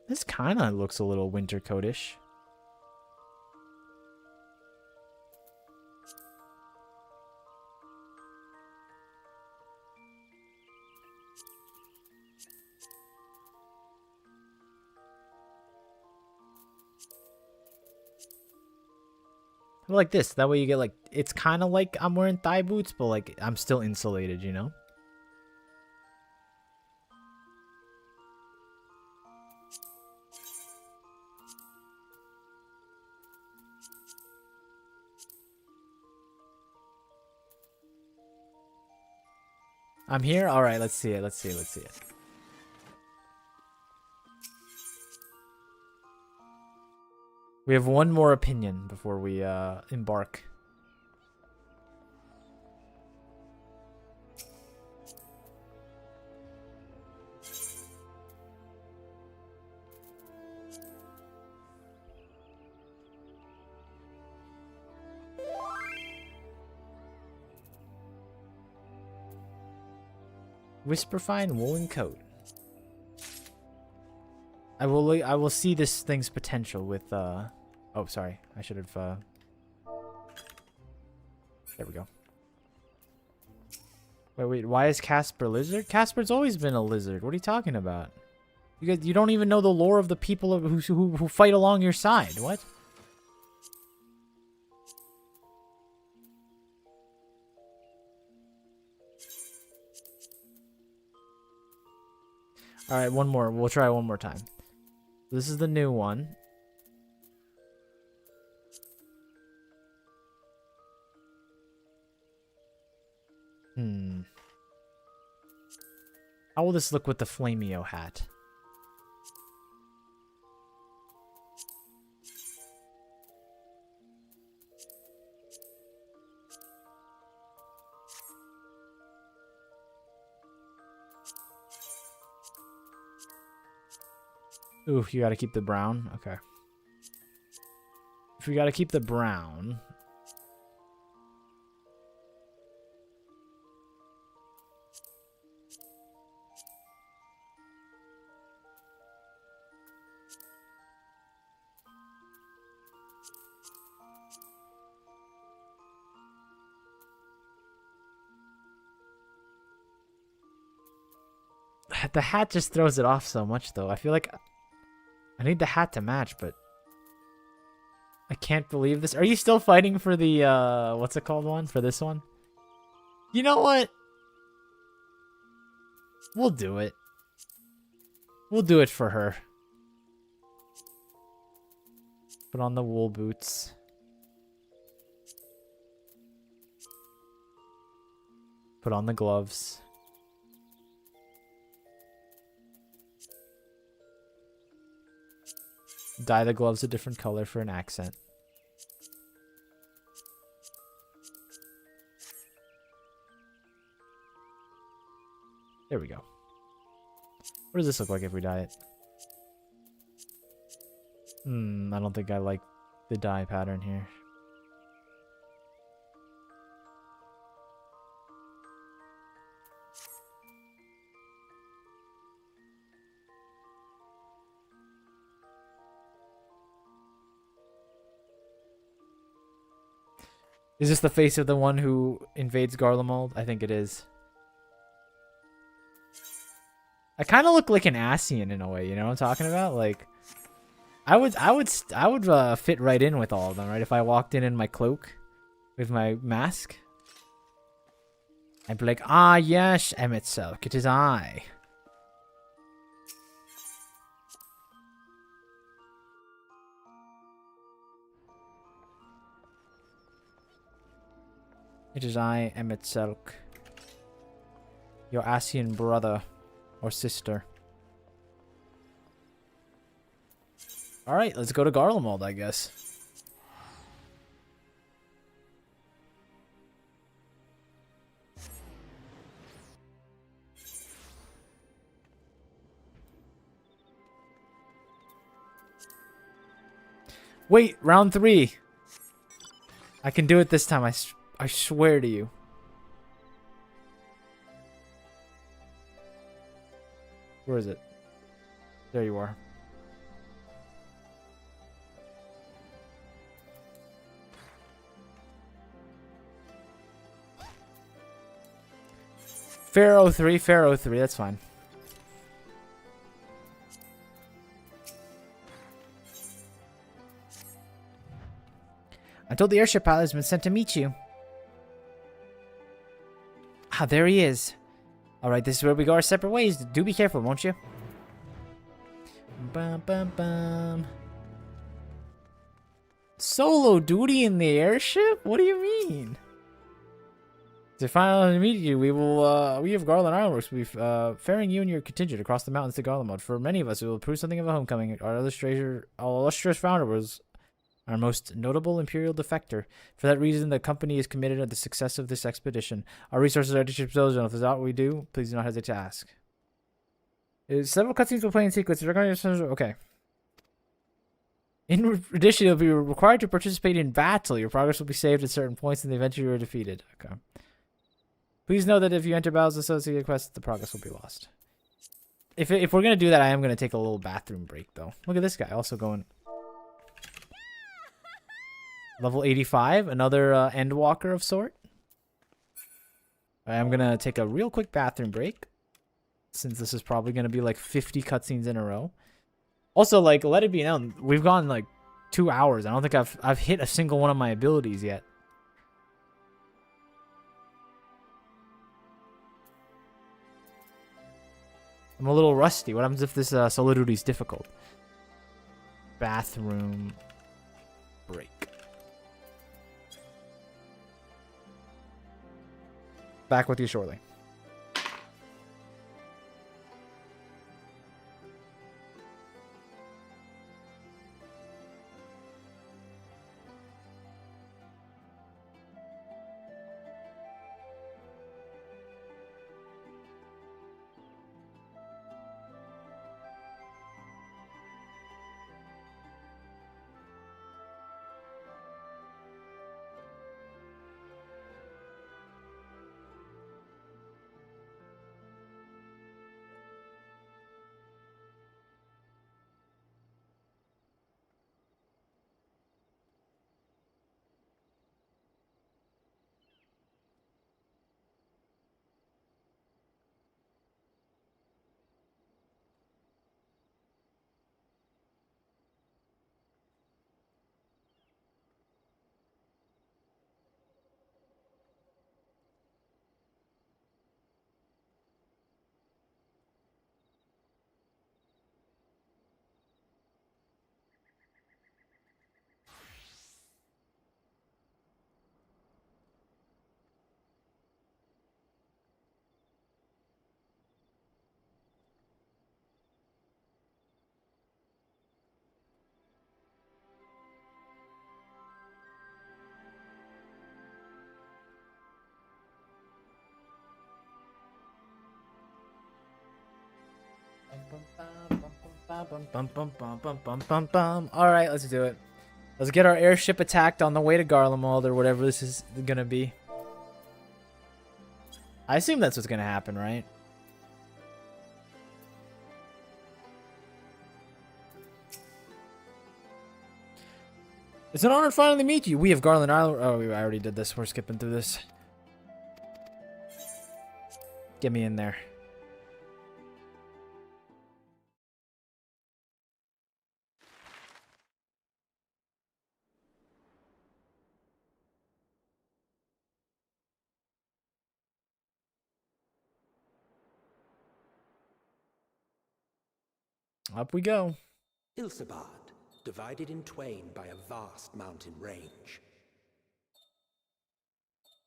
This kind of looks a little winter coatish. I like this. That way you get like, it's kind of like I'm wearing thigh boots, but like I'm still insulated, you know? I'm here? Alright, let's see it. Let's see it. Let's see it. We have one more opinion before we embark. Whisperfine woolen coat. I will see this thing's potential with oh sorry, I should have there we go. Wait, why is Casper lizard? Casper's always been a lizard. What are you talking about? You don't even know the lore of the people who fight along your side. What? Alright, one more. We'll try one more time. This is the new one. How will this look with the Flameo hat? Ooh, you gotta keep the brown? Okay. If you gotta keep the brown... The hat just throws it off so much, though. I feel like I need the hat to match, but I can't believe this. Are you still fighting for the, what's it called one? For this one? You know what? We'll do it. We'll do it for her. Put on the wool boots. Put on the gloves. Dye the gloves a different color for an accent. There we go. What does this look like if we dye it? I don't think I like the dye pattern here. Is this the face of the one who invades Garlemald? I think it is. I kind of look like an Ascian in a way, you know what I'm talking about? Like, I would fit right in with all of them, right? If I walked in my cloak with my mask, I'd be like, ah, yes, Emmett Selk, it is I. It is I, Emmett Selk, your Ascian brother or sister. Alright, let's go to Garlemald, I guess. Wait, round 3. I can do it this time, I swear to you. Where is it? There you are. Pharaoh 3, Pharaoh 3, that's fine. I told the airship pilot has been sent to meet you. Ah, there he is. Alright, this is where we go our separate ways. Do be careful, won't you? Bum, bum, bum. Solo duty in the airship? What do you mean? To finally meet you, we of Garland Ironworks will be ferrying you and your contingent across the mountains to Garlemald. For many of us, it will prove something of a homecoming. Our illustrious founder was our most notable Imperial defector. For that reason, the company is committed to the success of this expedition. Our resources are at your disposal, and if there's what we do, please do not hesitate to ask. Several cutscenes will play in sequence. Okay. In addition, you'll be required to participate in battle. Your progress will be saved at certain points in the event you are defeated. Okay. Please know that if you enter battles associated quests, the progress will be lost. If we're going to do that, I am going to take a little bathroom break, though. Look at this guy also going... Level 85, another Endwalker of sort. I'm going to take a real quick bathroom break, since this is probably going to be like 50 cutscenes in a row. Also, like, let it be known, we've gone like 2 hours. I don't think I've hit a single one of my abilities yet. I'm a little rusty. What happens if this solo duty is difficult? Bathroom break. Back with you shortly. All right, let's do it. Let's get our airship attacked on the way to Garlemald or whatever this is gonna be. I assume that's what's gonna happen, right? It's an honor to finally meet you. We have Garland Island. Oh, I already did this. We're skipping through this. Get me in there. Up we go. Ilsabad, divided in twain by a vast mountain range.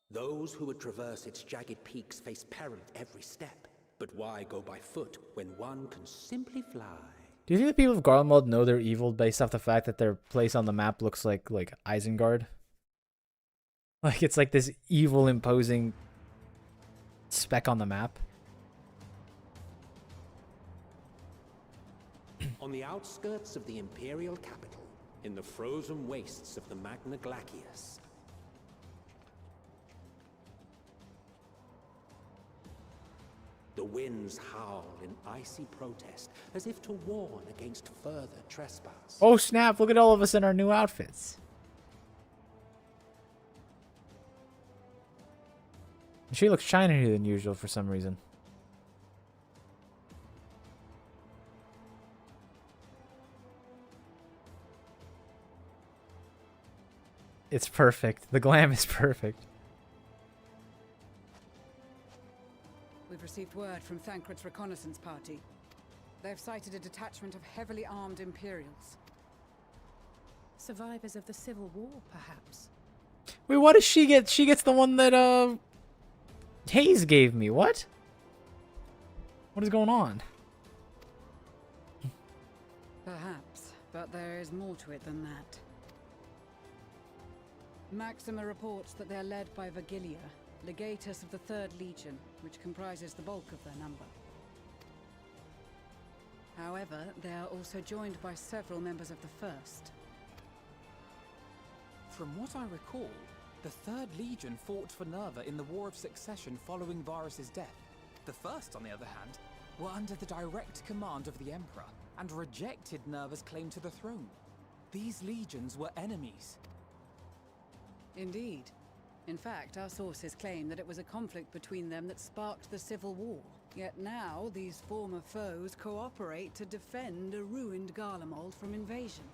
Those who would traverse its jagged peaks face peril at every step. But why go by foot when one can simply fly? Do you think the people of Garlemald know they're evil based off the fact that their place on the map looks like Isengard? Like it's like this evil, imposing speck on the map. On the outskirts of the imperial capital, in the frozen wastes of the Magna Glacius, the winds howl in icy protest, as if to warn against further trespass. Oh snap, look at all of us in our new outfits. She looks shinier than usual for some reason. It's perfect. The glam is perfect. We've received word from Thancred's reconnaissance party. They've sighted a detachment of heavily armed Imperials. Survivors of the Civil War, perhaps. Wait, what does she get? She gets the one that Hayes gave me. What? What is going on? Perhaps, but there is more to it than that. Maxima reports that they're led by Vergilia, legatus of the 3rd Legion, which comprises the bulk of their number. However, they are also joined by several members of the 1st. From what I recall, the 3rd Legion fought for Nerva in the War of Succession following Varus's death. The 1st, on the other hand, were under the direct command of the Emperor and rejected Nerva's claim to the throne. These legions were enemies. Indeed. In fact, our sources claim that it was a conflict between them that sparked the Civil War. Yet now, these former foes cooperate to defend a ruined Garlemald from invasion.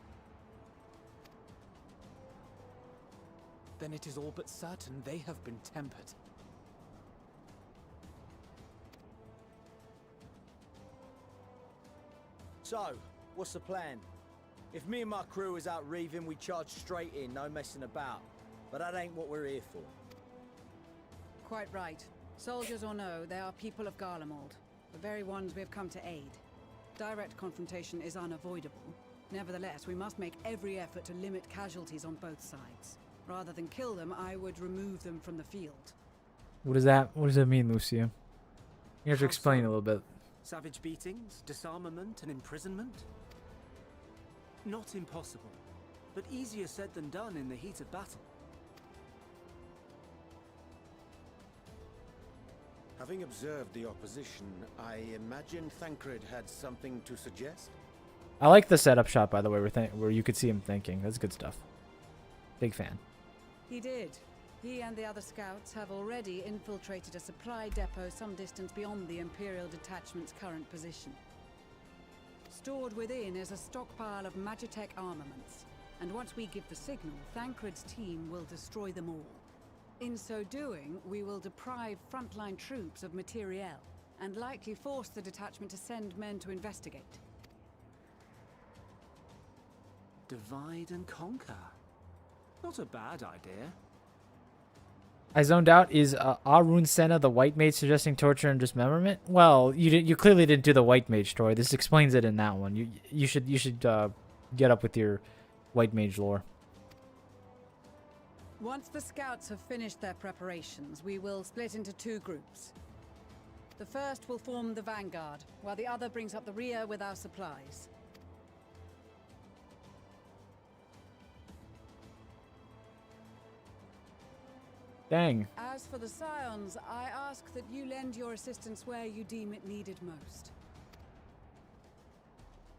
Then it is all but certain they have been tempered. So, what's the plan? If me and my crew is out reaving, we charge straight in, no messing about. But that ain't what we're here for. Quite right. Soldiers or no, they are people of Garlemald, the very ones we have come to aid. Direct confrontation is unavoidable. Nevertheless, we must make every effort to limit casualties on both sides. Rather than kill them, I would remove them from the field. What does that mean, Lucia? You have to explain a little bit. Savage beatings, disarmament, and imprisonment? Not impossible, but easier said than done in the heat of battle. Having observed the opposition, I imagine Thancred had something to suggest? I like the setup shot, by the way, where you could see him thinking. That's good stuff. Big fan. He did. He and the other scouts have already infiltrated a supply depot some distance beyond the Imperial detachment's current position. Stored within is a stockpile of Magitech armaments, and once we give the signal, Thancred's team will destroy them all. In so doing, we will deprive frontline troops of materiel, and likely force the detachment to send men to investigate. Divide and conquer. Not a bad idea. I zoned out. Is Arun Senna the White Mage suggesting torture and dismemberment? Well, you clearly didn't do the White Mage story. This explains it in that one. You should get up with your White Mage lore. Once the scouts have finished their preparations, we will split into 2 groups. The first will form the vanguard, while the other brings up the rear with our supplies. Dang. As for the Scions, I ask that you lend your assistance where you deem it needed most.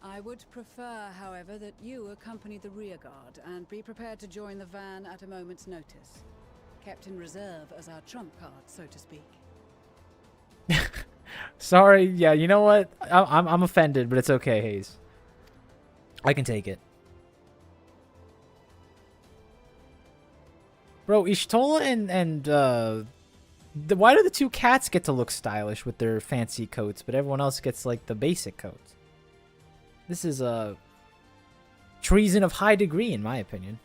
I would prefer, however, that you accompany the rearguard and be prepared to join the van at a moment's notice. Kept in reserve as our trump card, so to speak. Sorry, yeah, you know what? I'm offended, but it's okay, Hayes. I can take it. Bro, Ishtola and why do the two cats get to look stylish with their fancy coats, but everyone else gets like the basic coats? This is a treason of high degree, in my opinion.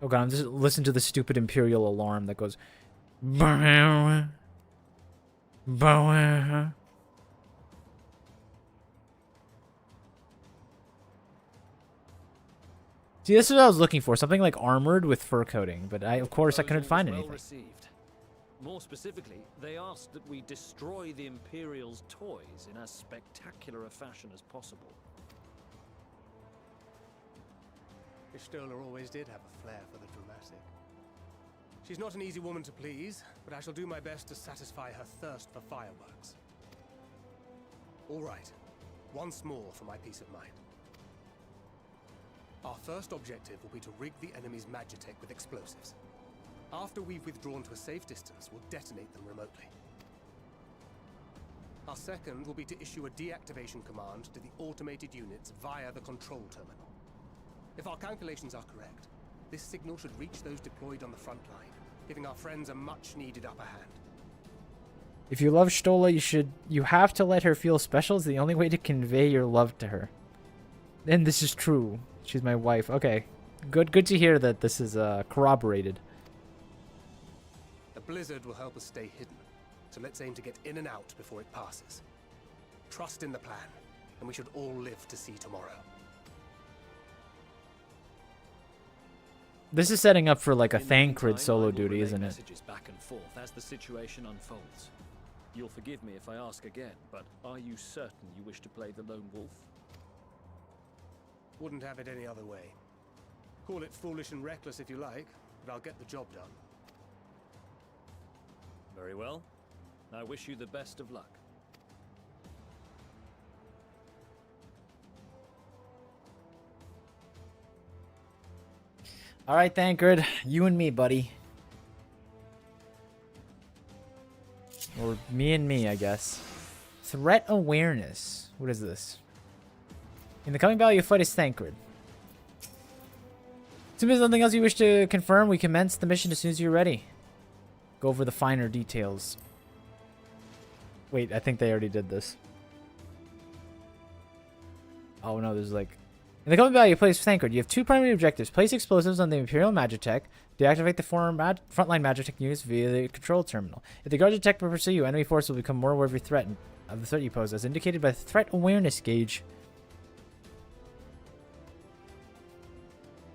Oh god, I'm just listening to the stupid Imperial alarm that goes. Bow, bow. See, this is what I was looking for. Something like armored with fur coating, but of course I couldn't find anything. Received. More specifically, they asked that we destroy the Imperial's toys in as spectacular a fashion as possible. Ishtola always did have a flair for the dramatic. She's not an easy woman to please, but I shall do my best to satisfy her thirst for fireworks. All right, once more for my peace of mind. Our first objective will be to rig the enemy's magitech with explosives. After we've withdrawn to a safe distance, we'll detonate them remotely. Our second will be to issue a deactivation command to the automated units via the control terminal. If our calculations are correct, this signal should reach those deployed on the front line, giving our friends a much-needed upper hand. If you love Stola, you have to let her feel special. It's the only way to convey your love to her. And this is true. She's my wife. Okay. Good to hear that this is corroborated. The blizzard will help us stay hidden, so let's aim to get in and out before it passes. Trust in the plan, and we should all live to see tomorrow. This is setting up for like a In the Thancred meantime, solo I will duty, relay isn't it? Messages back and forth as the situation unfolds. You'll forgive me if I ask again, but are you certain you wish to play the lone wolf? Wouldn't have it any other way. Call it foolish and reckless if you like, but I'll get the job done. Very well. I wish you the best of luck. All right, Thancred, you and me, buddy. Or me and me, I guess. Threat awareness. What is this? In the coming battle, you fight as Thancred. Assuming there's nothing else you wish to confirm, we commence the mission as soon as you're ready. Go over the finer details. Wait, I think they already did this. Oh no, there's like... In the coming battle, you place Thancred. You have two primary objectives. Place explosives on the Imperial Magitech. Deactivate the frontline Magitech units via the control terminal. If the Magitech will pursue you, enemy force will become more aware of your threat of the threat you pose, as indicated by the threat awareness gauge.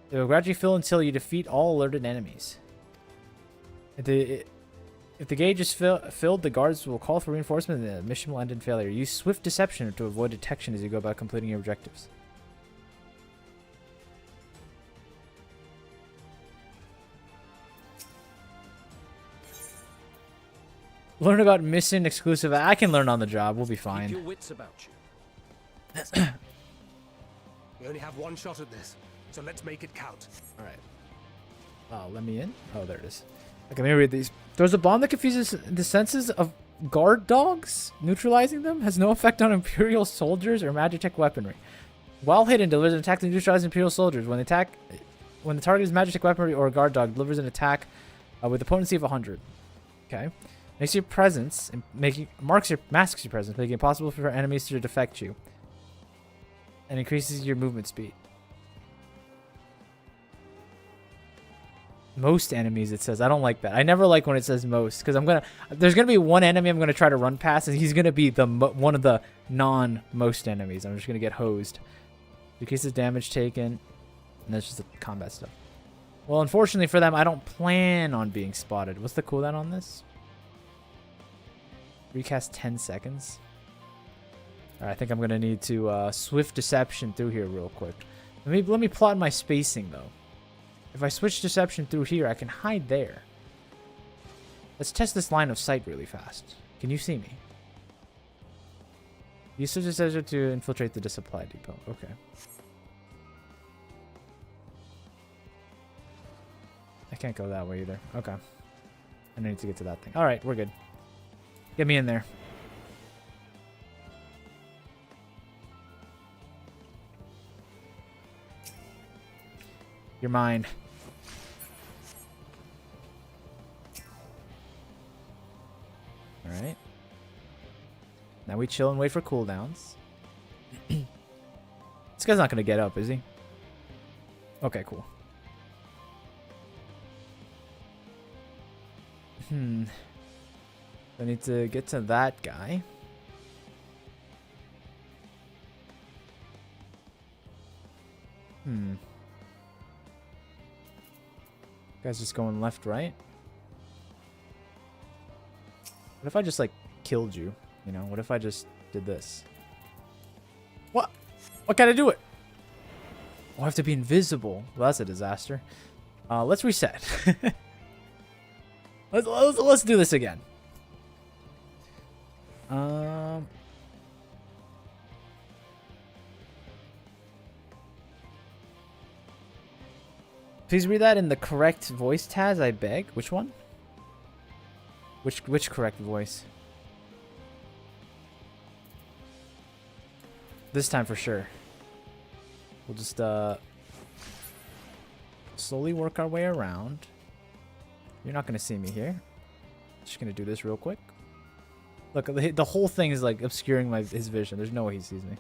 It will gradually fill until you defeat all alerted enemies. If the gauge is filled, the guards will call for reinforcement and the mission will end in failure. Use swift deception to avoid detection as you go about completing your objectives. Learn about mission exclusive. I can learn on the job. We'll be fine. Keep your wits about you. We only have one shot at this, so let's make it count. All right. Oh, let me in. Oh, there it is. Okay, let me read these. There's a bomb that confuses the senses of guard dogs. Neutralizing them has no effect on Imperial soldiers or Magitech weaponry. While hidden, delivers an attack to neutralize Imperial soldiers. When the target is Magitech weaponry or a guard dog, delivers an attack with a potency of 100. Okay. Makes your presence and masks your presence, making it possible for enemies to defect you. And increases your movement speed. Most enemies, it says. I don't like that. I never like when it says most, because there's gonna be one enemy I'm gonna try to run past, and he's gonna be one of the non-most enemies. I'm just gonna get hosed. Decreases damage taken. And that's just the combat stuff. Well, unfortunately for them, I don't plan on being spotted. What's the cooldown on this? Recast 10 seconds. Alright, I think I'm going to need to swift deception through here real quick. Let me plot my spacing, though. If I switch deception through here, I can hide there. Let's test this line of sight really fast. Can you see me? Use switch deception to infiltrate the supply depot. Okay. I can't go that way either. Okay. I need to get to that thing. Alright, we're good. Get me in there. You're mine. Alright. Now we chill and wait for cooldowns. This guy's not going to get up, is he? Okay, cool. I need to get to that guy. Guy's just going left, right? What if I just, like, killed you? You know, what if I just did this? What? What can I do it? Oh, I have to be invisible. Well, that's a disaster. Let's reset. Let's do this again. Please read that in the correct voice, Taz, I beg. Which one? Which correct voice? This time for sure. We'll just slowly work our way around. You're not gonna see me here. Just gonna do this real quick. Look, the whole thing is like obscuring his vision. There's no way he sees me.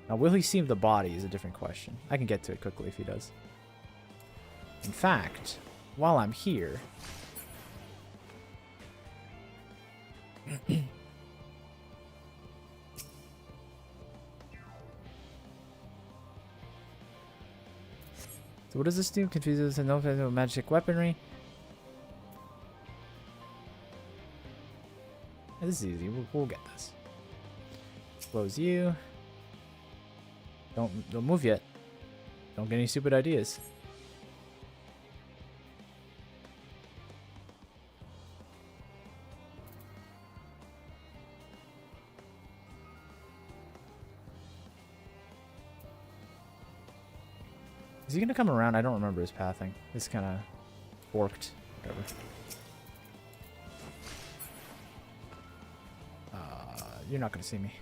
Now, will he see the body is a different question. I can get to it quickly if he does. In fact, while I'm here... So what does this do? Confuses the no magic weaponry. This is easy. We'll get this. Close you. Don't move yet. Don't get any stupid ideas. Is he gonna come around? I don't remember his pathing. This kind of forked. Whatever. You're not gonna see me.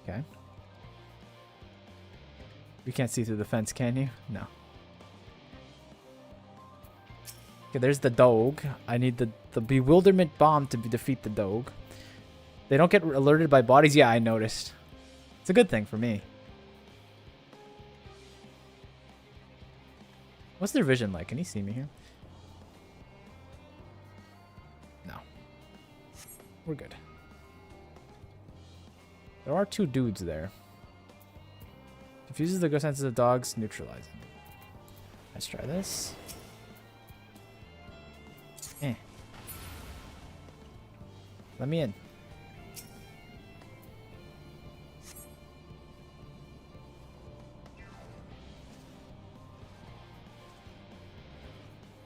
Okay. You can't see through the fence, can you? No. Okay, there's the dog. I need the bewilderment bomb to defeat the dog. They don't get alerted by bodies? Yeah, I noticed. It's a good thing for me. What's their vision like? Can he see me here? No. We're good. There are two dudes there. Confuses the ghost senses of dogs, neutralizing. Let's try this. Let me in.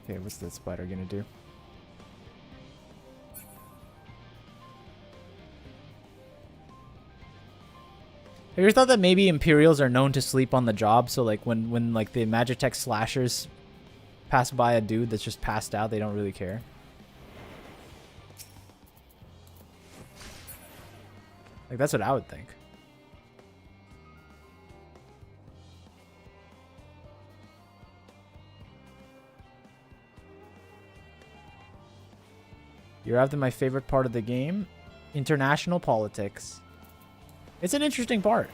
Okay, what's that spider gonna do? Have you ever thought that maybe Imperials are known to sleep on the job? So like when like the Magitech slashers pass by a dude that's just passed out, they don't really care. Like that's what I would think. You're after my favorite part of the game, international politics. It's an interesting part.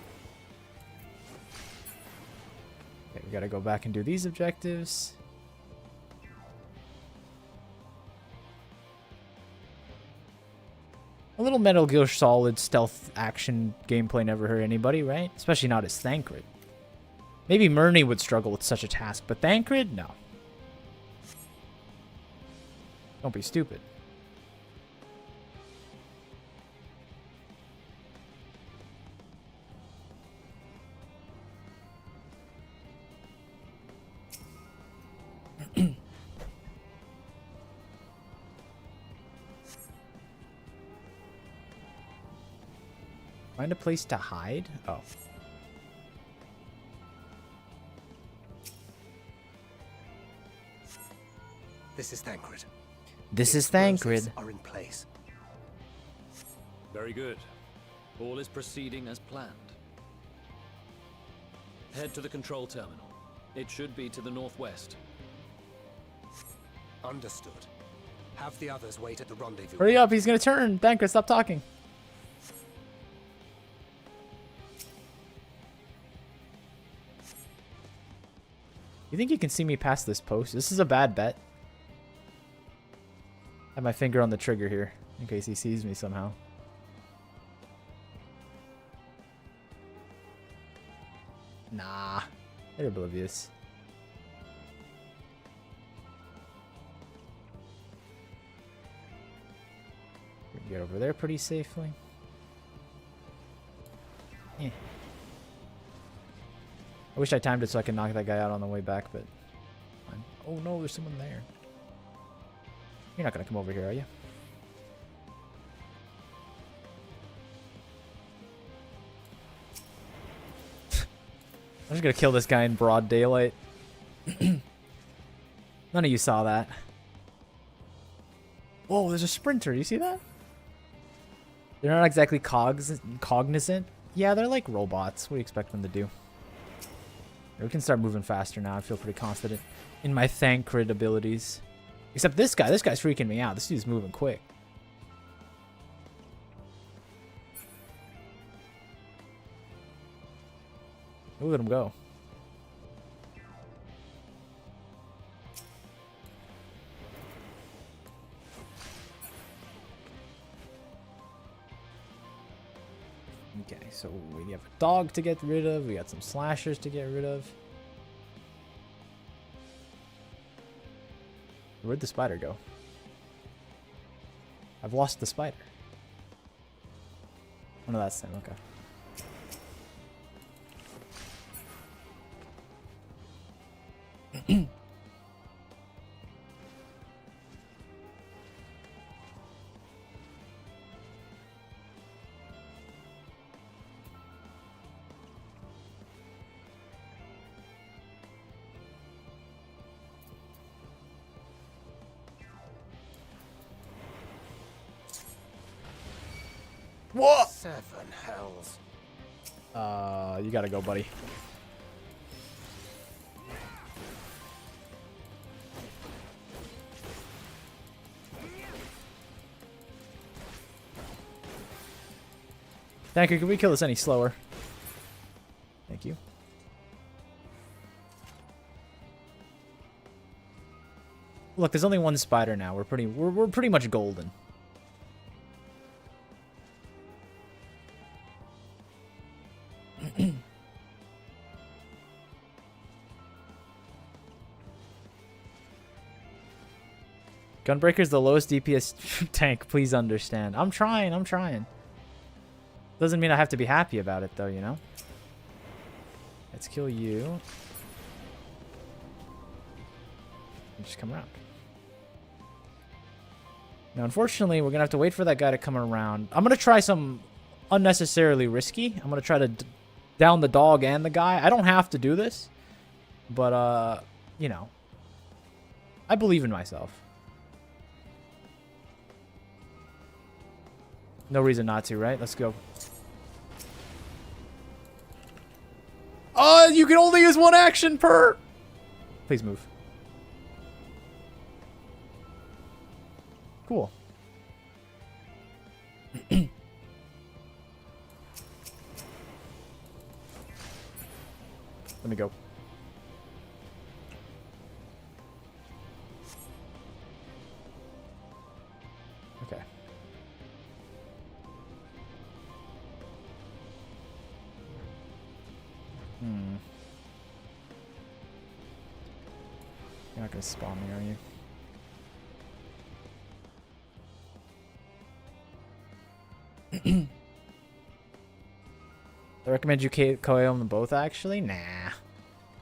Okay, we gotta go back and do these objectives. Oh little Metal Gear Solid stealth action gameplay never hurt anybody, right? Especially not as Thancred. Maybe Murney would struggle with such a task, but Thancred, no. Don't be stupid. Find a place to hide? Oh. This is Thancred. This is Thancred. Are in place. Very good. All is proceeding as planned. Head to the control terminal. It should be to the northwest. Understood. Have the others wait at the rendezvous. Hurry up, he's gonna turn. Thancred, stop talking. You think you can see me past this post? This is a bad bet. I have my finger on the trigger here, in case he sees me somehow. Nah, they're oblivious. We can get over there pretty safely. Eh. I wish I timed it so I could knock that guy out on the way back, but fine. Oh no, there's someone there. You're not gonna come over here, are you? I'm just gonna kill this guy in broad daylight. None of you saw that. Whoa, there's a sprinter. You see that? They're not exactly cognizant. Yeah, they're like robots. What do you expect them to do? We can start moving faster now. I feel pretty confident in my Thancred abilities. Except this guy. This guy's freaking me out. This dude's moving quick. Look at him go. Okay, so we have a dog to get rid of. We got some slashers to get rid of. Where'd the spider go? I've lost the spider. Oh no, that's him. Okay. What? 7 hells. You gotta go, buddy. Thank you. Can we kill this any slower? Thank you. Look, there's only one spider now. We're pretty much golden. Gunbreaker's the lowest DPS tank. Please understand. I'm trying. Doesn't mean I have to be happy about it, though, you know? Let's kill you. And just come around. Now, unfortunately, we're going to have to wait for that guy to come around. I'm going to try some unnecessarily risky. I'm going to try to down the dog and the guy. I don't have to do this. But, you know. I believe in myself. No reason not to, right? Let's go. Oh, you can only use one action per... Please move. Cool. Let me go. Okay. You're not gonna spawn me, are you? I recommend you KO them both, actually? Nah.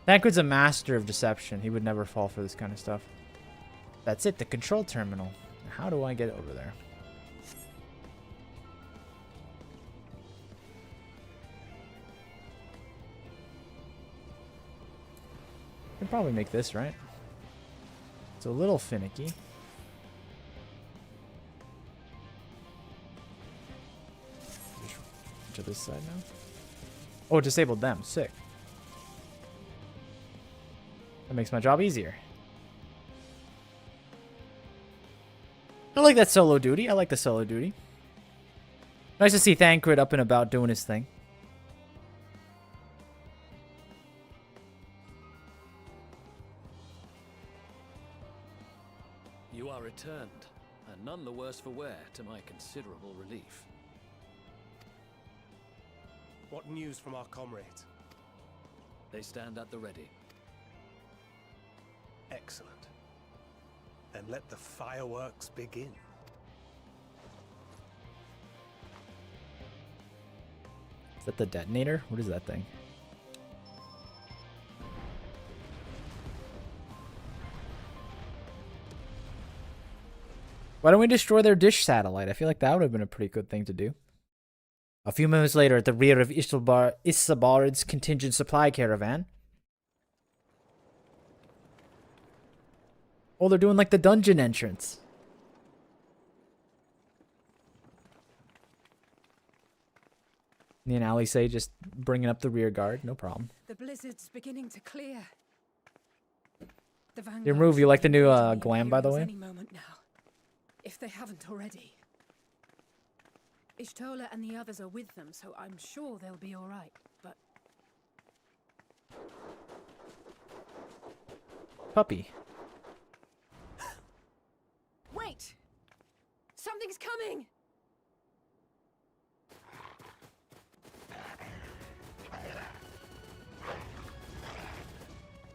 Thancred's a master of deception. He would never fall for this kind of stuff. That's it, the control terminal. How do I get over there? I can probably make this, right? It's a little finicky. To this side now. Oh, it disabled them. Sick. That makes my job easier. I like that solo duty. I like the solo duty. Nice to see Thancred up and about doing his thing. You are returned, and none the worse for wear, to my considerable relief. What news from our comrades? They stand at the ready. Excellent. Then let the fireworks begin. Is that the detonator? What is that thing? Why don't we destroy their dish satellite? I feel like that would have been a pretty good thing to do. A few moments later, at the rear of Isabard's contingent supply caravan. Oh, they're doing like the dungeon entrance. Me and Ali say just bringing up the rear guard, no problem. The blizzard's beginning to clear. The Your move, you like the new glam, by the way? Any moment now, if they haven't already. Ishtola and the others are with them, so I'm sure they'll be all right. But puppy. Wait! Something's coming!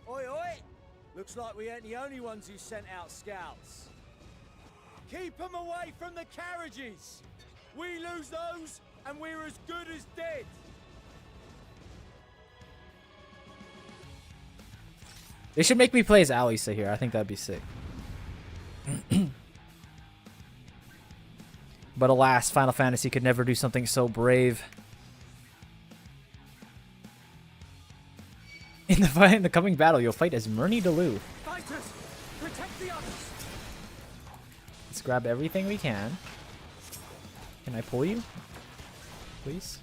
Oi, oi! Looks like we ain't the only ones who sent out scouts. Keep them away from the carriages! We lose those, and we're as good as dead! They should make me play as Alisa here. I think that'd be sick. But alas, Final Fantasy could never do something so brave. In the coming battle, you'll fight as Myrni Deleu. Fighters, protect the others! Let's grab everything we can. Can I pull you? Please?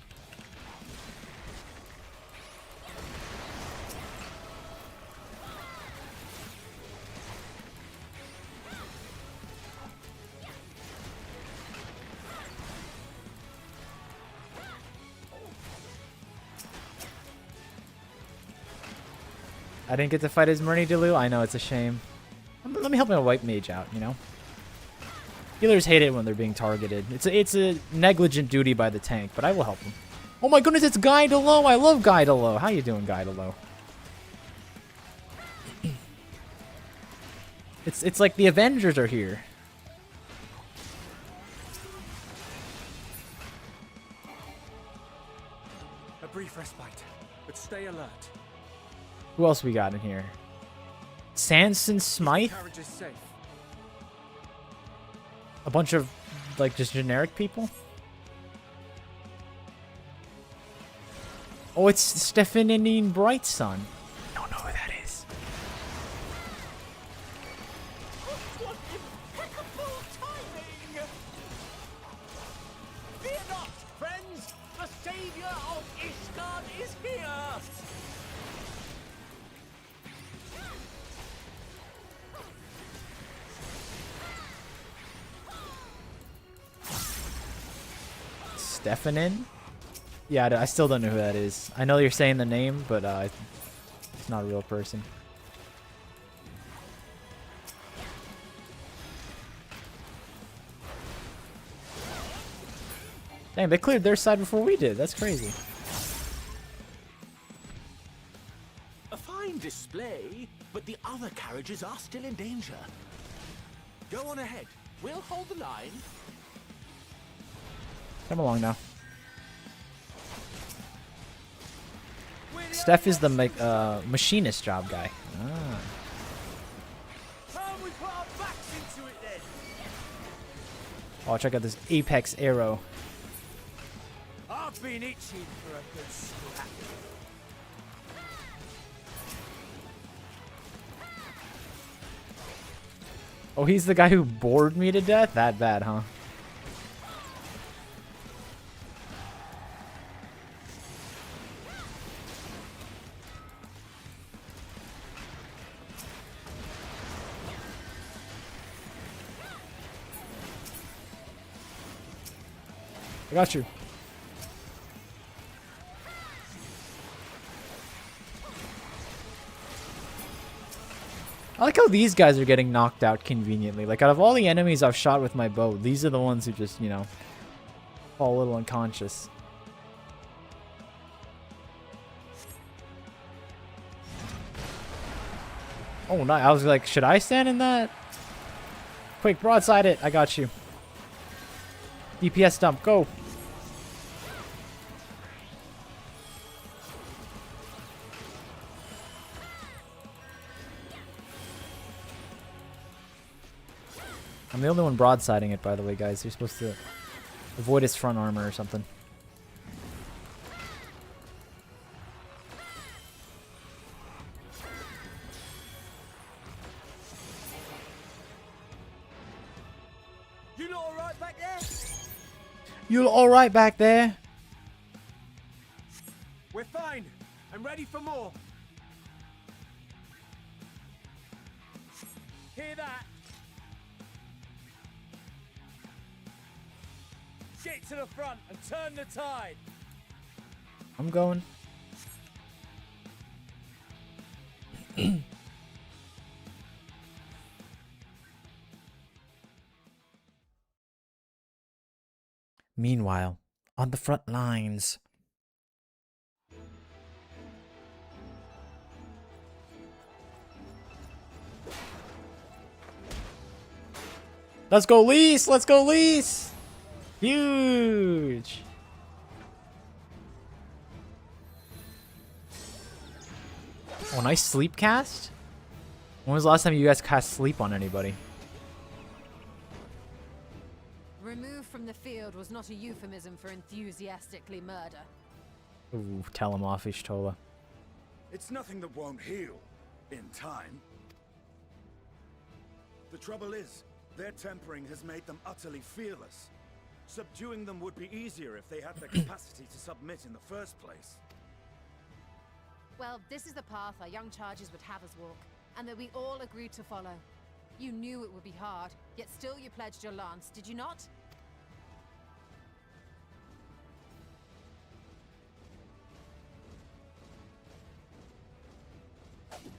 I didn't get to fight as Myrni Deleu. I know, it's a shame. Let me help my white mage out, you know? Healers hate it when they're being targeted. It's a negligent duty by the tank, but I will help them. Oh my goodness, it's Guy Delo. I love Guy Delo. How you doing, Guy Delo? It's like the Avengers are here. A brief respite, but stay alert. Who else we got in here? Sanson Smythe? Carriage is safe. A bunch of, like, just generic people? Oh, it's Stefanine Brightson. I don't know who that is. What impeccable timing! Fear not, friends! The savior of Ishgard is here! Stefanin? Yeah, I still don't know who that is. I know you're saying the name, but it's not a real person. Dang, they cleared their side before we did. That's crazy. fine display, but the other carriages are still in danger. Go on ahead. We'll hold the line. Come along now. Steph is the machinist job guy. Ah. We put our backs into it then. Oh, check out this Apex arrow. I've been itching for a good scrap. Oh, he's the guy who bored me to death? That bad, huh? I got you. I like how these guys are getting knocked out conveniently. Like, out of all the enemies I've shot with my bow, these are the ones who just, you know, fall a little unconscious. Oh, no. I was like, should I stand in that? Quick, broadside it. I got you. DPS dump, go. I'm the only one broadsiding it, by the way, guys. You're supposed to avoid his front armor or something. You lot alright back there? You alright back there? We're fine and ready for more. Hear that? Get to the front and turn the tide. I'm going. Meanwhile, on the front lines. Let's go, Lise! Let's go, Lise! Huge! Oh, nice sleep cast? When was the last time you guys cast sleep on anybody? Removed from the field was not a euphemism for enthusiastically murder. Ooh, tell him off, Ishtola. It's nothing that won't heal in time. The trouble is, their tempering has made them utterly fearless. Subduing them would be easier if they had the capacity to submit in the first place. Well, this is the path our young charges would have us walk, and that we all agreed to follow. You knew it would be hard, yet still you pledged your lance, did you not?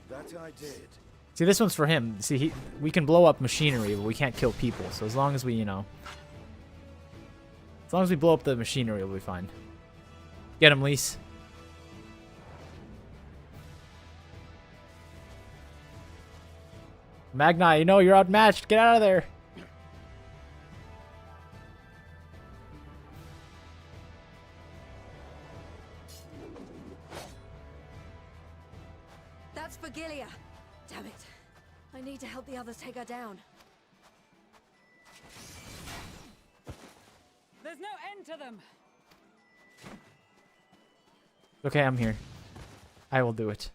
That I did. See, this one's for him. See, we can blow up machinery, but we can't kill people. So as long as we, you know... As long as we blow up the machinery, we'll be fine. Get him, Lise. Magni, you know you're outmatched. Get out of there. That's for Gilia. Damn it. I need to help the others take her down. There's no end to them. Okay, I'm here. I will do it.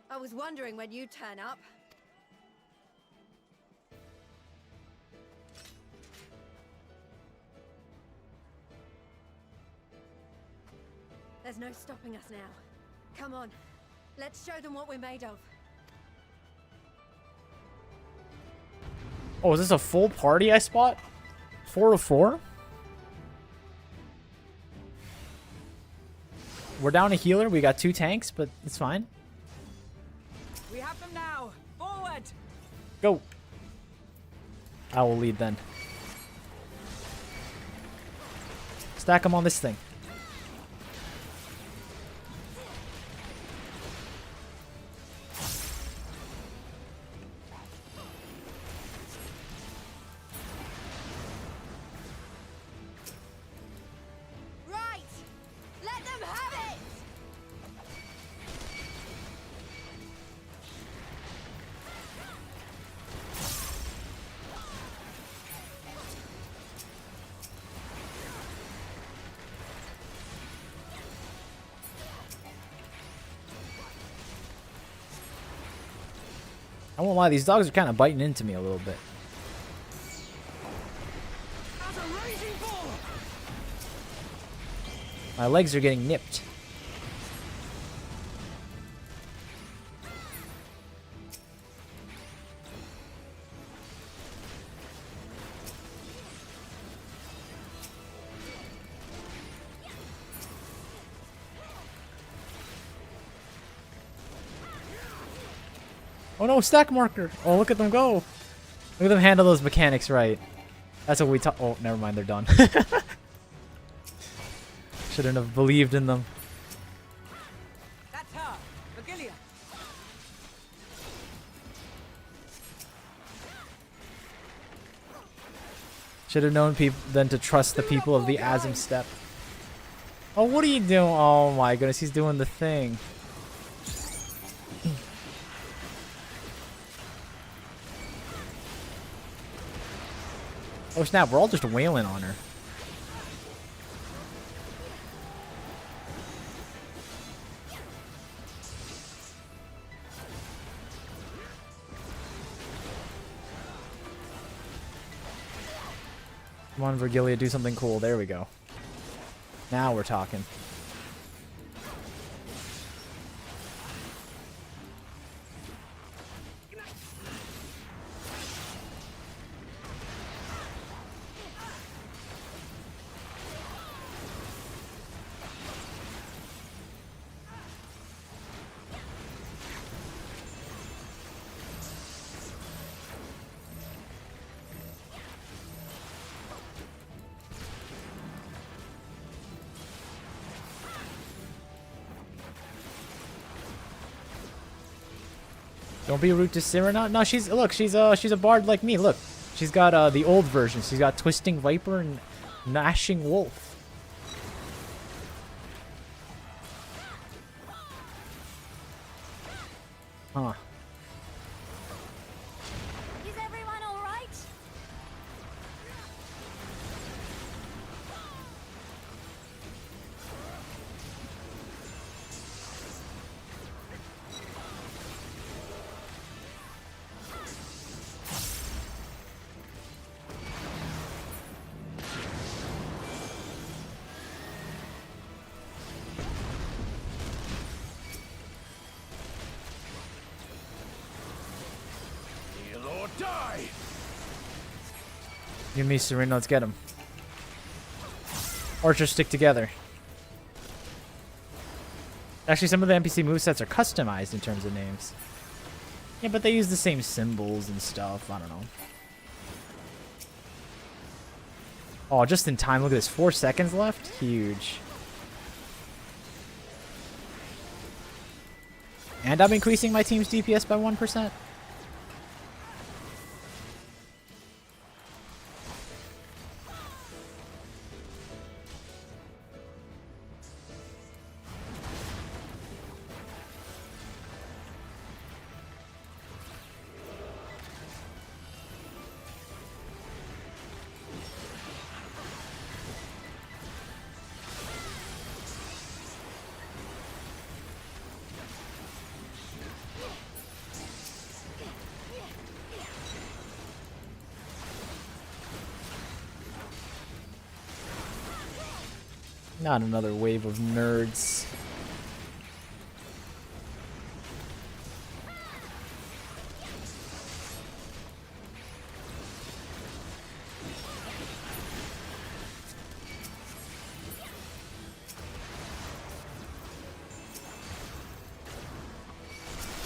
I was wondering when you'd turn up. There's no stopping us now. Come on. Let's show them what we're made of. Oh, is this a full party I spot? 4 to 4? We're down a healer. We got 2 tanks, but it's fine. We have them now. Forward. Go. I will lead then. Stack them on this thing. I won't lie, these dogs are kind of biting into me a little bit. My legs are getting nipped. Oh no, stack marker! Oh, look at them go! Look at them handle those mechanics right. That's what we talk. Oh, never mind, they're done. Shouldn't have believed in them. That's her, Magilia. Should have known then to trust the people of the Azim Steppe. Oh, what are you doing? Oh my goodness, he's doing the thing. Oh snap, we're all just wailing on her. Come on, Virgilia, do something cool. There we go. Now we're talking. Don't be rude to Cyrano. No, she's a bard like me. Look, she's got the old version. She's got Twisting Viper and Gnashing Wolf. Huh. Is everyone all right? Die! You and me, Serena, let's get him. Archers stick together. Actually, some of the NPC movesets are customized in terms of names. Yeah, but they use the same symbols and stuff. I don't know. Oh, just in time. Look at this. 4 seconds left. Huge. And I'm increasing my team's DPS by 1%. Not another wave of nerds.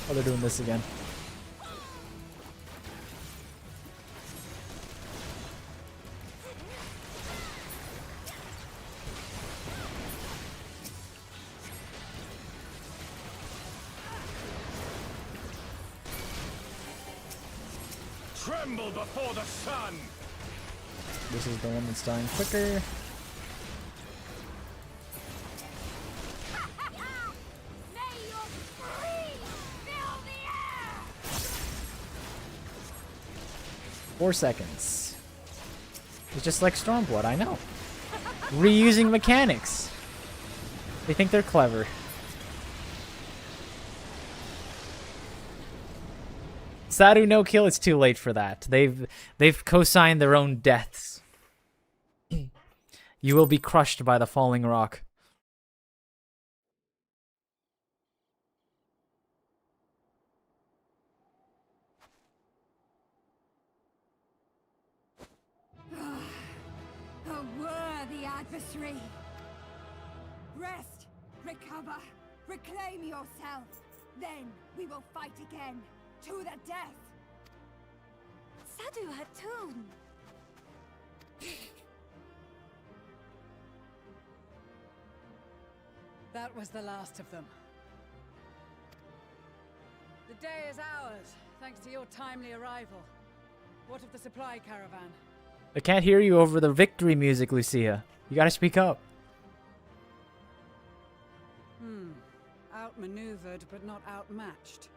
Oh, they're doing this again. Tremble before the sun! This is the one that's dying quicker. May your screams fill the air! 4 seconds. It's just like Stormblood, I know. Reusing mechanics. They think they're clever. Sadu no kill. It's too late for that. They've co-signed their own deaths. You will be crushed by the falling rock. A worthy adversary. Rest, recover, reclaim yourself. Then we will fight again, to the death. Sadu Hatun! That was the last of them. The day is ours, thanks to your timely arrival. What of the supply caravan? I can't hear you over the victory music, Lucia. You gotta speak up. Outmaneuvered, but not outmatched.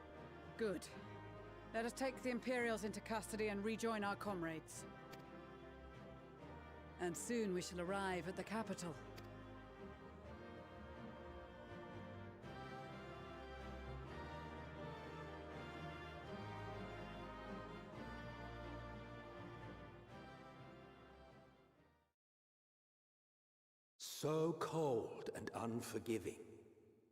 Good. Let us take the Imperials into custody and rejoin our comrades. And soon we shall arrive at the capital. So cold and unforgiving.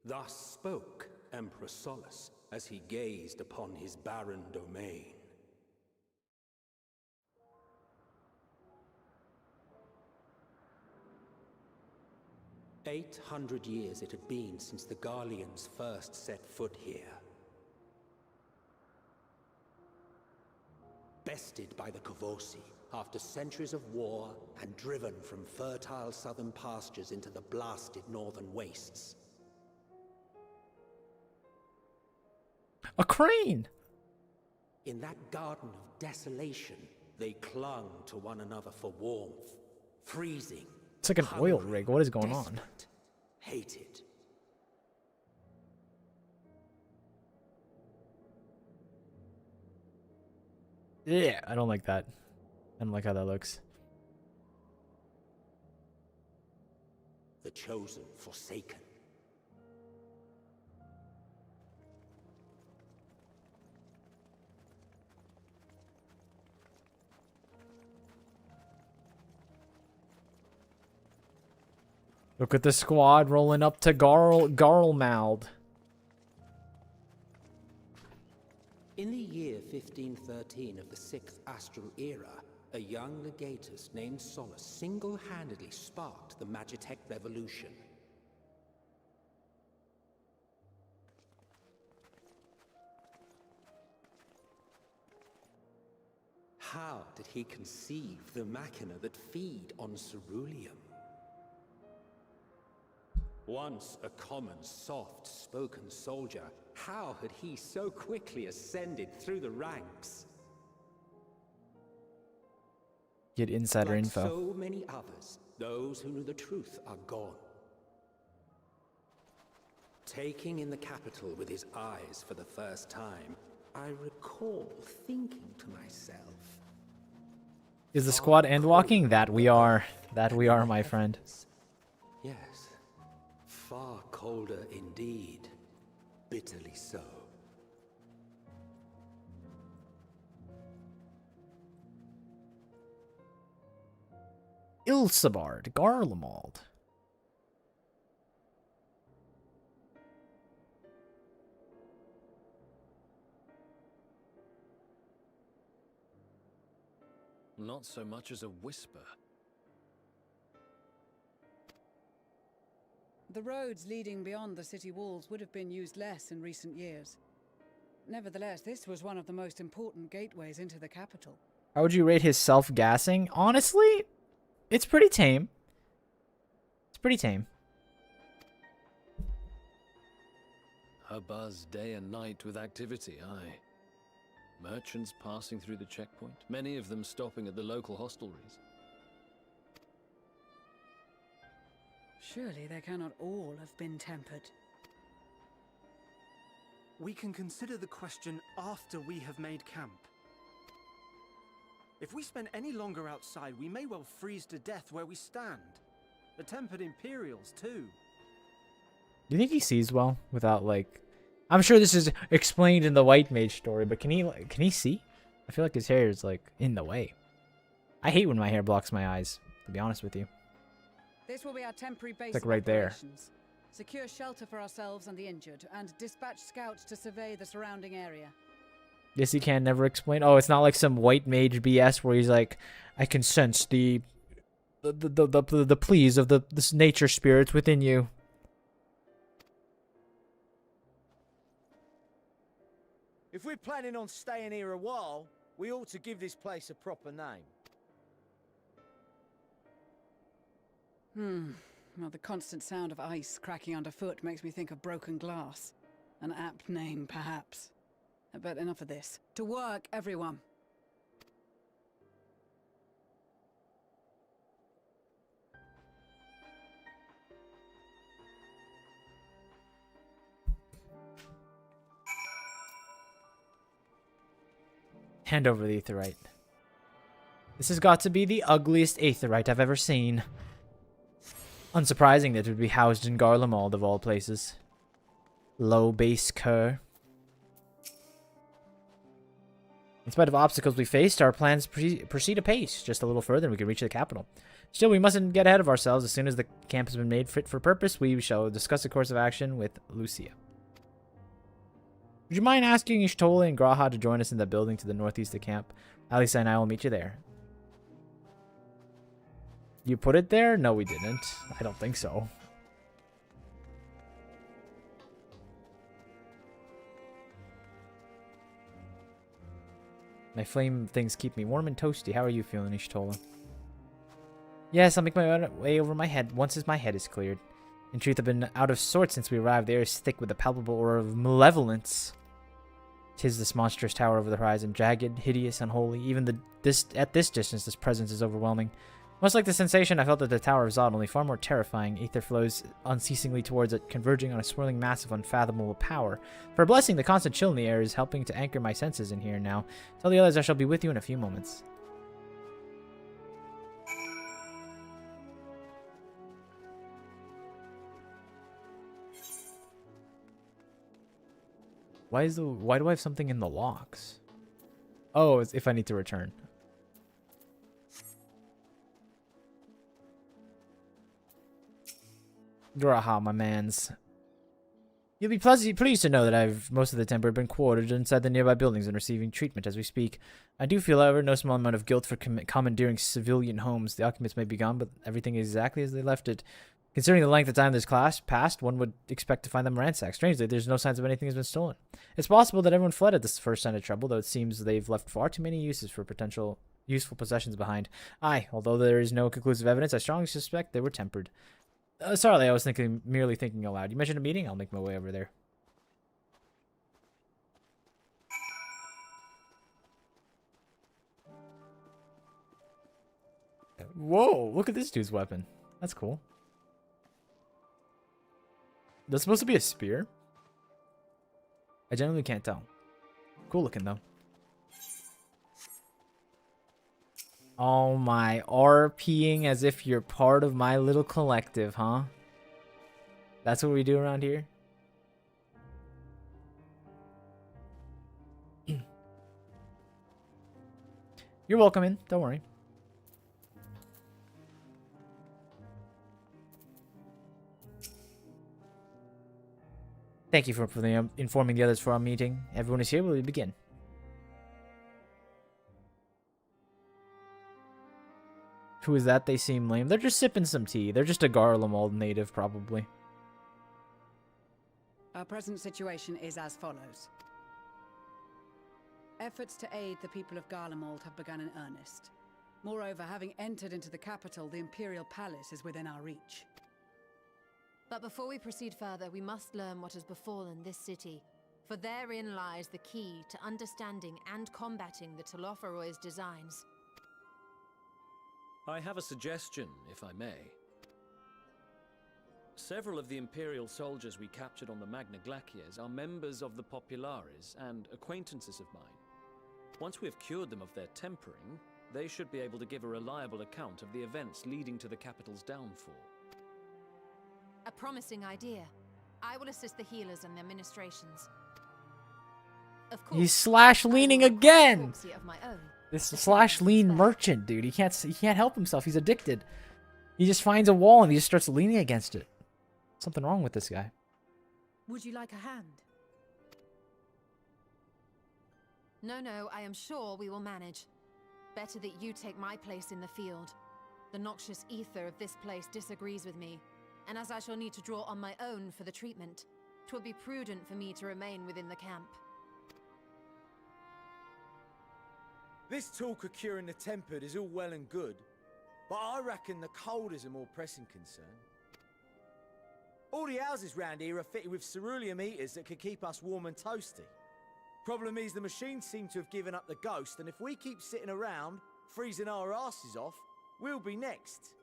Thus spoke Emperor Solus as he gazed upon his barren domain. "800 years it had been since the Garleans first set foot here. Bested by the Kavosi after centuries of war and driven from fertile southern pastures into the blasted northern wastes. A crane! In that garden of desolation, they clung to one another for warmth, freezing. It's like an oil rig. What is going on? Hated. Yeah, I don't like that. I don't like how that looks. The chosen forsaken. Look at the squad rolling up to Garlmald. In the year 1513 of the 6th Astral Era, a young legatus named Solus single-handedly sparked the Magitech Revolution. How did he conceive the machina that feed on ceruleum? Once a common, soft-spoken soldier, how had he so quickly ascended through the ranks? Get insider Like info. so many others, those who knew the truth are gone. Taking in the capital with his eyes for the first time, I recall thinking to myself, Is the squad endwalking? That we are, my friend. yes, far colder indeed, bitterly so. Ilsabard, Garlemald. Not so much as a whisper. The roads leading beyond the city walls would have been used less in recent years. Nevertheless, this was one of the most important gateways into the capital. How would you rate his self-gassing? Honestly, it's pretty tame. It's pretty tame. A buzz day and night with activity, aye. Merchants passing through the checkpoint, many of them stopping at the local hostelries. Surely they cannot all have been tempered. We can consider the question after we have made camp. If we spend any longer outside, we may well freeze to death where we stand. The tempered Imperials, too. Do you think he sees well without, like... I'm sure this is explained in the White Mage story, but can he see? I feel like his hair is like in the way. I hate when my hair blocks my eyes, to be honest with you. This will be our temporary base Like of right there. operations. Secure shelter for ourselves and the injured, and dispatch scouts to survey the surrounding area. Yes, he can never explain. Oh, it's not like some White Mage BS where he's like, I can sense the pleas of this nature spirits within you. If we're planning on staying here a while, we ought to give this place a proper name. Well, the constant sound of ice cracking underfoot makes me think of broken glass. An apt name, perhaps. But enough of this. To work, everyone. Hand over the aetherite. This has got to be the ugliest aetherite I've ever seen. Unsurprising that it would be housed in Garlemald of all places. Low base cur. In spite of obstacles we faced, our plans proceed apace. Just a little further and we can reach the capital. Still, we mustn't get ahead of ourselves. As soon as the camp has been made fit for purpose, we shall discuss the course of action with Lucia. Would you mind asking Ishtola and Graha to join us in the building to the northeast of camp? Alisa and I will meet you there. You put it there? No, we didn't. I don't think so. My flame things keep me warm and toasty. How are you feeling, Ishtola? Yes, I'll make my way over my head once my head is cleared. In truth, I've been out of sorts since we arrived. The air is thick with a palpable aura of malevolence. 'Tis this monstrous tower over the horizon, jagged, hideous, unholy. Even at this distance, this presence is overwhelming. Much like the sensation I felt at the Tower of Zod, only far more terrifying. Aether flows unceasingly towards it, converging on a swirling mass of unfathomable power. For a blessing, the constant chill in the air is helping to anchor my senses in here and now. Tell the others I shall be with you in a few moments. Why do I have something in the locks? Oh, it's if I need to return. Graha, my mans. You'll be pleased to know that most of the temper been quartered inside the nearby buildings and receiving treatment as we speak. I do feel, however, no small amount of guilt for commandeering civilian homes. The occupants may be gone, but everything is exactly as they left it. Considering the length of time this class passed, one would expect to find them ransacked. Strangely, there's no signs of anything has been stolen. It's possible that everyone fled at this first sign of trouble, though it seems they've left far too many uses for potential useful possessions behind. Aye, although there is no conclusive evidence, I strongly suspect they were tempered. Sorry, I was merely thinking aloud. You mentioned a meeting? I'll make my way over there. Whoa, look at this dude's weapon. That's cool. That's supposed to be a spear? I genuinely can't tell. Cool looking, though. Oh my, RPing as if you're part of my little collective, huh? That's what we do around here? You're welcome in, don't worry. Thank you for informing the others for our meeting. Everyone is here, will we begin? Who is that? They seem lame. They're just sipping some tea. They're just a Garlemald native, probably. Our present situation is as follows. Efforts to aid the people of Garlemald have begun in earnest. Moreover, having entered into the capital, the Imperial Palace is within our reach. But before we proceed further, we must learn what has befallen this city. For therein lies the key to understanding and combating the Telophoroid's designs. I have a suggestion, if I may. Several of the Imperial soldiers we captured on the Magna Glaciers are members of the Populares and acquaintances of mine. Once we have cured them of their tempering, they should be able to give a reliable account of the events leading to the capital's downfall. A promising idea. I will assist the healers and their ministrations. Of course, He's slash leaning again. proxy of my own. This slash lean merchant, dude. He can't help himself. He's addicted. He just finds a wall and he just starts leaning against it. Something wrong with this guy. Would you like a hand? No, I am sure we will manage. Better that you take my place in the field. The noxious ether of this place disagrees with me, and as I shall need to draw on my own for the treatment, 'twill be prudent for me to remain within the camp. This talk of curing the tempered is all well and good, but I reckon the cold is a more pressing concern. All the houses round here are fitted with ceruleum heaters that could keep us warm and toasty. Problem is the machines seem to have given up the ghost, and if we keep sitting around, freezing our asses off, we'll be next.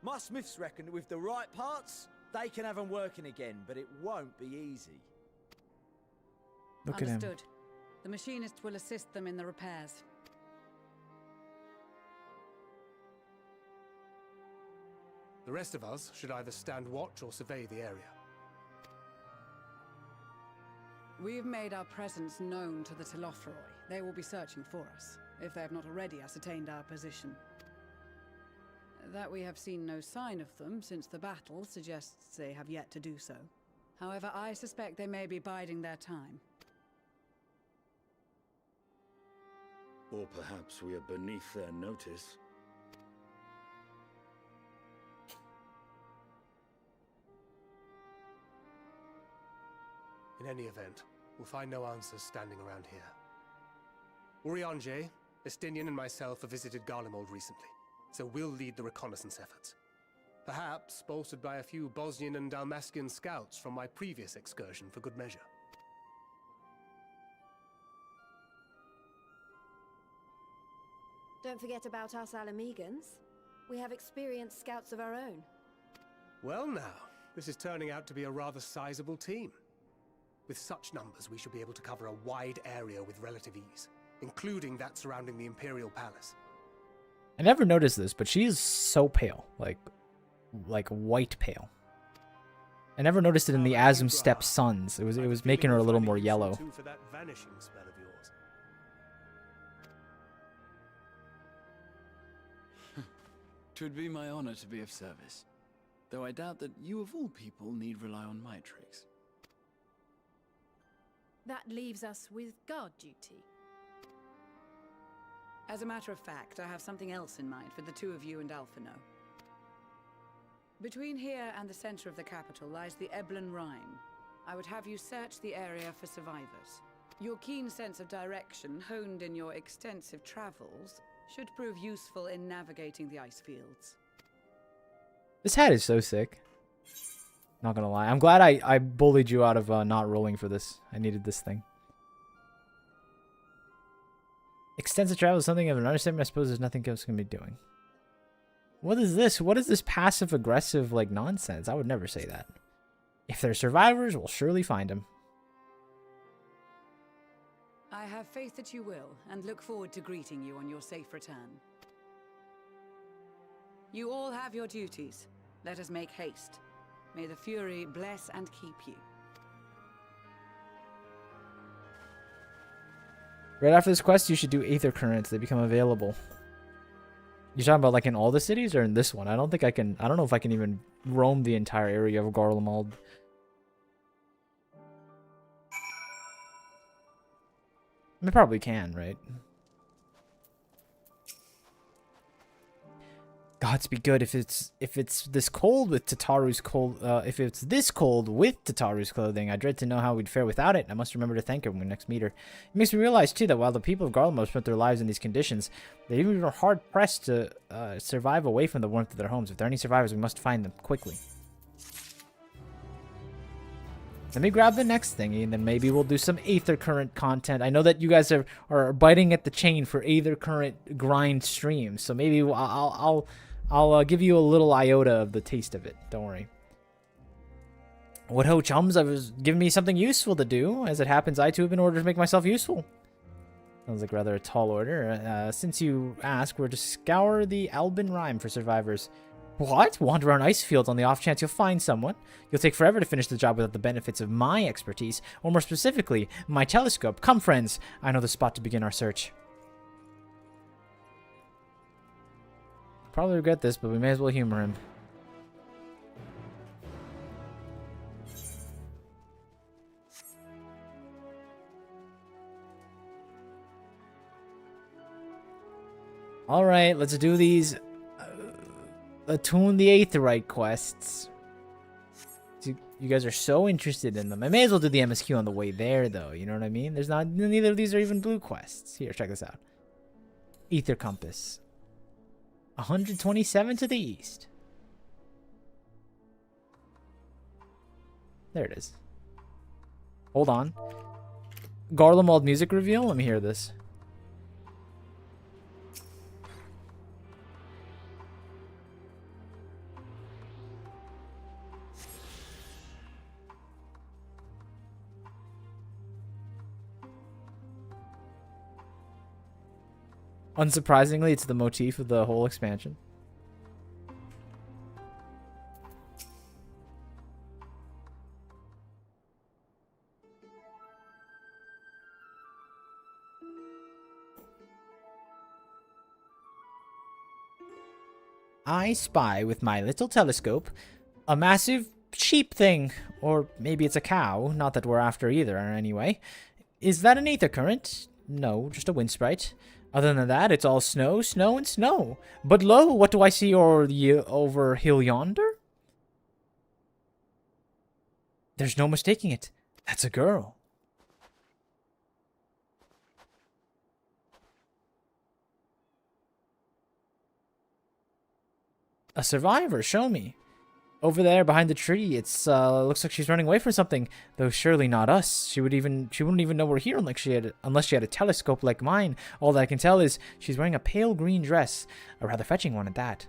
My smiths reckon that with the right parts, they can have them working again, but it won't be easy. Look at him. Understood. The machinists will assist them in the repairs. The rest of us should either stand watch or survey the area. We've made our presence known to the Telothroi. They will be searching for us, if they have not already ascertained our position. That we have seen no sign of them since the battle suggests they have yet to do so. However, I suspect they may be biding their time. Or perhaps we are beneath their notice. In any event, we'll find no answers standing around here. Urianger, Estinian and myself have visited Garlemald recently, so we'll lead the reconnaissance efforts. Perhaps bolstered by a few Bosnian and Dalmatian scouts from my previous excursion for good measure. Don't forget about us Alamegans. We have experienced scouts of our own. Well now, this is turning out to be a rather sizable team. With such numbers, we should be able to cover a wide area with relative ease, including that surrounding the Imperial Palace. I never noticed this, but she is so pale, like white pale. I never noticed it in the Azim Steppe Suns. It was making her a little more yellow. For that vanishing spell of yours. 'Twould be my honor to be of service, though I doubt that you of all people need rely on my tricks. That leaves us with guard duty. As a matter of fact, I have something else in mind for the two of you and Alphino. Between here and the center of the capital lies the Eblan Rhine. I would have you search the area for survivors. Your keen sense of direction, honed in your extensive travels, should prove useful in navigating the ice fields. This hat is so sick. Not gonna lie. I'm glad I bullied you out of not rolling for this. I needed this thing. Extensive travel is something of an understatement. I suppose there's nothing else can be doing. What is this? What is this passive-aggressive, like, nonsense? I would never say that. If they're survivors, we'll surely find them. I have faith that you will, and look forward to greeting you on your safe return. You all have your duties. Let us make haste. May the Fury bless and keep you. Right after this quest, you should do Aether Currents. They become available. You're talking about like in all the cities or in this one? I don't think I can. I don't know if I can even roam the entire area of Garlemald. I probably can, right? Gods be good if it's this cold with Tataru's cold. If it's this cold with Tataru's clothing, I dread to know how we'd fare without it. I must remember to thank her when we next meet her. It makes me realize too that while the people of Garlemald spent their lives in these conditions, they even were hard pressed to survive away from the warmth of their homes. If there are any survivors, we must find them quickly. Let me grab the next thingy, and then maybe we'll do some Aether Current content. I know that you guys are biting at the chain for Aether Current grind streams, so maybe I'll give you a little iota of the taste of it. Don't worry. What ho, chums? I was giving me something useful to do. As it happens, I too have been ordered to make myself useful. Sounds like rather a tall order. Since you ask, we're to scour the Albin Rime for survivors. What? Wander around ice fields on the off chance you'll find someone? You'll take forever to finish the job without the benefits of my expertise, or more specifically, my telescope. Come, friends. I know the spot to begin our search. Probably regret this, but we may as well humor him. Alright, let's do these Attune the Aetherite quests. You guys are so interested in them. I may as well do the MSQ on the way there, though. You know what I mean? There's not... Neither of these are even blue quests. Here, check this out. Ether Compass. 127 to the east. There it is. Hold on. Garlemald music reveal? Let me hear this. Unsurprisingly, it's the motif of the whole expansion. I spy with my little telescope a massive sheep thing. Or maybe it's a cow. Not that we're after either, anyway. Is that an ether current? No, just a wind sprite. Other than that, it's all snow, snow, and snow. But lo, what do I see over hill yonder? There's no mistaking it. That's a girl. A survivor, show me. Over there behind the tree, it's looks like she's running away from something, though surely not us. She wouldn't even know we're here unless she had a telescope like mine. All that I can tell is she's wearing a pale green dress, a rather fetching one at that.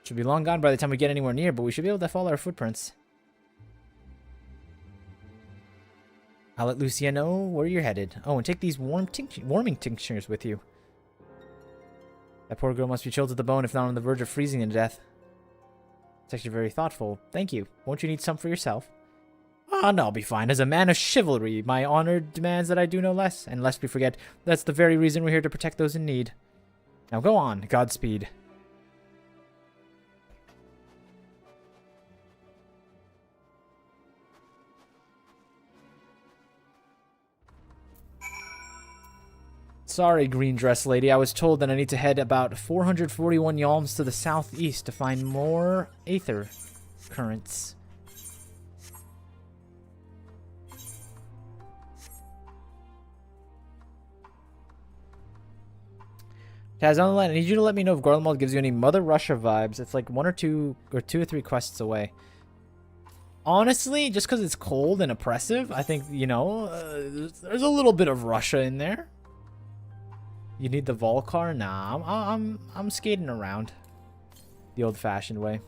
She'll be long gone by the time we get anywhere near, but we should be able to follow her footprints. I'll let Lucia know where you're headed. Oh, and take these warming tinctures with you. That poor girl must be chilled to the bone, if not on the verge of freezing to death. It's actually very thoughtful. Thank you. Won't you need some for yourself? Ah, no, I'll be fine. As a man of chivalry, my honor demands that I do no less. And lest we forget, that's the very reason we're here to protect those in need. Now go on. Godspeed. Sorry, green dress lady. I was told that I need to head about 441 yalms to the southeast to find more aether currents. Taz, on the line, I need you to let me know if Garlemald gives you any Mother Russia vibes. It's like 1 or 2 or 3 quests away. Honestly, just because it's cold and oppressive, I think, you know, there's a little bit of Russia in there. You need the Volcar? Nah, I'm skating around the old-fashioned way.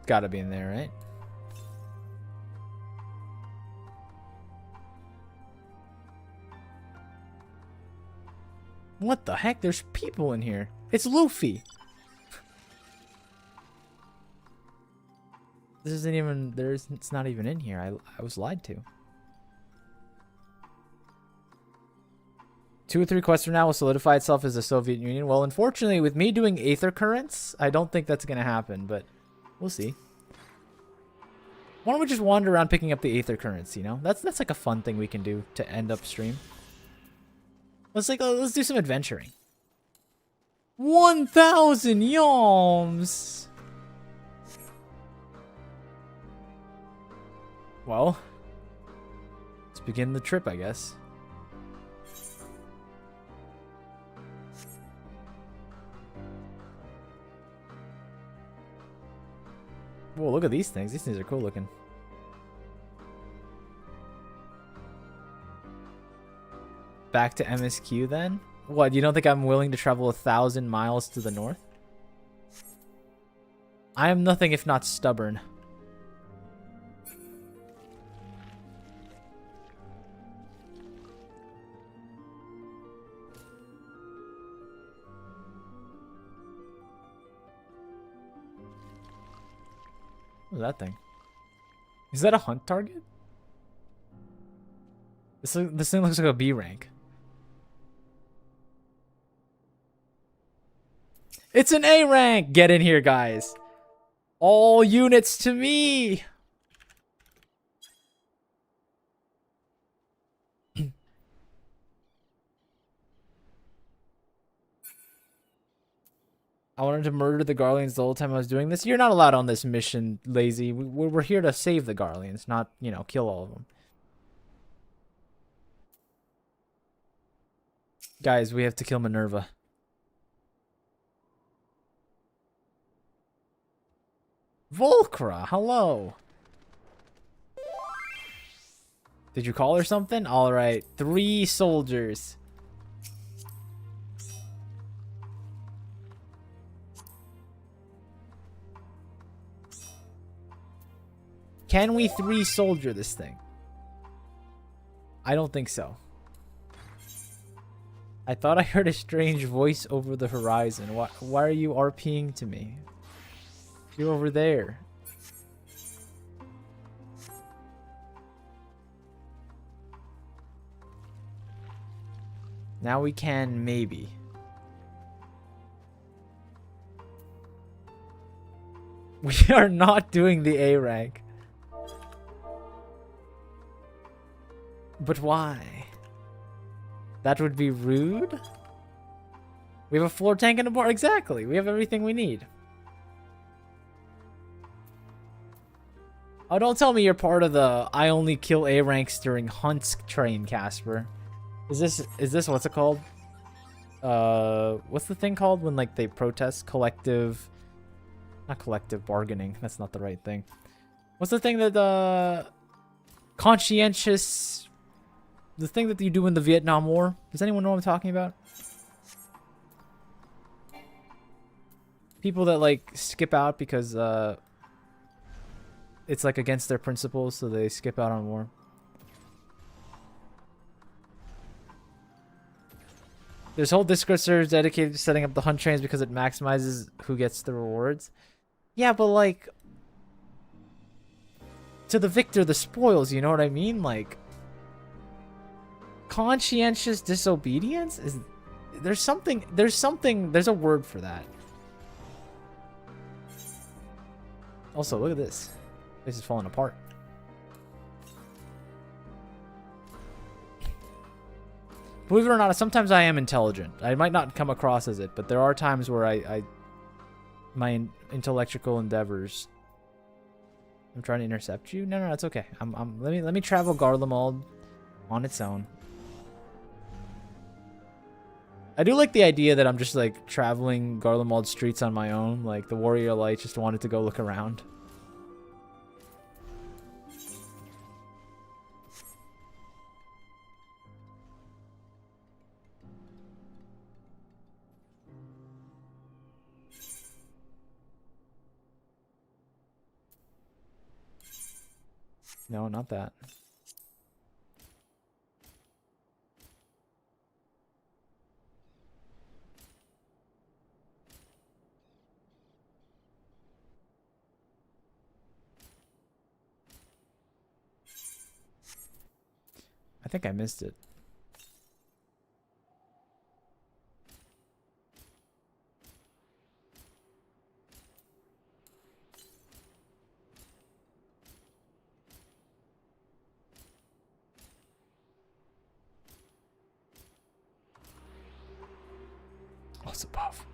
Gotta be in there, right? What the heck? There's people in here. It's Luffy. This isn't even... It's not even in here. I was lied to. 2 or 3 quests from now will solidify itself as the Soviet Union. Well, unfortunately, with me doing aether currents, I don't think that's going to happen, but we'll see. Why don't we just wander around picking up the aether currents, you know? That's like a fun thing we can do to end up stream. Let's do some adventuring. 1,000 yalms! Well, let's begin the trip, I guess. Whoa, look at these things. These things are cool looking. Back to MSQ then? What, you don't think I'm willing to travel 1,000 miles to the north? I am nothing if not stubborn. What's that thing? Is that a hunt target? This thing looks like a B rank. It's an A rank! Get in here, guys. All units to me! I wanted to murder the Garleans the whole time I was doing this. You're not allowed on this mission, lazy. We're here to save the Garleans, not, you know, kill all of them. Guys, we have to kill Minerva. Volcra, hello. Did you call her something? Alright, 3 soldiers. Can we 3 soldier this thing? I don't think so. I thought I heard a strange voice over the horizon. Why are you RPing to me? You're over there. Now we can, maybe. We are not doing the A rank. But why? That would be rude? We have a floor tank and a bar. Exactly. We have everything we need. Oh, don't tell me you're part of the I only kill A ranks during hunts train, Casper. Is this what's it called? What's the thing called when like they protest? Not collective bargaining. That's not the right thing. What's the thing that conscientious, the thing that you do in the Vietnam War? Does anyone know what I'm talking about? People that like skip out because it's like against their principles, so they skip out on war. There's whole Discord servers dedicated to setting up the hunt trains because it maximizes who gets the rewards. Yeah, but like, to the victor, the spoils, you know what I mean? Like, conscientious disobedience? There's a word for that. Also, look at this. This is falling apart. Believe it or not, sometimes I am intelligent. I might not come across as it, but there are times where my intellectual endeavors. I'm trying to intercept you. No, it's okay. Let me travel Garlemald on its own. I do like the idea that I'm just like traveling Garlemald streets on my own. Like the Warrior Light just wanted to go look around. No, not that. I think I missed it. What's above?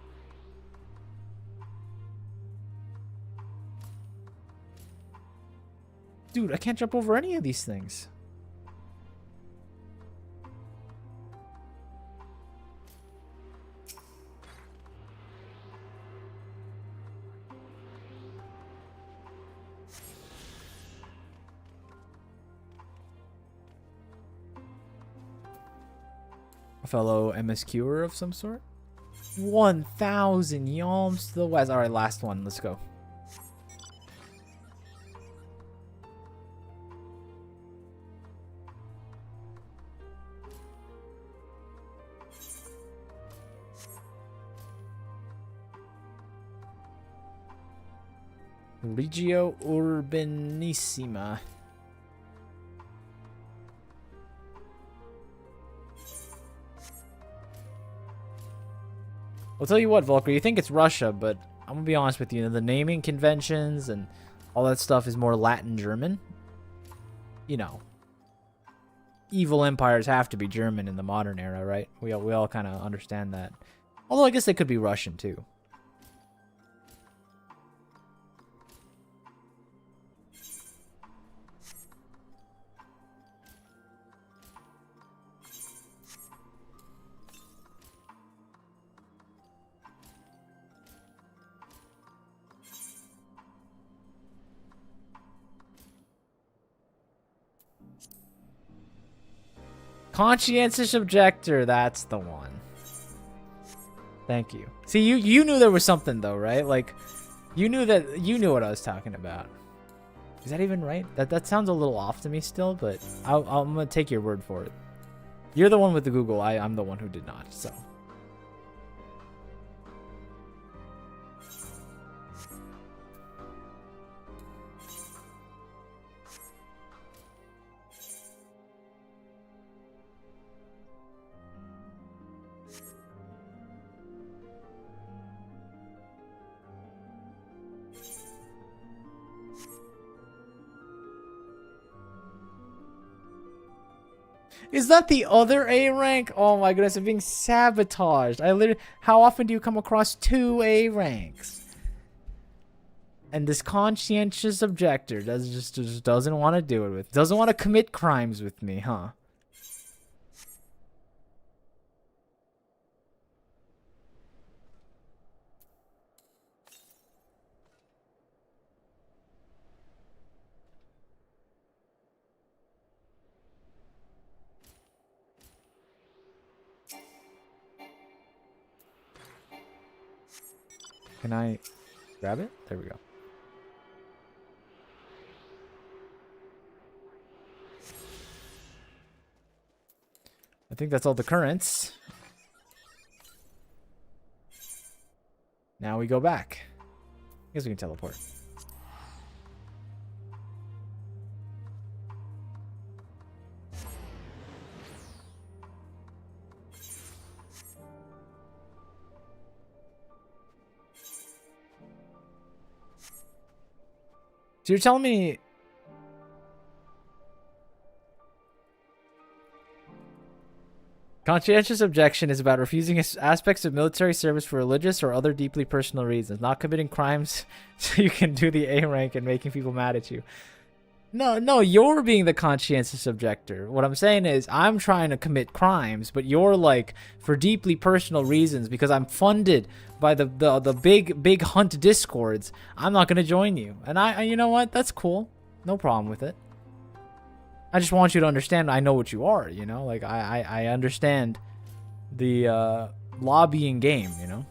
Dude, I can't jump over any of these things. A fellow MSQer of some sort. 1,000 yalms to the west. All right, last one. Let's go. Regio Urbanissima. I'll tell you what, Volker, you think it's Russia, but I'm gonna be honest with you. The naming conventions and all that stuff is more Latin German. You know, evil empires have to be German in the modern era, right? We all kind of understand that. Although I guess they could be Russian too. Conscientious objector, that's the one. Thank you. See, you knew there was something though, right? Like, you knew what I was talking about. Is that even right? That sounds a little off to me still, but I'm gonna take your word for it. You're the one with the Google. I'm the one who did not. So. Is that the other A rank? Oh my goodness, I'm being sabotaged. How often do you come across 2 A ranks? And this conscientious objector just doesn't want to do it with. Doesn't want to commit crimes with me, huh? Can I grab it? There we go. I think that's all the currents. Now we go back. I guess we can teleport. So you're telling me conscientious objection is about refusing aspects of military service for religious or other deeply personal reasons, not committing crimes so you can do the A rank and making people mad at you. No, you're being the conscientious objector. What I'm saying is I'm trying to commit crimes, but you're like for deeply personal reasons because I'm funded by the big hunt discords. I'm not gonna join you, and I you know what? That's cool. No problem with it. I just want you to understand. I know what you are. You know, like I understand the lobbying game. You know.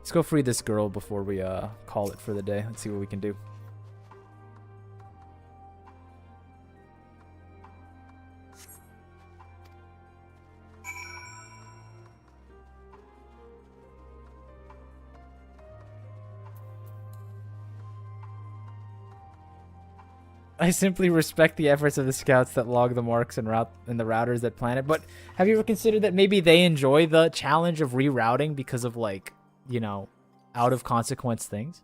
Let's go free this girl before we call it for the day. Let's see what we can do. I simply respect the efforts of the scouts that log the marks and the routers that plan it. But have you ever considered that maybe they enjoy the challenge of rerouting because of like, you know, out of consequence things?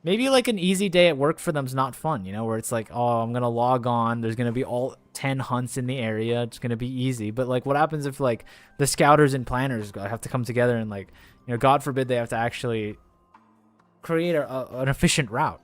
Maybe like an easy day at work for them is not fun, you know, where it's like, oh, I'm going to log on. There's going to be all 10 hunts in the area. It's going to be easy. But like what happens if like the scouters and planners have to come together and like, you know, God forbid they have to actually create an efficient route.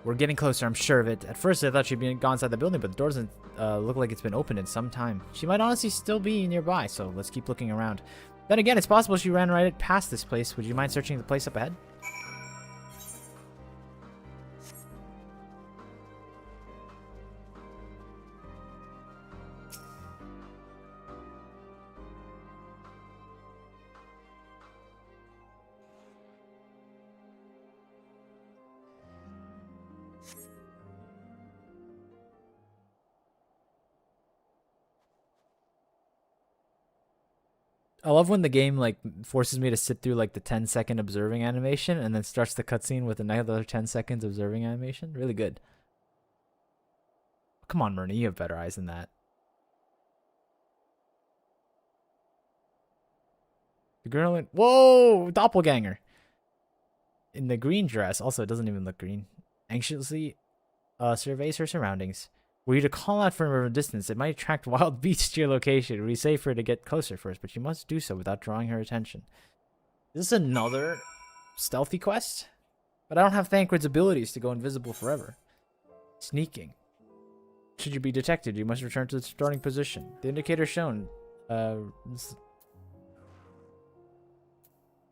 We're getting closer, I'm sure of it. At first, I thought she'd be gone inside the building, but the door doesn't look like it's been opened in some time. She might honestly still be nearby, so let's keep looking around. Then again, it's possible she ran right past this place. Would you mind searching the place up ahead? I love when the game like forces me to sit through like the 10-second observing animation and then starts the cutscene with another 10 seconds observing animation. Really good. Come on, Myrna, you have better eyes than that. The girl in... Whoa! Doppelganger! In the green dress. Also, it doesn't even look green. Anxiously surveys her surroundings. Were you to call out from a distance, it might attract wild beasts to your location. It would be safer to get closer first, but you must do so without drawing her attention. Is this another stealthy quest? But I don't have Thancred's abilities to go invisible forever. Sneaking. Should you be detected, you must return to the starting position. The indicator shown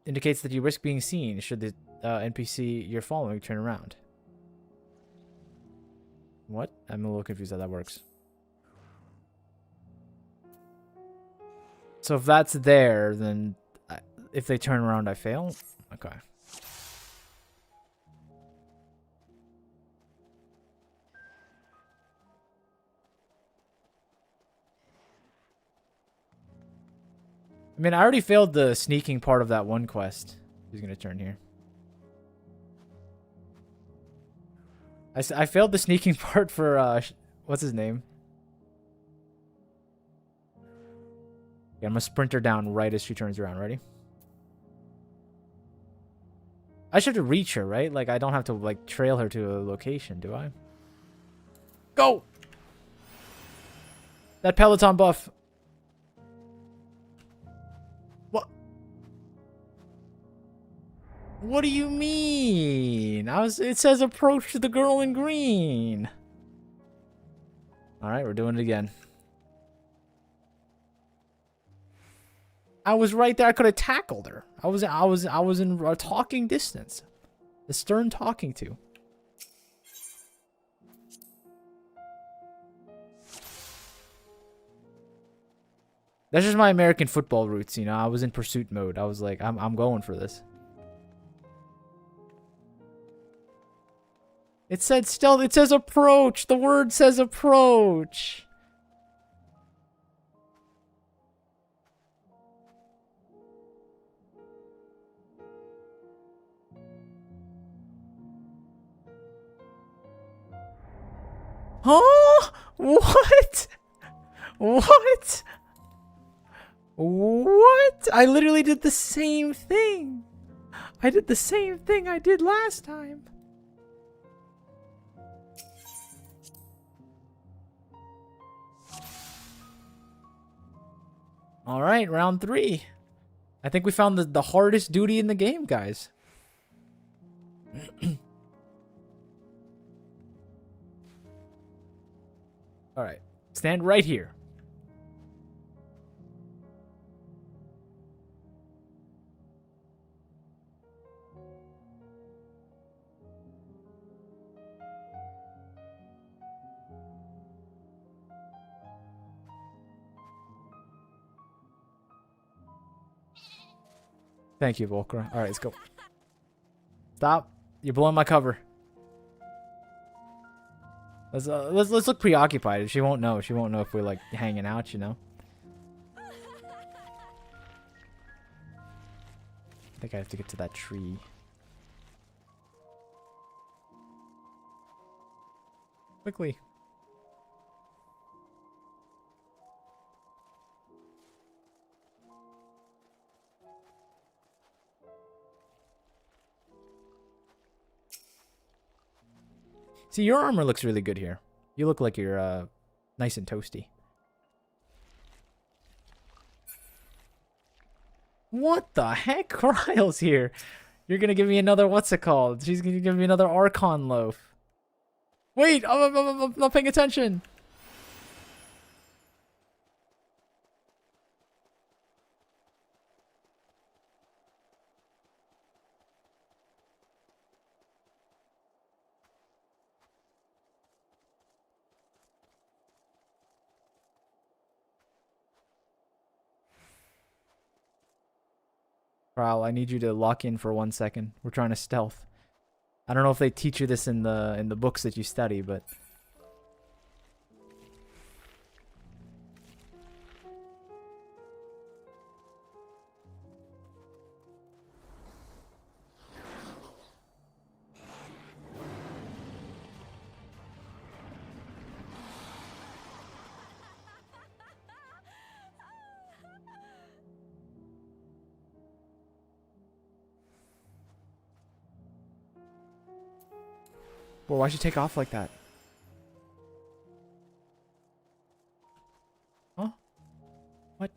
indicates that you risk being seen should the NPC you're following turn around. What? I'm a little confused how that works. So if that's there, then if they turn around, I fail? Okay. I mean, I already failed the sneaking part of that one quest. He's gonna turn here. I failed the sneaking part for, what's his name? Yeah, I'm gonna sprint her down right as she turns around. Ready? I should have to reach her, right? Like, I don't have to, like, trail her to a location, do I? Go! That Peloton buff. What? What do you mean? It says approach to the girl in green. Alright, we're doing it again. I was right there. I could have tackled her. I was in a talking distance. The stern talking to. That's just my American football roots, you know. I was in pursuit mode. I was like, I'm going for this. It said stealth. It says approach. The word says approach. Huh? What? What? What? I literally did the same thing. I did the same thing I did last time. All right, round 3. I think we found the hardest duty in the game, guys. All right, stand right here. Thank you, Volker. All right, let's go. Stop. You're blowing my cover. Let's look preoccupied. She won't know. She won't know if we're like hanging out, you know. I think I have to get to that tree. Quickly. See, your armor looks really good here. You look like you're nice and toasty. What the heck? Kryle's here. You're gonna give me another, what's it called? She's gonna give me another Archon loaf. Wait, I'm not paying attention. Prowl, I need you to lock in for 1 second. We're trying to stealth. I don't know if they teach you this in the books that you study, but well, why'd you take off like that? Huh? What?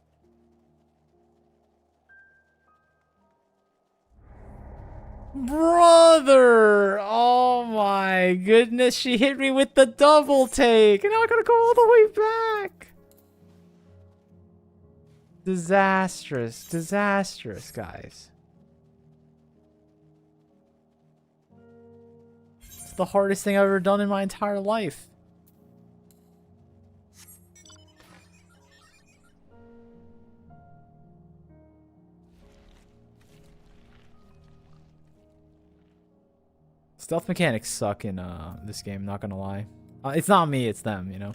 Brother! Oh my goodness, she hit me with the double take! And now I gotta go all the way back! Disastrous. Disastrous, guys. It's the hardest thing I've ever done in my entire life. Stealth mechanics suck in this game, not gonna lie. It's not me, it's them, you know?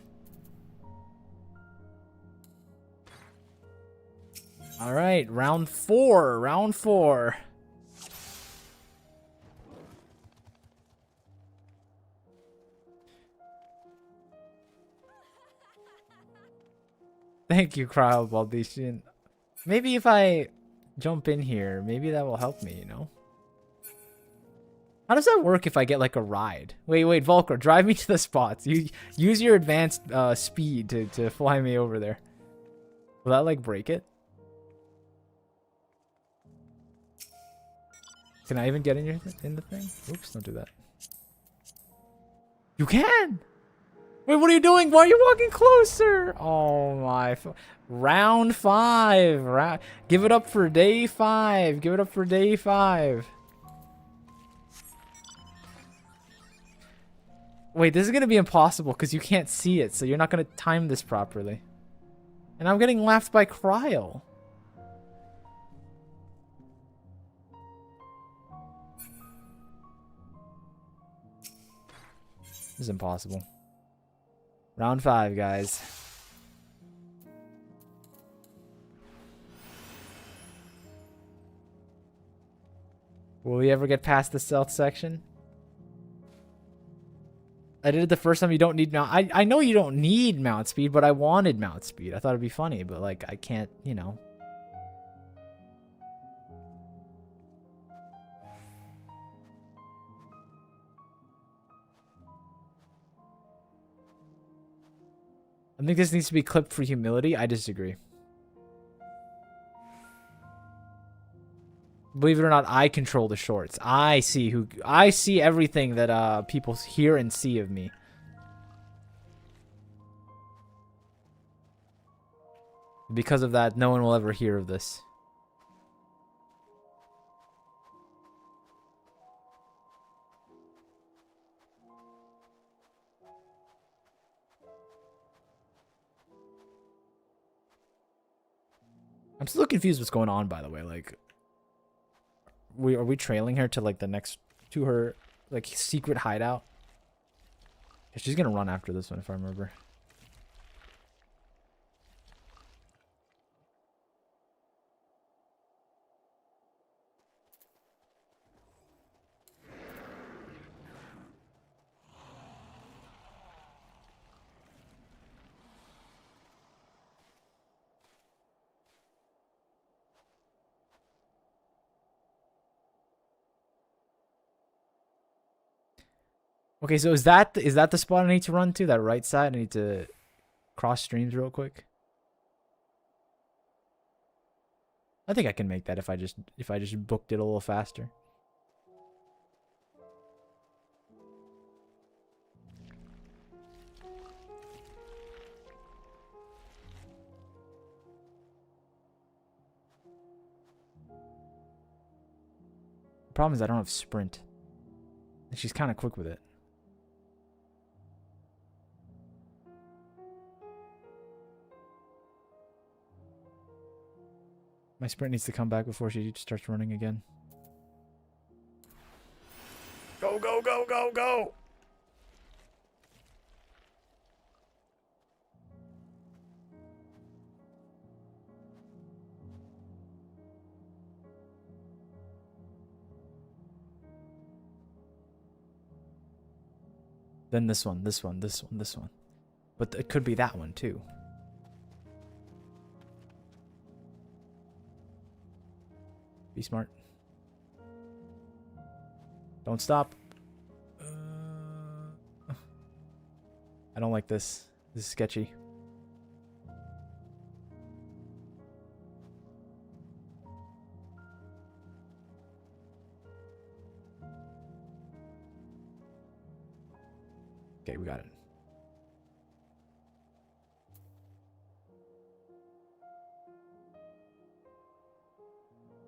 Alright, round 4. Round 4. Thank you, Cryo Baldician. Maybe if I jump in here, maybe that will help me, you know? How does that work if I get like a ride? Wait, Volker, drive me to the spots. You use your advanced speed to fly me over there. Will that like break it? Can I even get in the thing? Oops, don't do that. You can! Wait, what are you doing? Why are you walking closer? Oh my. Round 5. Give it up for day 5. Give it up for day 5. Wait, this is going to be impossible because you can't see it, so you're not going to time this properly. And I'm getting laughed by Cryo. This is impossible. Round 5, guys. Will we ever get past the stealth section? I did it the first time. You don't need mount. I know you don't need mount speed, but I wanted mount speed. I thought it'd be funny, but like I can't, you know. I think this needs to be clipped for humility. I disagree. Believe it or not, I control the shorts. I see everything that people hear and see of me. Because of that, no one will ever hear of this. I'm still confused what's going on, by the way. Like, are we trailing her to like the next to her like secret hideout? She's gonna run after this one if I remember. Okay, so is that the spot I need to run to? That right side? I need to cross streams real quick. I think I can make that if I just booked it a little faster. The problem is I don't have sprint. And she's kind of quick with it. My sprint needs to come back before she starts running again. Go, go, go, go, go! Then this one, this one, this one, this one. But it could be that one too. Be smart. Don't stop. I don't like this. This is sketchy. Okay, we got it.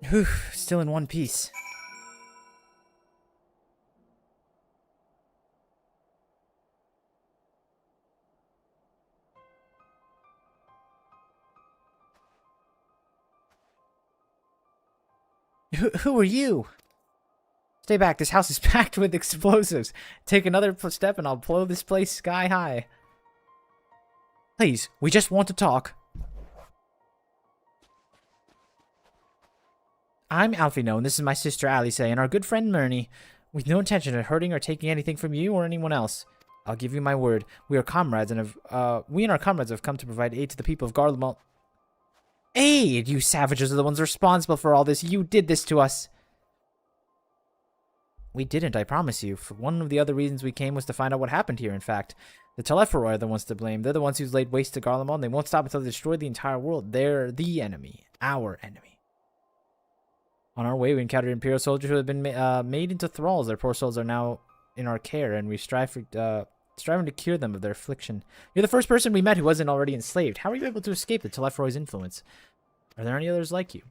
Whew, still in one piece. Who are you? Stay back. This house is packed with explosives. Take another step and I'll blow this place sky high. Please, we just want to talk. I'm Alfino, and this is my sister Alice, and our good friend Murney. With no intention of hurting or taking anything from you or anyone else. I'll give you my word. We are comrades, and we and our comrades have come to provide aid to the people of Garlemald. Aid! You savages are the ones responsible for all this. You did this to us. We didn't, I promise you. For one of the other reasons we came was to find out what happened here, in fact. The Telepharoi are the ones to blame. They're the ones who's laid waste to Garlemald, and they won't stop until they destroy the entire world. They're the enemy. Our enemy. On our way, we encountered Imperial soldiers who have been made into thralls. Their poor souls are now in our care, and we striving to cure them of their affliction. You're the first person we met who wasn't already enslaved. How were you able to escape the Telepharoi's influence? Are there any others like you?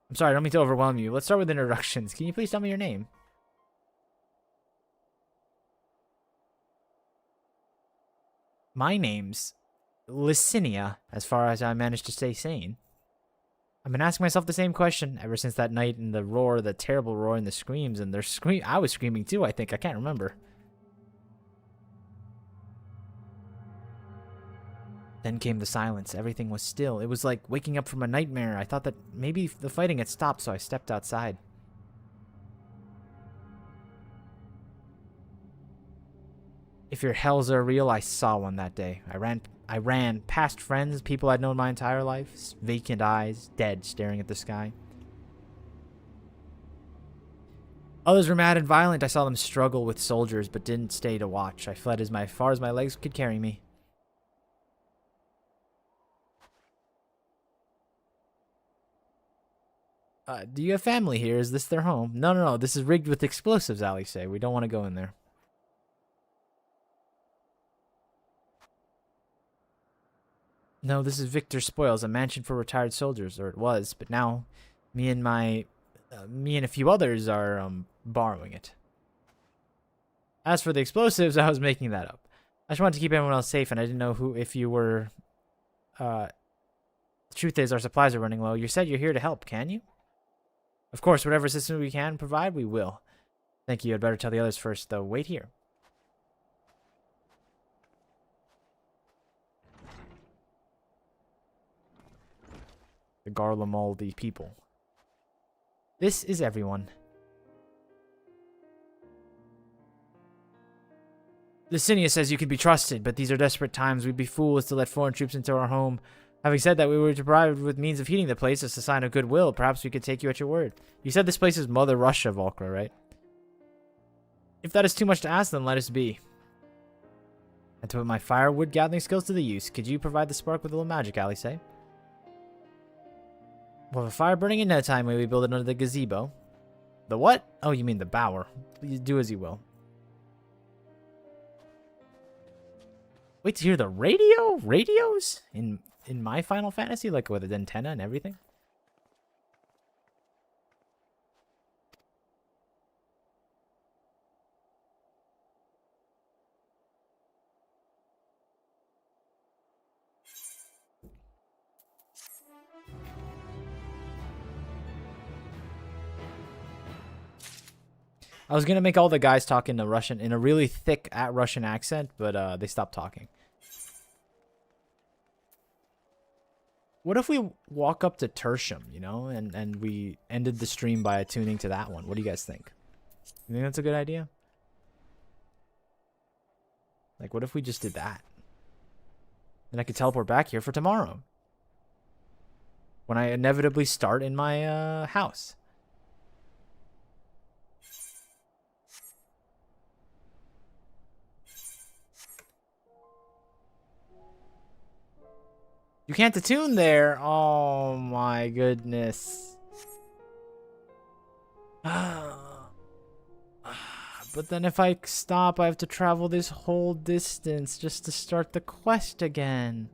I'm sorry, I don't mean to overwhelm you. Let's start with introductions. Can you please tell me your name? My name's Licinia, as far as I managed to stay sane. I've been asking myself the same question ever since that night and the roar, the terrible roar and the screams, and I was screaming too, I think. I can't remember. Then came the silence. Everything was still. It was like waking up from a nightmare. I thought that maybe the fighting had stopped, so I stepped outside. If your hells are real, I saw one that day. I ran past friends, people I'd known my entire life, vacant eyes, dead, staring at the sky. Others were mad and violent. I saw them struggle with soldiers, but didn't stay to watch. I fled as far as my legs could carry me. Do you have family here? Is this their home? No. This is rigged with explosives, Alice say. We don't want to go in there. No, this is Victor Spoils, a mansion for retired soldiers, or it was, but now me and a few others are borrowing it. As for the explosives, I was making that up. I just wanted to keep everyone else safe, and I didn't know if you were. The truth is, our supplies are running low. You said you're here to help, can you? Of course, whatever assistance we can provide, we will. Thank you. I'd better tell the others first, though. Wait here. The Garlemaldi people. This is everyone. Licinia says you can be trusted, but these are desperate times. We'd be fools to let foreign troops into our home. Having said that, we were provided with means of heating the place as a sign of goodwill. Perhaps we could take you at your word. You said this place is Mother Russia, Volcra, right? If that is too much to ask, then let us be. And to put my firewood gathering skills to the use, could you provide the spark with a little magic, Alice? We'll have a fire burning in no time when we build it under the gazebo. The what? Oh, you mean the bower. Please do as you will. Wait to hear the radio? Radios? In my Final Fantasy? Like with an antenna and everything? I was gonna make all the guys talk in a Russian, in a really thick Russian accent, but they stopped talking. What if we walk up to Tertium, you know, and we ended the stream by attuning to that one? What do you guys think? You think that's a good idea? Like, what if we just did that? Then I could teleport back here for tomorrow. When I inevitably start in my house. You can't attune there. Oh my goodness. But then if I stop, I have to travel this whole distance just to start the quest again.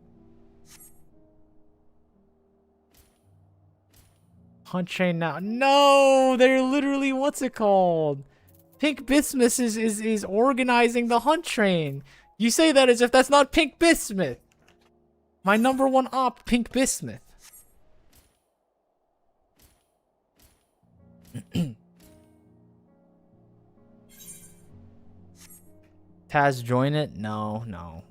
Hunt train now. No, they're literally, what's it called? Pink Bismuth is organizing the hunt train. You say that as if that's not Pink Bismuth. My #1 op, Pink Bismuth. Taz, join it? No, no.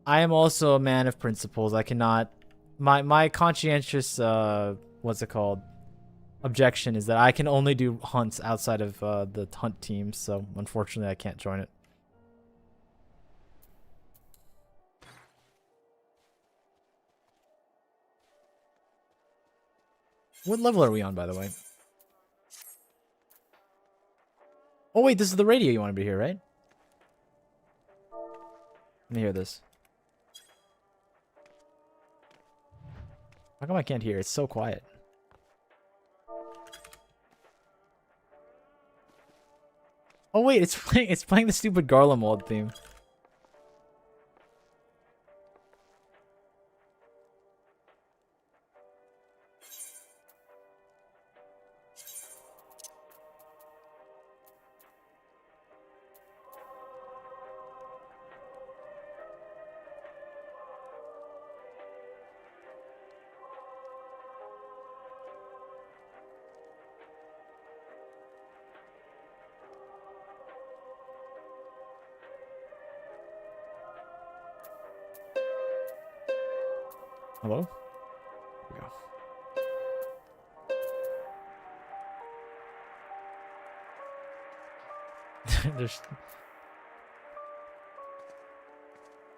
I am also a man of principles. I cannot... My conscientious, what's it called? Objection is that I can only do hunts outside of the hunt teams, so unfortunately I can't join it. What level are we on, by the way? Oh wait, this is the radio you wanted me to hear, right? Let me hear this. How come I can't hear? It's so quiet. Oh wait, it's playing the stupid Garlemald theme. Hello? Here we go. There's...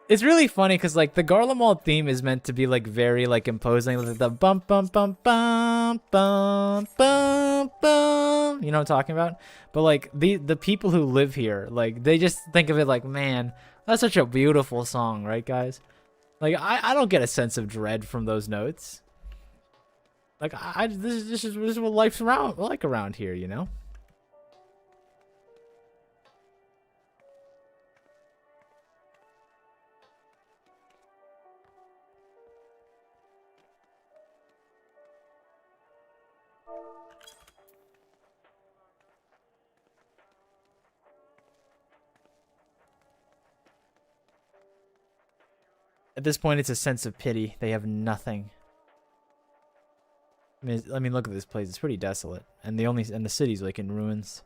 It's really funny because like the Garlemald theme is meant to be like very like imposing, like the bum bum bum bum bum bum bum. You know what I'm talking about? But like the people who live here, like they just think of it like, man, that's such a beautiful song, right, guys? Like I don't get a sense of dread from those notes. Like this is what life's around here, you know? At this point, it's a sense of pity. They have nothing. I mean, look at this place. It's pretty desolate, and the city's like in ruins.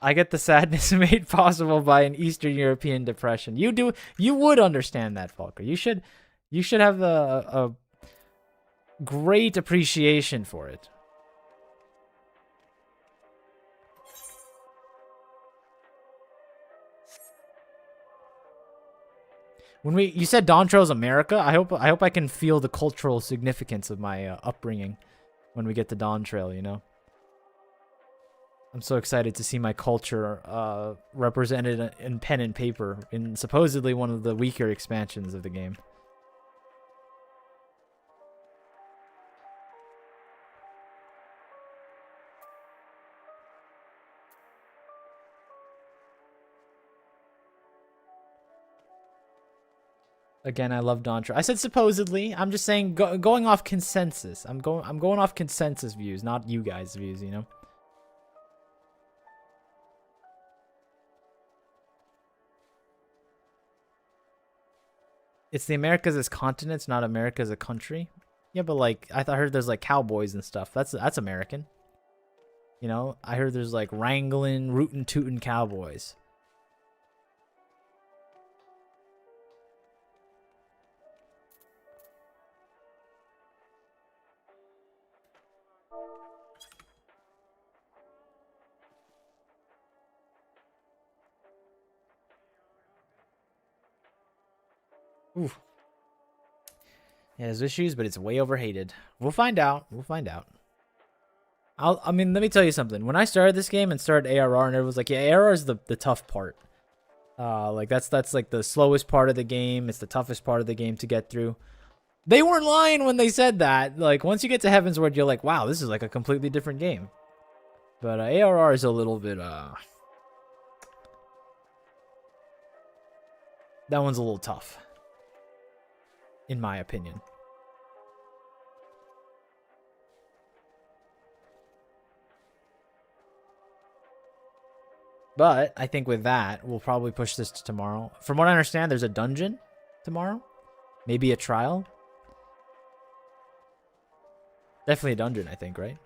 I get the sadness made possible by an Eastern European depression. You would understand that, Falker. You should have a great appreciation for it. When you said Dawntrail's America, I hope I can feel the cultural significance of my upbringing when we get to Dawntrail, you know? I'm so excited to see my culture represented in pen and paper in supposedly one of the weaker expansions of the game. Again, I love Dawntrail. I said supposedly. I'm just saying going off consensus. I'm going off consensus views, not you guys' views, you know? It's the Americas as continents, not America as a country. Yeah, but like I heard there's like cowboys and stuff. That's American. You know, I heard there's like wrangling, rootin' tootin' cowboys. Ooh. Yeah, there's issues, but it's way overhated. We'll find out. We'll find out. I mean, let me tell you something. When I started this game and started ARR, and everyone was like, "Yeah, ARR is the tough part. Like that's like the slowest part of the game. It's the toughest part of the game to get through." They weren't lying when they said that. Like once you get to Heaven's Word, you're like, "Wow, this is like a completely different game." But ARR is a little bit that one's a little tough, in my opinion. But I think with that, we'll probably push this to tomorrow. From what I understand, there's a dungeon tomorrow. Maybe a trial. Definitely a dungeon, I think, right?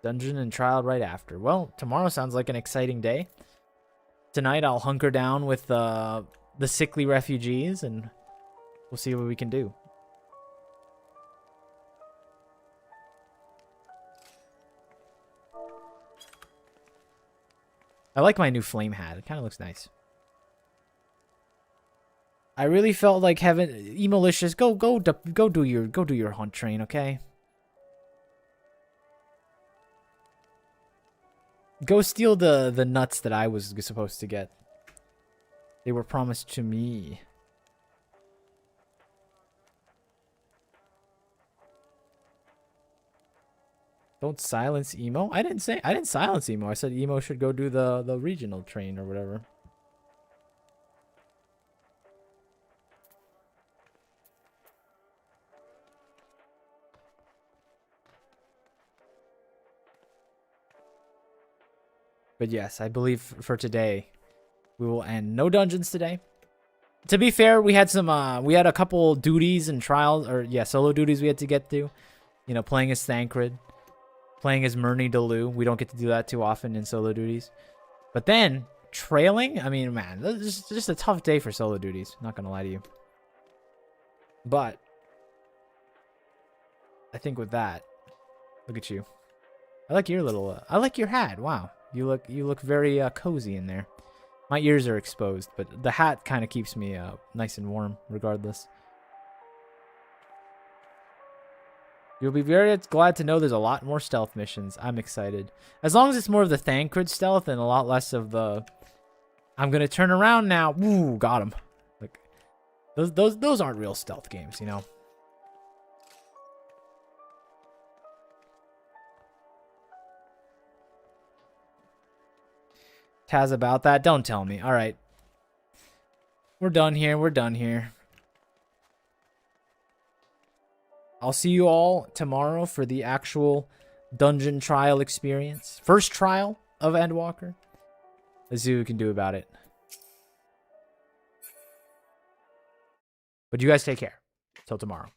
Dungeon and trial right after. Well, tomorrow sounds like an exciting day. Tonight, I'll hunker down with the sickly refugees, and we'll see what we can do. I like my new flame hat. It kind of looks nice. I really felt like having Emolicious go do your hunt train, okay? Go steal the nuts that I was supposed to get. They were promised to me. Don't silence Emo. I didn't silence Emo. I said Emo should go do the regional train or whatever. But yes, I believe for today, we will end. No dungeons today. To be fair, we had we had a couple duties and trials, or yeah, solo duties we had to get through. You know, playing as Thancred, playing as Murny Delu. We don't get to do that too often in solo duties. But then, trailing, I mean, man, this is just a tough day for solo duties. Not gonna lie to you. But, I think with that, look at you. I like your little, I like your hat. Wow. You look very cozy in there. My ears are exposed, but the hat kind of keeps me nice and warm regardless. You'll be very glad to know there's a lot more stealth missions. I'm excited. As long as it's more of the Thancred stealth and a lot less of the I'm going to turn around now. Woo, got him. Like those aren't real stealth games, you know. Taz about that? Don't tell me. All right. We're done here. We're done here. I'll see you all tomorrow for the actual dungeon trial experience. First trial of Endwalker. Let's see what we can do about it. But you guys take care. Till tomorrow.